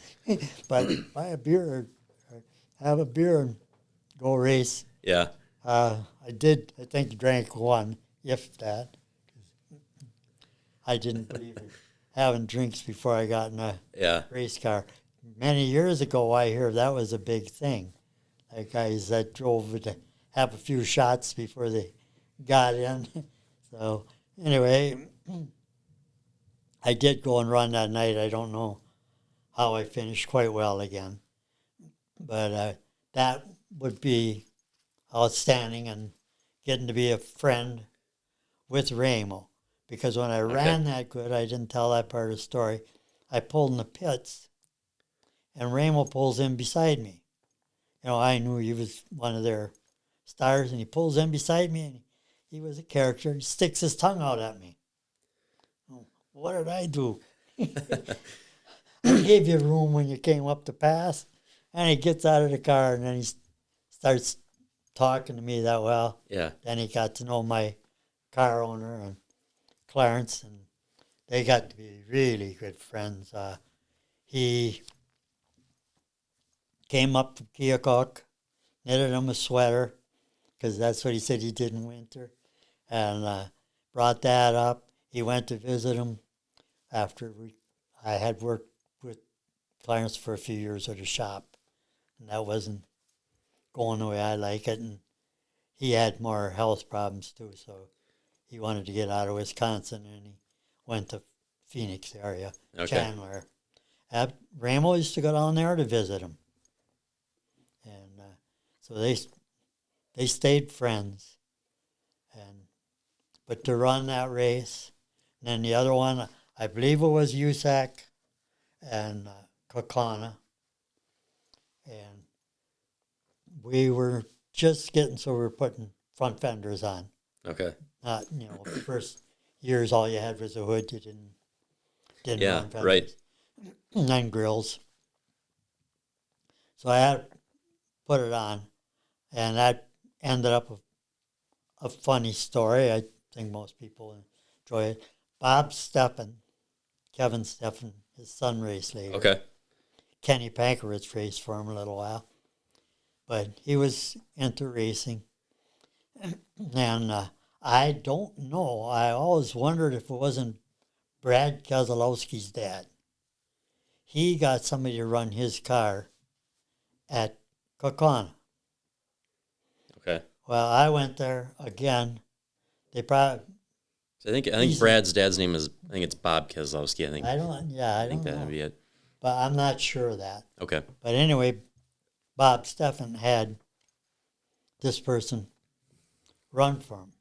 But buy a beer, or have a beer and go race. Yeah. I did, I think, drank one, if that. I didn't believe in having drinks before I got in a race car. Many years ago, I hear that was a big thing. Like guys that drove to have a few shots before they got in. So anyway, I did go and run that night. I don't know how I finished quite well again. But that would be outstanding, and getting to be a friend with Ramo. Because when I ran that good, I didn't tell that part of the story. I pulled in the pits, and Ramo pulls in beside me. I knew he was one of their stars, and he pulls in beside me, and he was a character. He sticks his tongue out at me. Oh, what did I do? I gave you room when you came up to pass, and he gets out of the car, and then he starts talking to me that well. Yeah. Then he got to know my car owner and Clarence, and they got to be really good friends. He came up from Keokuk, knitted him a sweater, because that's what he said he did in winter, and brought that up. He went to visit him after I had worked with Clarence for a few years at a shop. and that wasn't going the way I like it. And he had more health problems too, so he wanted to get out of Wisconsin, and he went to Phoenix area, Chandler. Ramo used to go down there to visit him, and so they stayed friends. But to run that race, and then the other one, I believe it was USAC and Kaukauna, and we were just getting, so we were putting front fenders on. Okay. Not, first years all you had was a hood. You didn't run fenders. Right. And then grills. So I had to put it on, and that ended up a funny story. I think most people enjoy it. Bob Steffen, Kevin Steffen, his son raced later. Okay. Kenny Pankerwitz raced for him a little while. But he was into racing. And I don't know. I always wondered if it wasn't Brad Keselowski's dad. He got somebody to run his car at Kaukauna. Okay. Well, I went there again. They probably. So I think Brad's dad's name is, I think it's Bob Keselowski. I don't think know. that'd be it. But I'm not sure of that. Okay. But anyway, Bob Steffen had this person run for him.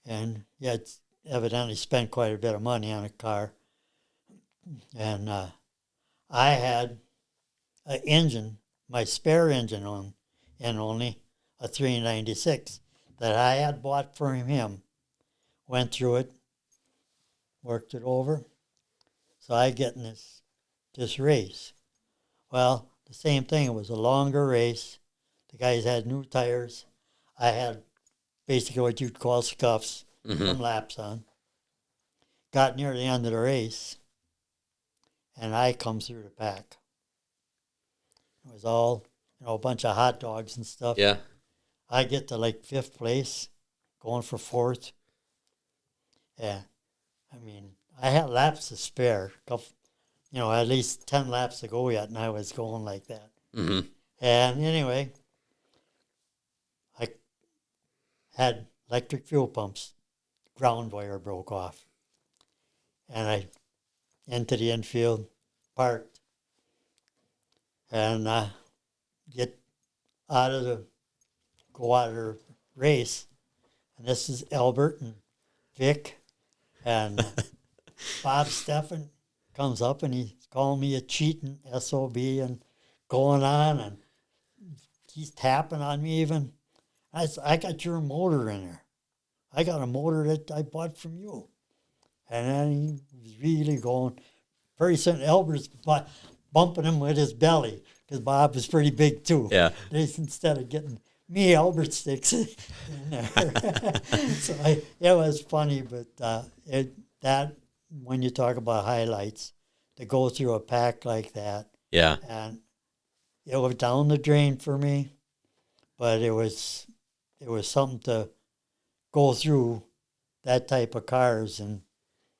And he had evidently spent quite a bit of money on a car. And I had an engine, my spare engine on, and only a 396 that I had bought for him. Went through it, worked it over. So I get in this race. Well, the same thing. It was a longer race. The guys had new tires. I had basically what you'd call scuffs, some laps on. Got near the end of the race, and I come through the pack. It was all, a bunch of hot dogs and stuff. Yeah. I get to like 5th place, going for 4th. Yeah. I mean, I had laps to spare, at least 10 laps to go yet, and I was going like that. Mm-hmm. And anyway, I had electric fuel pumps. Ground wire broke off. And I into the infield, parked, and go out of the race. And this is Albert and Vic, and Bob Steffen comes up, and he's calling me a cheating SOB and going on, and he's tapping on me even. I said, I got your motor in there. I got a motor that I bought from you. And then he was really going. Pretty soon, Albert's bumping him with his belly, because Bob was pretty big too. Yeah. Instead of getting me, Albert sticks in there. So it was funny, but that when you talk about highlights, to go through a pack like that. Yeah. And it was down the drain for me, but it was something to go through that type of cars and.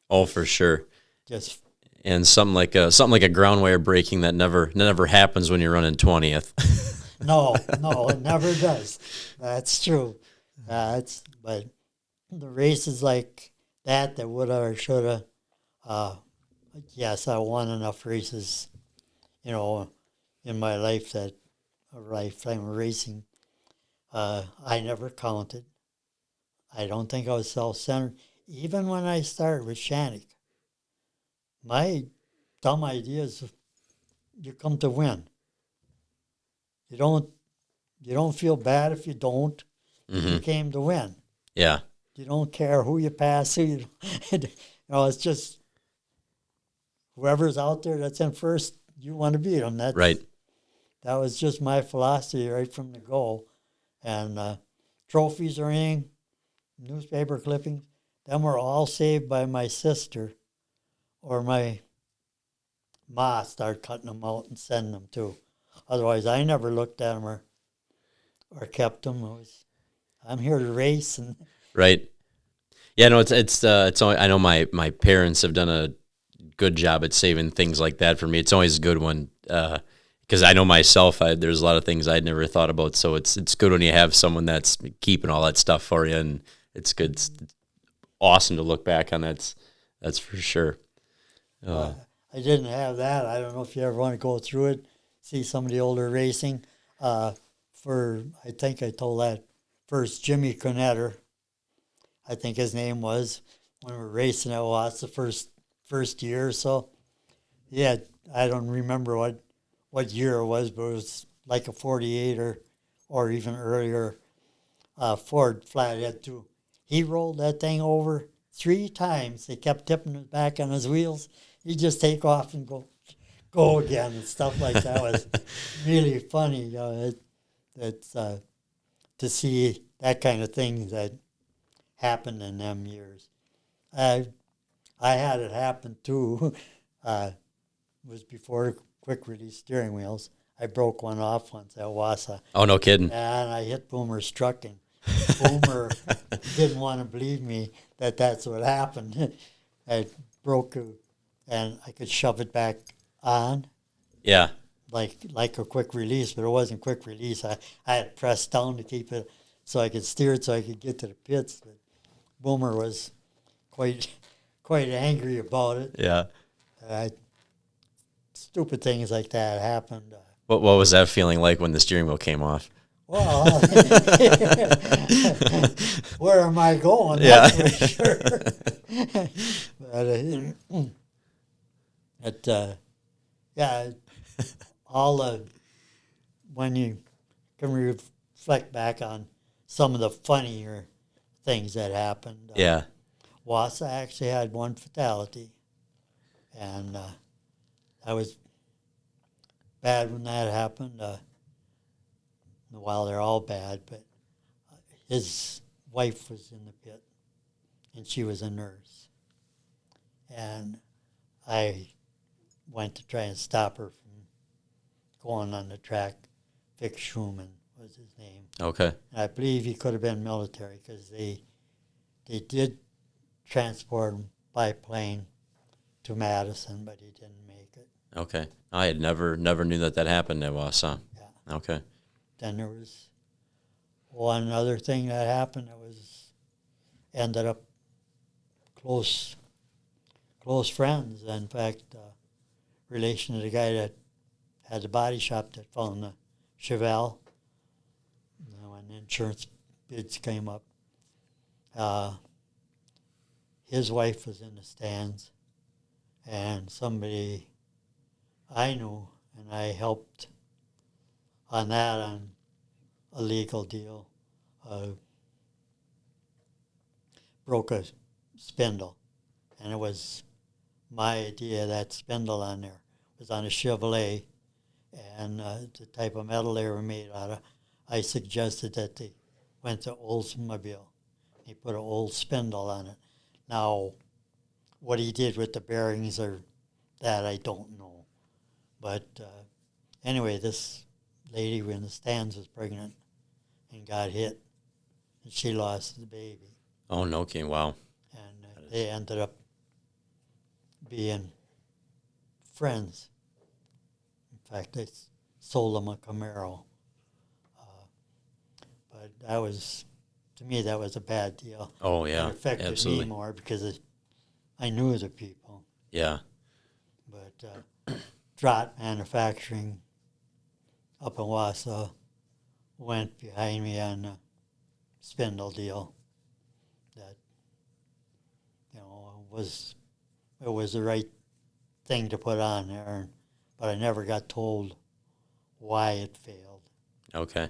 Oh, for sure. Just. And something like a ground wire breaking that never happens when you're running 20th. No, it never does. That's true. But the races like that would have or should have. Yes, I won enough races, in my life that a lifetime of racing. I never counted. I don't think I was self-centered. Even when I started with Shannick, my dumb idea is you come to win. You don't feel bad if you don't. You came to win. Yeah. You don't care who you pass. It's just whoever's out there that's in first, you want to beat them. That's right. That was just my philosophy right from the go. And trophies or anything, newspaper clippings, them were all saved by my sister, or my ma started cutting them out and sending them too. Otherwise, I never looked at them or kept them. I'm here to race and. Right. Yeah. No. It's only, I know my parents have done a good job at saving things like that for me. It's always good when because I know myself, there's a lot of things I'd never thought about. So it's good when you have someone that's keeping all that stuff for you, and it's good. It's awesome to look back on. That's for sure. I didn't have that. I don't know if you ever want to go through it, see some of the older racing. I think I told that first Jimmy Cornetter, I think his name was, when we were racing at Wausau the first year or so. Yeah, I don't remember what year it was, but it was like a 48 or even earlier Ford Flathead too. He rolled that thing over 3 times. They kept tipping it back on his wheels. He'd just take off and go again and stuff like that. Was really funny. It's to see that kind of thing that happened in them years. I had it happen too. It was before quick release steering wheels. I broke one off once at Wausau. Oh, no kidding. And I hit Boomer's truck, and Boomer didn't want to believe me that that's what happened. I broke it, and I could shove it back on. Yeah. Like a quick release, but it wasn't quick release. I had pressed down to keep it so I could steer it so I could get to the pits. But Boomer was quite angry about it. Yeah. Stupid things like that happened. What was that feeling like when the steering wheel came off? Well, where am I going? Yeah. That's for sure. Yeah, when you can reflect back on some of the funnier things that happened. Yeah. Wausau actually had one fatality, and that was bad when that happened. Well, they're all bad, but his wife was in the pit, and she was a nurse. And I went to try and stop her from going on the track. Vic Schumann was his name. Okay. And I believe he could have been military because they did transport him by plane to Madison, but he didn't make it. Okay. I had never knew that happened at Wausau. Yeah. Okay. Then there was one other thing that happened that ended up close friends. In fact, relation to the guy that had the body shop that found the Chevelle. When insurance bids came up, his wife was in the stands, and somebody I knew, and I helped on a legal deal, broke a spindle. And it was my idea, that spindle on there was on a Chevrolet, and the type of metal they were made out of. I suggested that they went to Oldsmobile. He put an old spindle on it. Now, what he did with the bearings or that, I don't know. But anyway, this lady in the stands was pregnant and got hit, and she lost the baby. Oh, no kidding. Wow. And they ended up being friends. In fact, they sold him a Camaro. But that was, to me, that was a bad deal. Oh, yeah. It affected absolutely. me more because I knew the people. Yeah. But Drott Manufacturing up in Wausau went behind me on the spindle deal. That, it was the right thing to put on there, but I never got told why it failed. Okay.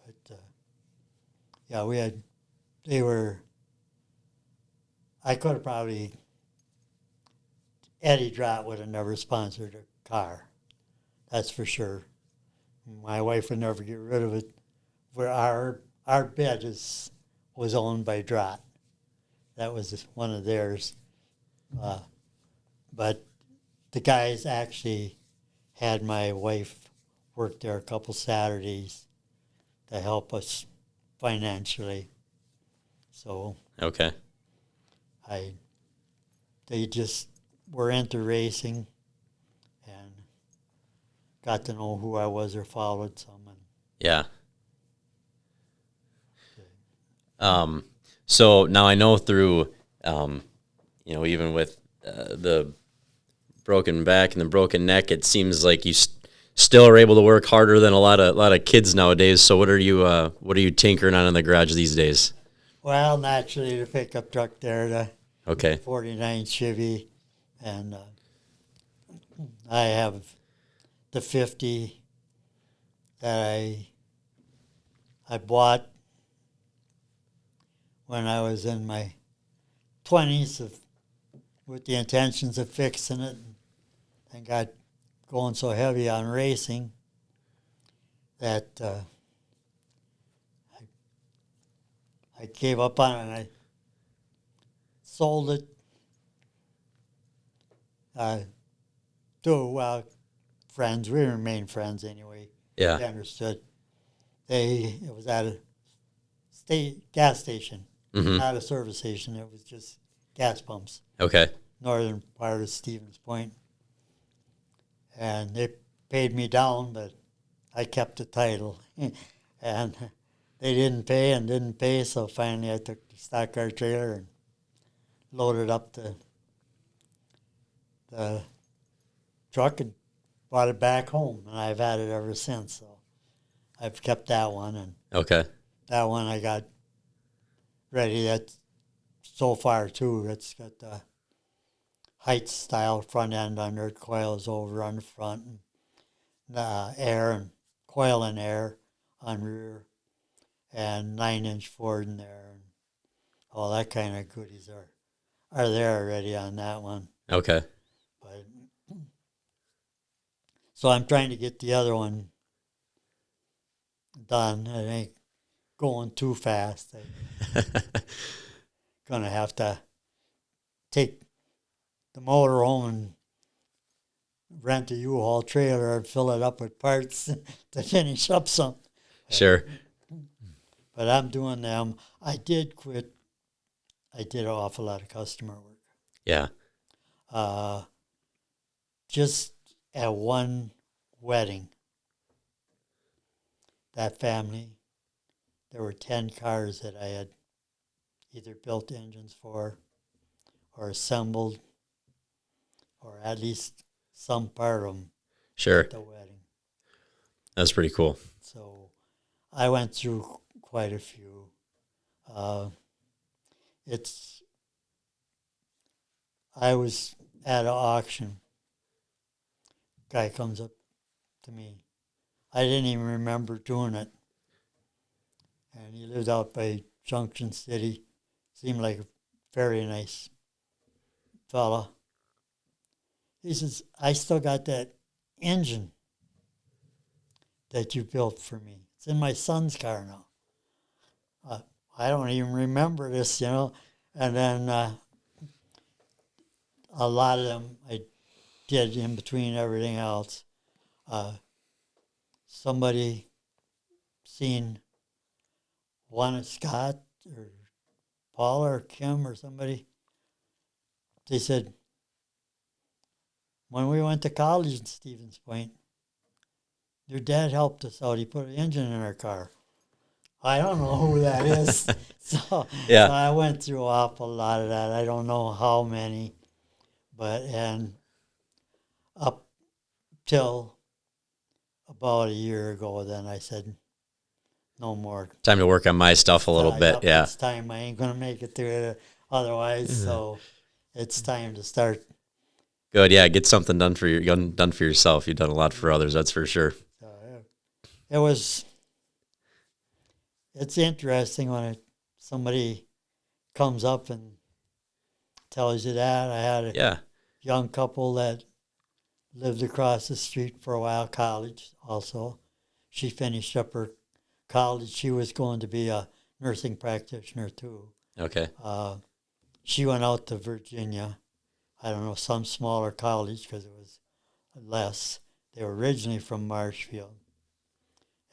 But I could have probably, Eddie Drott would have never sponsored a car. That's for sure. My wife would never get rid of it. Where our bed was owned by Drott. That was one of theirs. But the guys actually had my wife work there a couple Saturdays to help us financially. So Okay. they just were into racing, and got to know who I was or followed some. And Yeah. So now I know through, even with the broken back and the broken neck, it seems like you still are able to work harder than a lot of kids nowadays. So what are you tinkering on in the garage these days? well, naturally, the pickup truck there, the Okay. 49 Chevy, and I have the 50 that I bought when I was in my 20s with the intentions of fixing it, and got going so heavy on racing that I gave up on it and I sold it to friends. We remained friends anyway. Yeah. They understood. It was at a gas station, not a service station. It was just gas pumps. Okay. Northern part of Stevens Point. And they paid me down, but I kept the title. And they didn't pay, so finally I took the stock car trailer and loaded up the truck and brought it back home. And I've had it ever since, so I've kept that one. And Okay. that one I got ready. That's so far, too. It's got the Heights style front end under it, coils over on the front, and air and coil and air on rear, and 9-inch Ford in there, and all that kind of goodies are there already on that one. Okay. But so I'm trying to get the other one done. It ain't going too fast. I'm gonna have to take the motor home and rent a U-Haul trailer and fill it up with parts to finish up something. Sure. But I'm doing them. I did quit. I did an awful lot of customer work. Yeah. Just at one wedding, that family, there were 10 cars that I had either built engines for or assembled, or at least some part of them Sure. at the wedding. That's pretty cool. So I went through quite a few. I was at an auction. Guy comes up to me. I didn't even remember doing it. And he lived out by Junction City. Seemed like a very nice fella. He says, I still got that engine that you built for me. It's in my son's car now. I don't even remember this, And then a lot of them I did in between everything else. Somebody seen one of Scott or Paula or Kim or somebody. They said, when we went to college in Stevens Point, your dad helped us out. He put an engine in our car. I don't know who that is. So I went through an awful lot of that. I don't know how many, and up till about a year ago, then I said, no more. Time to work on my stuff a little bit. Yeah. It's time. I ain't going to make it through it otherwise. So it's time to start. Good. Yeah. Get something done for yourself. You've done a lot for others. That's for sure. So it's interesting when somebody comes up and tells you that. I had a young couple that lived across the street for a while, college also. She finished up her college. She was going to be a nursing practitioner too. Okay. She went out to Virginia. I don't know, some smaller college because it was less. They were originally from Marshfield.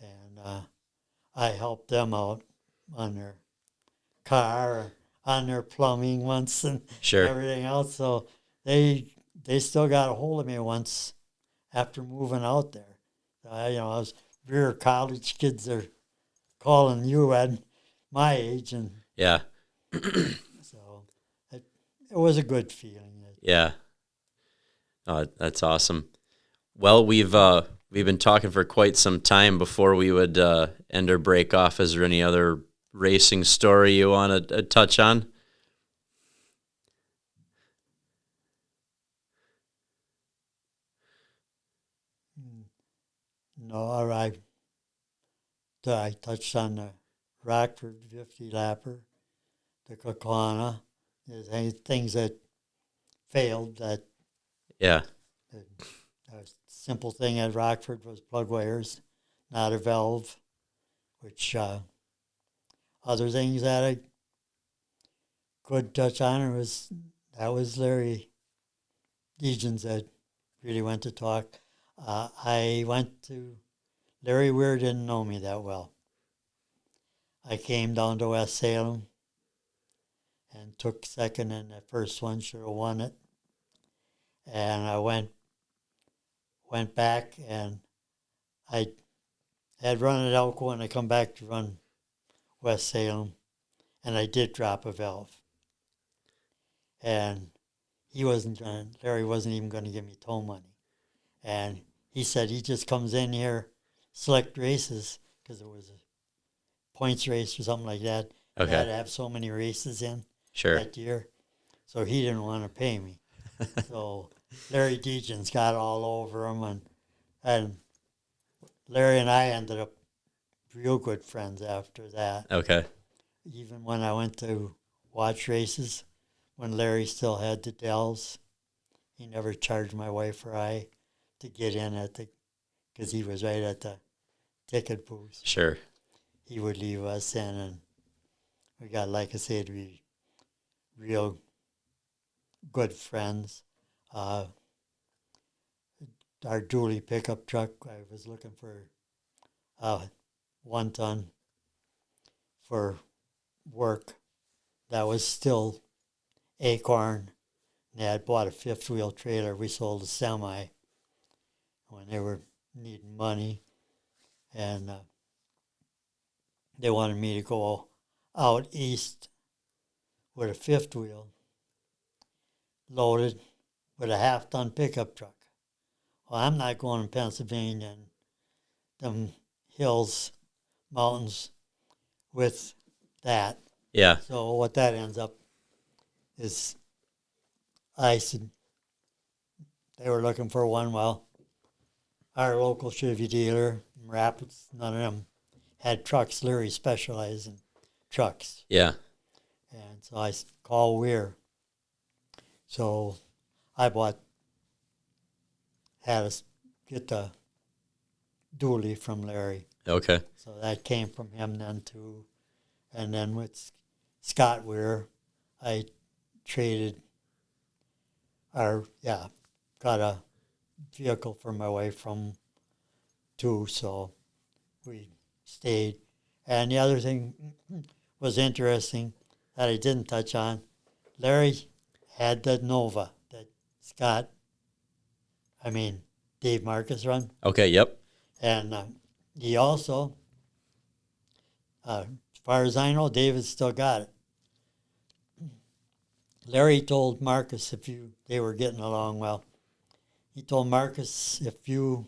And I helped them out on their car, on their plumbing once, and everything else. So they still got a hold of me once after moving out there. rear college kids are calling you at my age, and Yeah. so it was a good feeling. Yeah. Oh, that's awesome. Well, we've been talking for quite some time. Before we would end our break off, is there any other racing story you want to touch on? No, I touched on the Rockford 50 lapper, the Kakana. There's any things that failed. Yeah. A simple thing at Rockford was plug wires, not a valve. Which other things that I could touch on was Larry Degens that really went to talk. Larry Weir didn't know me that well. I came down to West Salem and took second in the first one, should have won it. And I went back, and I had run at Elko, and I come back to run West Salem, and I did drop a valve. And Larry wasn't even going to give me tow money. And he said he just comes in here, select races, because it was a points race or something like that. Okay. He had to have so many races in that year. So he didn't want to pay me. So Larry Degens got all over him, and Larry and I ended up real good friends after that. Okay. Even when I went to watch races, when Larry still had the Dells, he never charged my wife or I to get in because he was right at the ticket booth. Sure. He would leave us in, and we got, like I said, we real good friends. Our dually pickup truck, I was looking for 1 ton for work. That was still Acorn. They had bought a 5th wheel trailer. We sold a semi when they were needing money, and they wanted me to go out east with a 5th wheel loaded with a 1/2 ton pickup truck. Well, I'm not going to Pennsylvania and them hills, mountains with that. Yeah. So what that ends up is, I said, they were looking for one. Well, our local Chevy dealer, Rapids, none of them had trucks. Larry specialized in trucks. Yeah. And so I called Weir. So I had us get the dually from Larry. Okay. So that came from him then too. And then with Scott Weir, I got a vehicle for my wife from too, so we stayed. And the other thing was interesting that I didn't touch on. Larry had the Nova that Dave Marcis run. Okay. Yep. And he also, as far as I know, David still got it. Larry told Marcus they were getting along well. He told Marcus, if you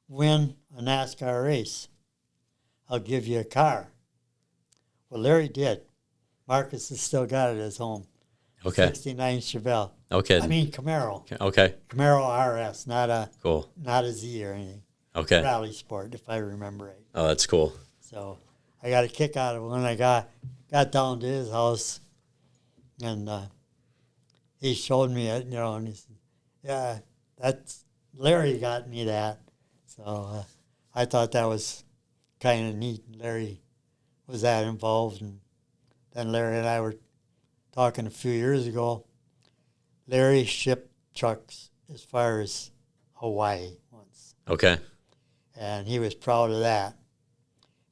win a NASCAR race, I'll give you a car. Well, Larry did. Marcus has still got it at his home. Okay. 69 Chevelle. Okay. Camaro. Okay. Camaro RS, not a Z or anything. Okay. Rally Sport, if I remember right. Oh, that's cool. So I got a kick out of it when I got down to his house, and he showed me it, and he said, yeah, that's Larry got me that. So I thought that was kind of neat. Larry was that involved, and then Larry and I were talking a few years ago. Larry shipped trucks as far as Hawaii once. Okay. And he was proud of that.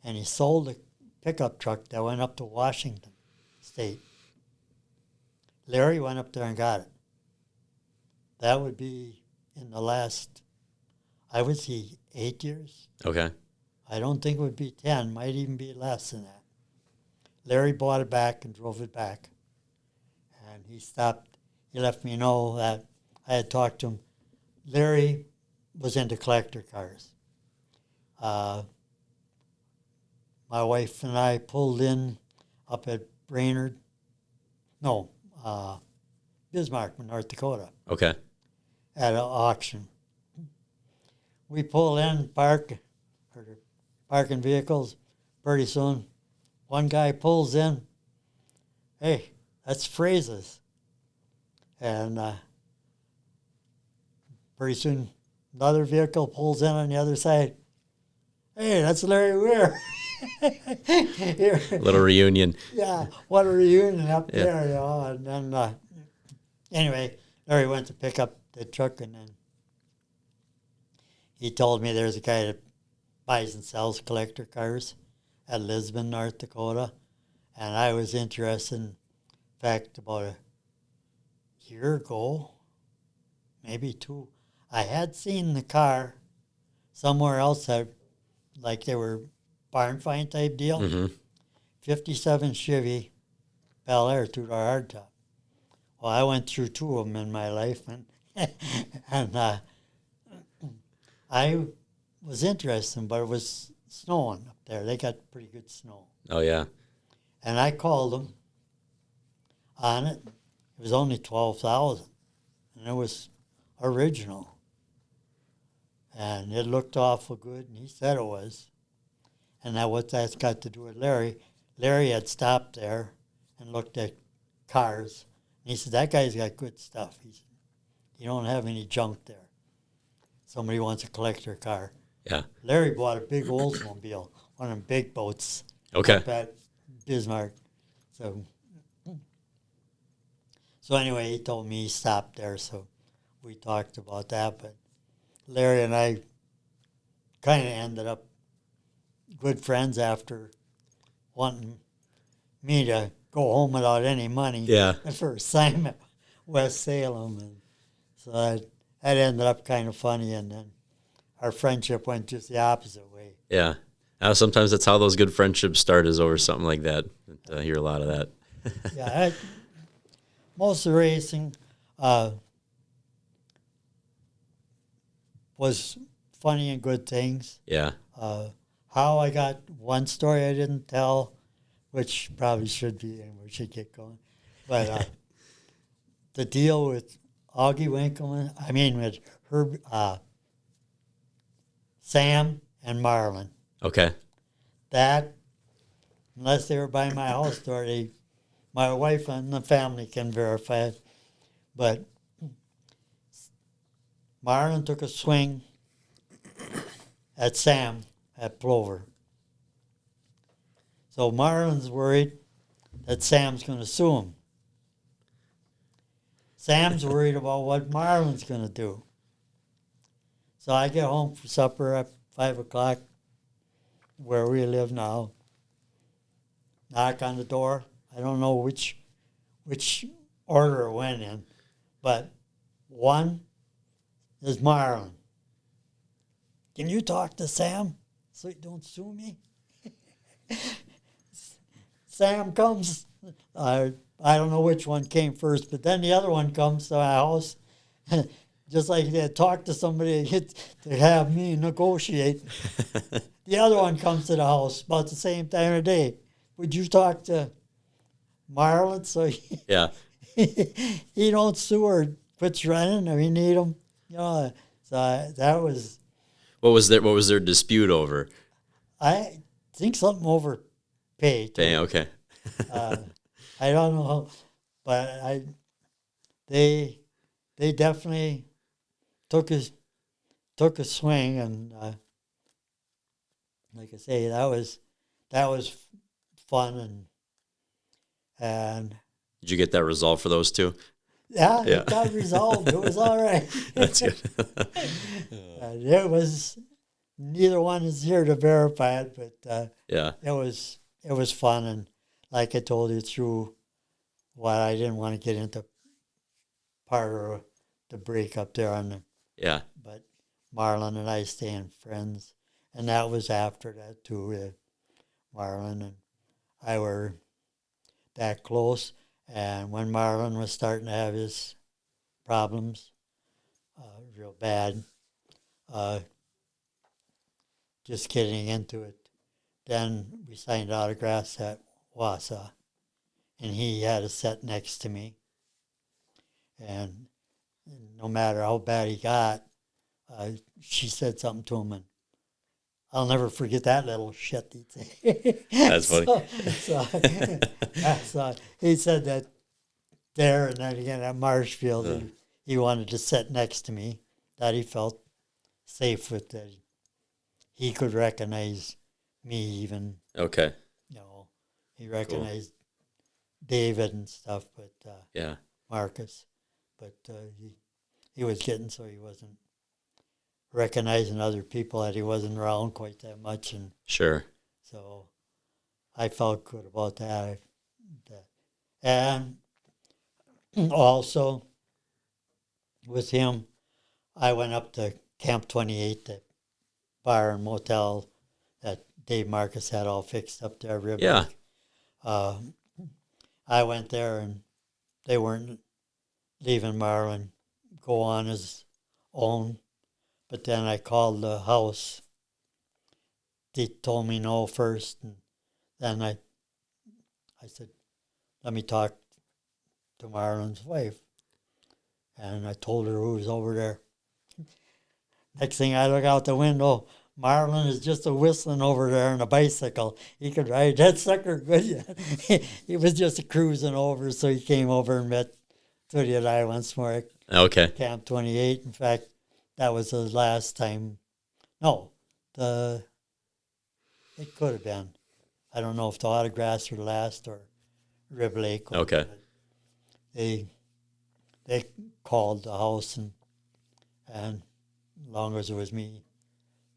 And he sold a pickup truck that went up to Washington State. Larry went up there and got it. That would be in the last, I would say, 8 years. Okay. I don't think it would be 10. Might even be less than that. Larry bought it back and drove it back. And he stopped. He left me know that I had talked to him. Larry was into collector cars. My wife and I pulled in up at Brainerd. No, Bismarck, North Dakota. Okay. At an auction. We pull in, parking vehicles. Pretty soon, one guy pulls in. Hey, that's Phrases. And pretty soon, another vehicle pulls in on the other side. Hey, that's Larry Weir. Little reunion. Yeah, what a reunion up there, you know. And then, anyway, Larry went to pick up the truck, and then he told me there's a guy that buys and sells collector cars at Lisbon, North Dakota. And I was interested. In fact, about a year ago, maybe 2, I had seen the car somewhere else that, like they were barn find type deal. Mm-hmm. 57 Chevy Bel Air 2-door hardtop. Well, I went through 2 of them in my life, and I was interested, but it was snowing up there. They got pretty good snow. Oh, yeah. And I called them on it. It was only $12,000, and it was original. And it looked awful good, and he said it was. And now what that's got to do with Larry, Larry had stopped there and looked at cars. And he said, that guy's got good stuff. He said, you don't have any junk there. Somebody wants a collector car. Yeah. Larry bought a big Oldsmobile, one of them big boats. Okay. Up at Bismarck. So anyway, he told me he stopped there, so we talked about that. But Larry and I kind of ended up good friends after wanting me to go home without any money. Yeah. For assignment, West Salem, and so that ended up kind of funny. And then our friendship went just the opposite way. Yeah. Sometimes that's how those good friendships start, is over something like that. I hear a lot of that. Yeah, most of the racing was funny and good things. Yeah. How I got one story I didn't tell, which probably should be, and we should get going. But the deal with Augie Winkleman, with Herb, Sam and Marlin. Okay. That, unless they were by my house door, my wife and the family can verify it. But Marlin took a swing at Sam at Plover. So Marlin's worried that Sam's going to sue him. Sam's worried about what Marlin's going to do. So I get home for supper at 5 o'clock, where we live now. Knock on the door. I don't know which order it went in, but one is Marlin. Can you talk to Sam so you don't sue me? Sam comes. I don't know which one came first, but then the other one comes to my house. Just like they had talked to somebody to have me negotiate. The other one comes to the house about the same time of day. Would you talk to Marlin so he don't sue or quits running, or we need him? So that was. What was their dispute over? I think something over pay. Dang, okay. I don't know, but they definitely took a swing, and like I say, that was fun, and Did you get that resolved for those two? Yeah, it got resolved. It was all right. That's good. It was, neither one is here to verify it, but it was fun, and like I told you, through what I didn't want to get into part of the breakup there on the. Yeah. But Marlin and I staying friends. And that was after that, too. Marlin and I were that close. And when Marlin was starting to have his problems, real bad, just getting into it, then we signed autographs at Wausau. And he had a set next to me. And no matter how bad he got, she said something to him, and I'll never forget that little shit he'd say. That's funny. So he said that there, and then again at Marshfield, he wanted to sit next to me, that he felt safe with, that he could recognize me even. Okay. He recognized David and stuff, but Marcus. But he was getting so he wasn't recognizing other people, that he wasn't around quite that much. And sure. So I felt good about that. And also with him, I went up to Camp 28, the bar and motel that Dave Marcis had all fixed up there. Yeah. I went there, and they weren't leaving Marlin go on his own. But then I called the house. They told me no first, and then I said, let me talk to Marlin's wife. And I told her who was over there. Next thing I look out the window, Marlin is just a whistling over there on a bicycle. He could ride that sucker good. He was just cruising over, so he came over and met Tootie and I once more at Camp 28. In fact, that was the last time. No, it could have been. I don't know if the autographs were last or Rib Lake. Okay. They called the house, and as long as it was me,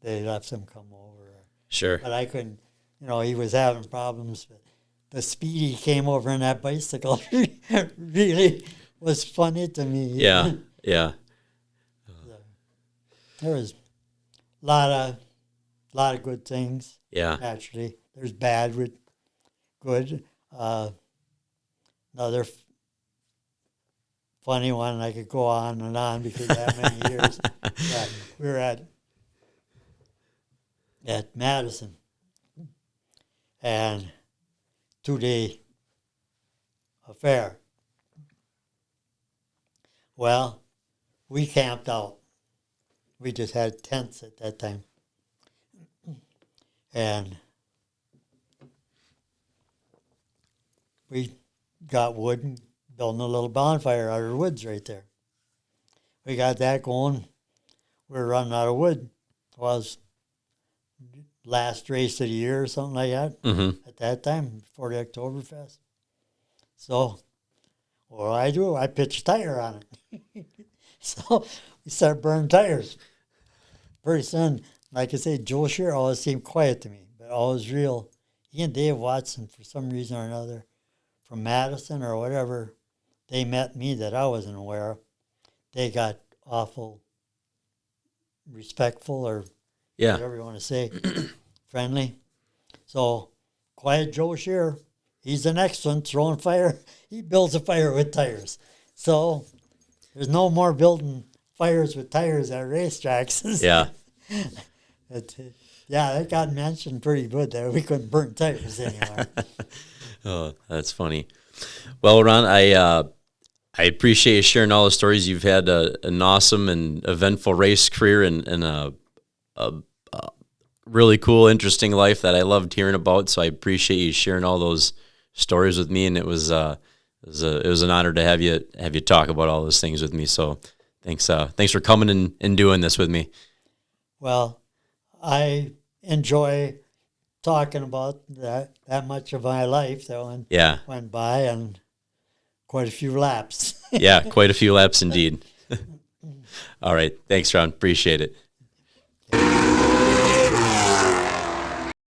they left him come over. Sure. But I couldn't, he was having problems. But the speed he came over on that bicycle really was funny to me. Yeah, yeah. There was a lot of good things. Yeah. Naturally, there's bad with good. Another funny one, I could go on and on because that many years. We were at Madison, and 2-day affair. Well, we camped out. We just had tents at that time. And we got wood and building a little bonfire out of the woods right there. We got that going. We were running out of wood. It was last race of the year or something like that at that time, before the Oktoberfest. So what do? I pitch a tire on it. So we started burning tires. Pretty soon, like I say, Joe Shear always seemed quiet to me, but always real. He and Dave Watson, for some reason or another, from Madison or whatever, they met me that I wasn't aware of. They got awful respectful, or whatever you want to say, friendly. So, quiet Joe Shear, he's the next one throwing fire. He builds a fire with tires. So, there's no more building fires with tires at racetracks. Yeah. That got mentioned pretty good there. We couldn't burn tires anymore. Oh, that's funny. Well, Ron, I appreciate you sharing all the stories. You've had an awesome and eventful race career and a really cool, interesting life that I loved hearing about. So I appreciate you sharing all those stories with me, and it was an honor to have you talk about all those things with me. So thanks for coming and doing this with me. Well, I enjoy talking about that much of my life that went by, and quite a few laps. Yeah, quite a few laps indeed. All right. Thanks, Ron. Appreciate it.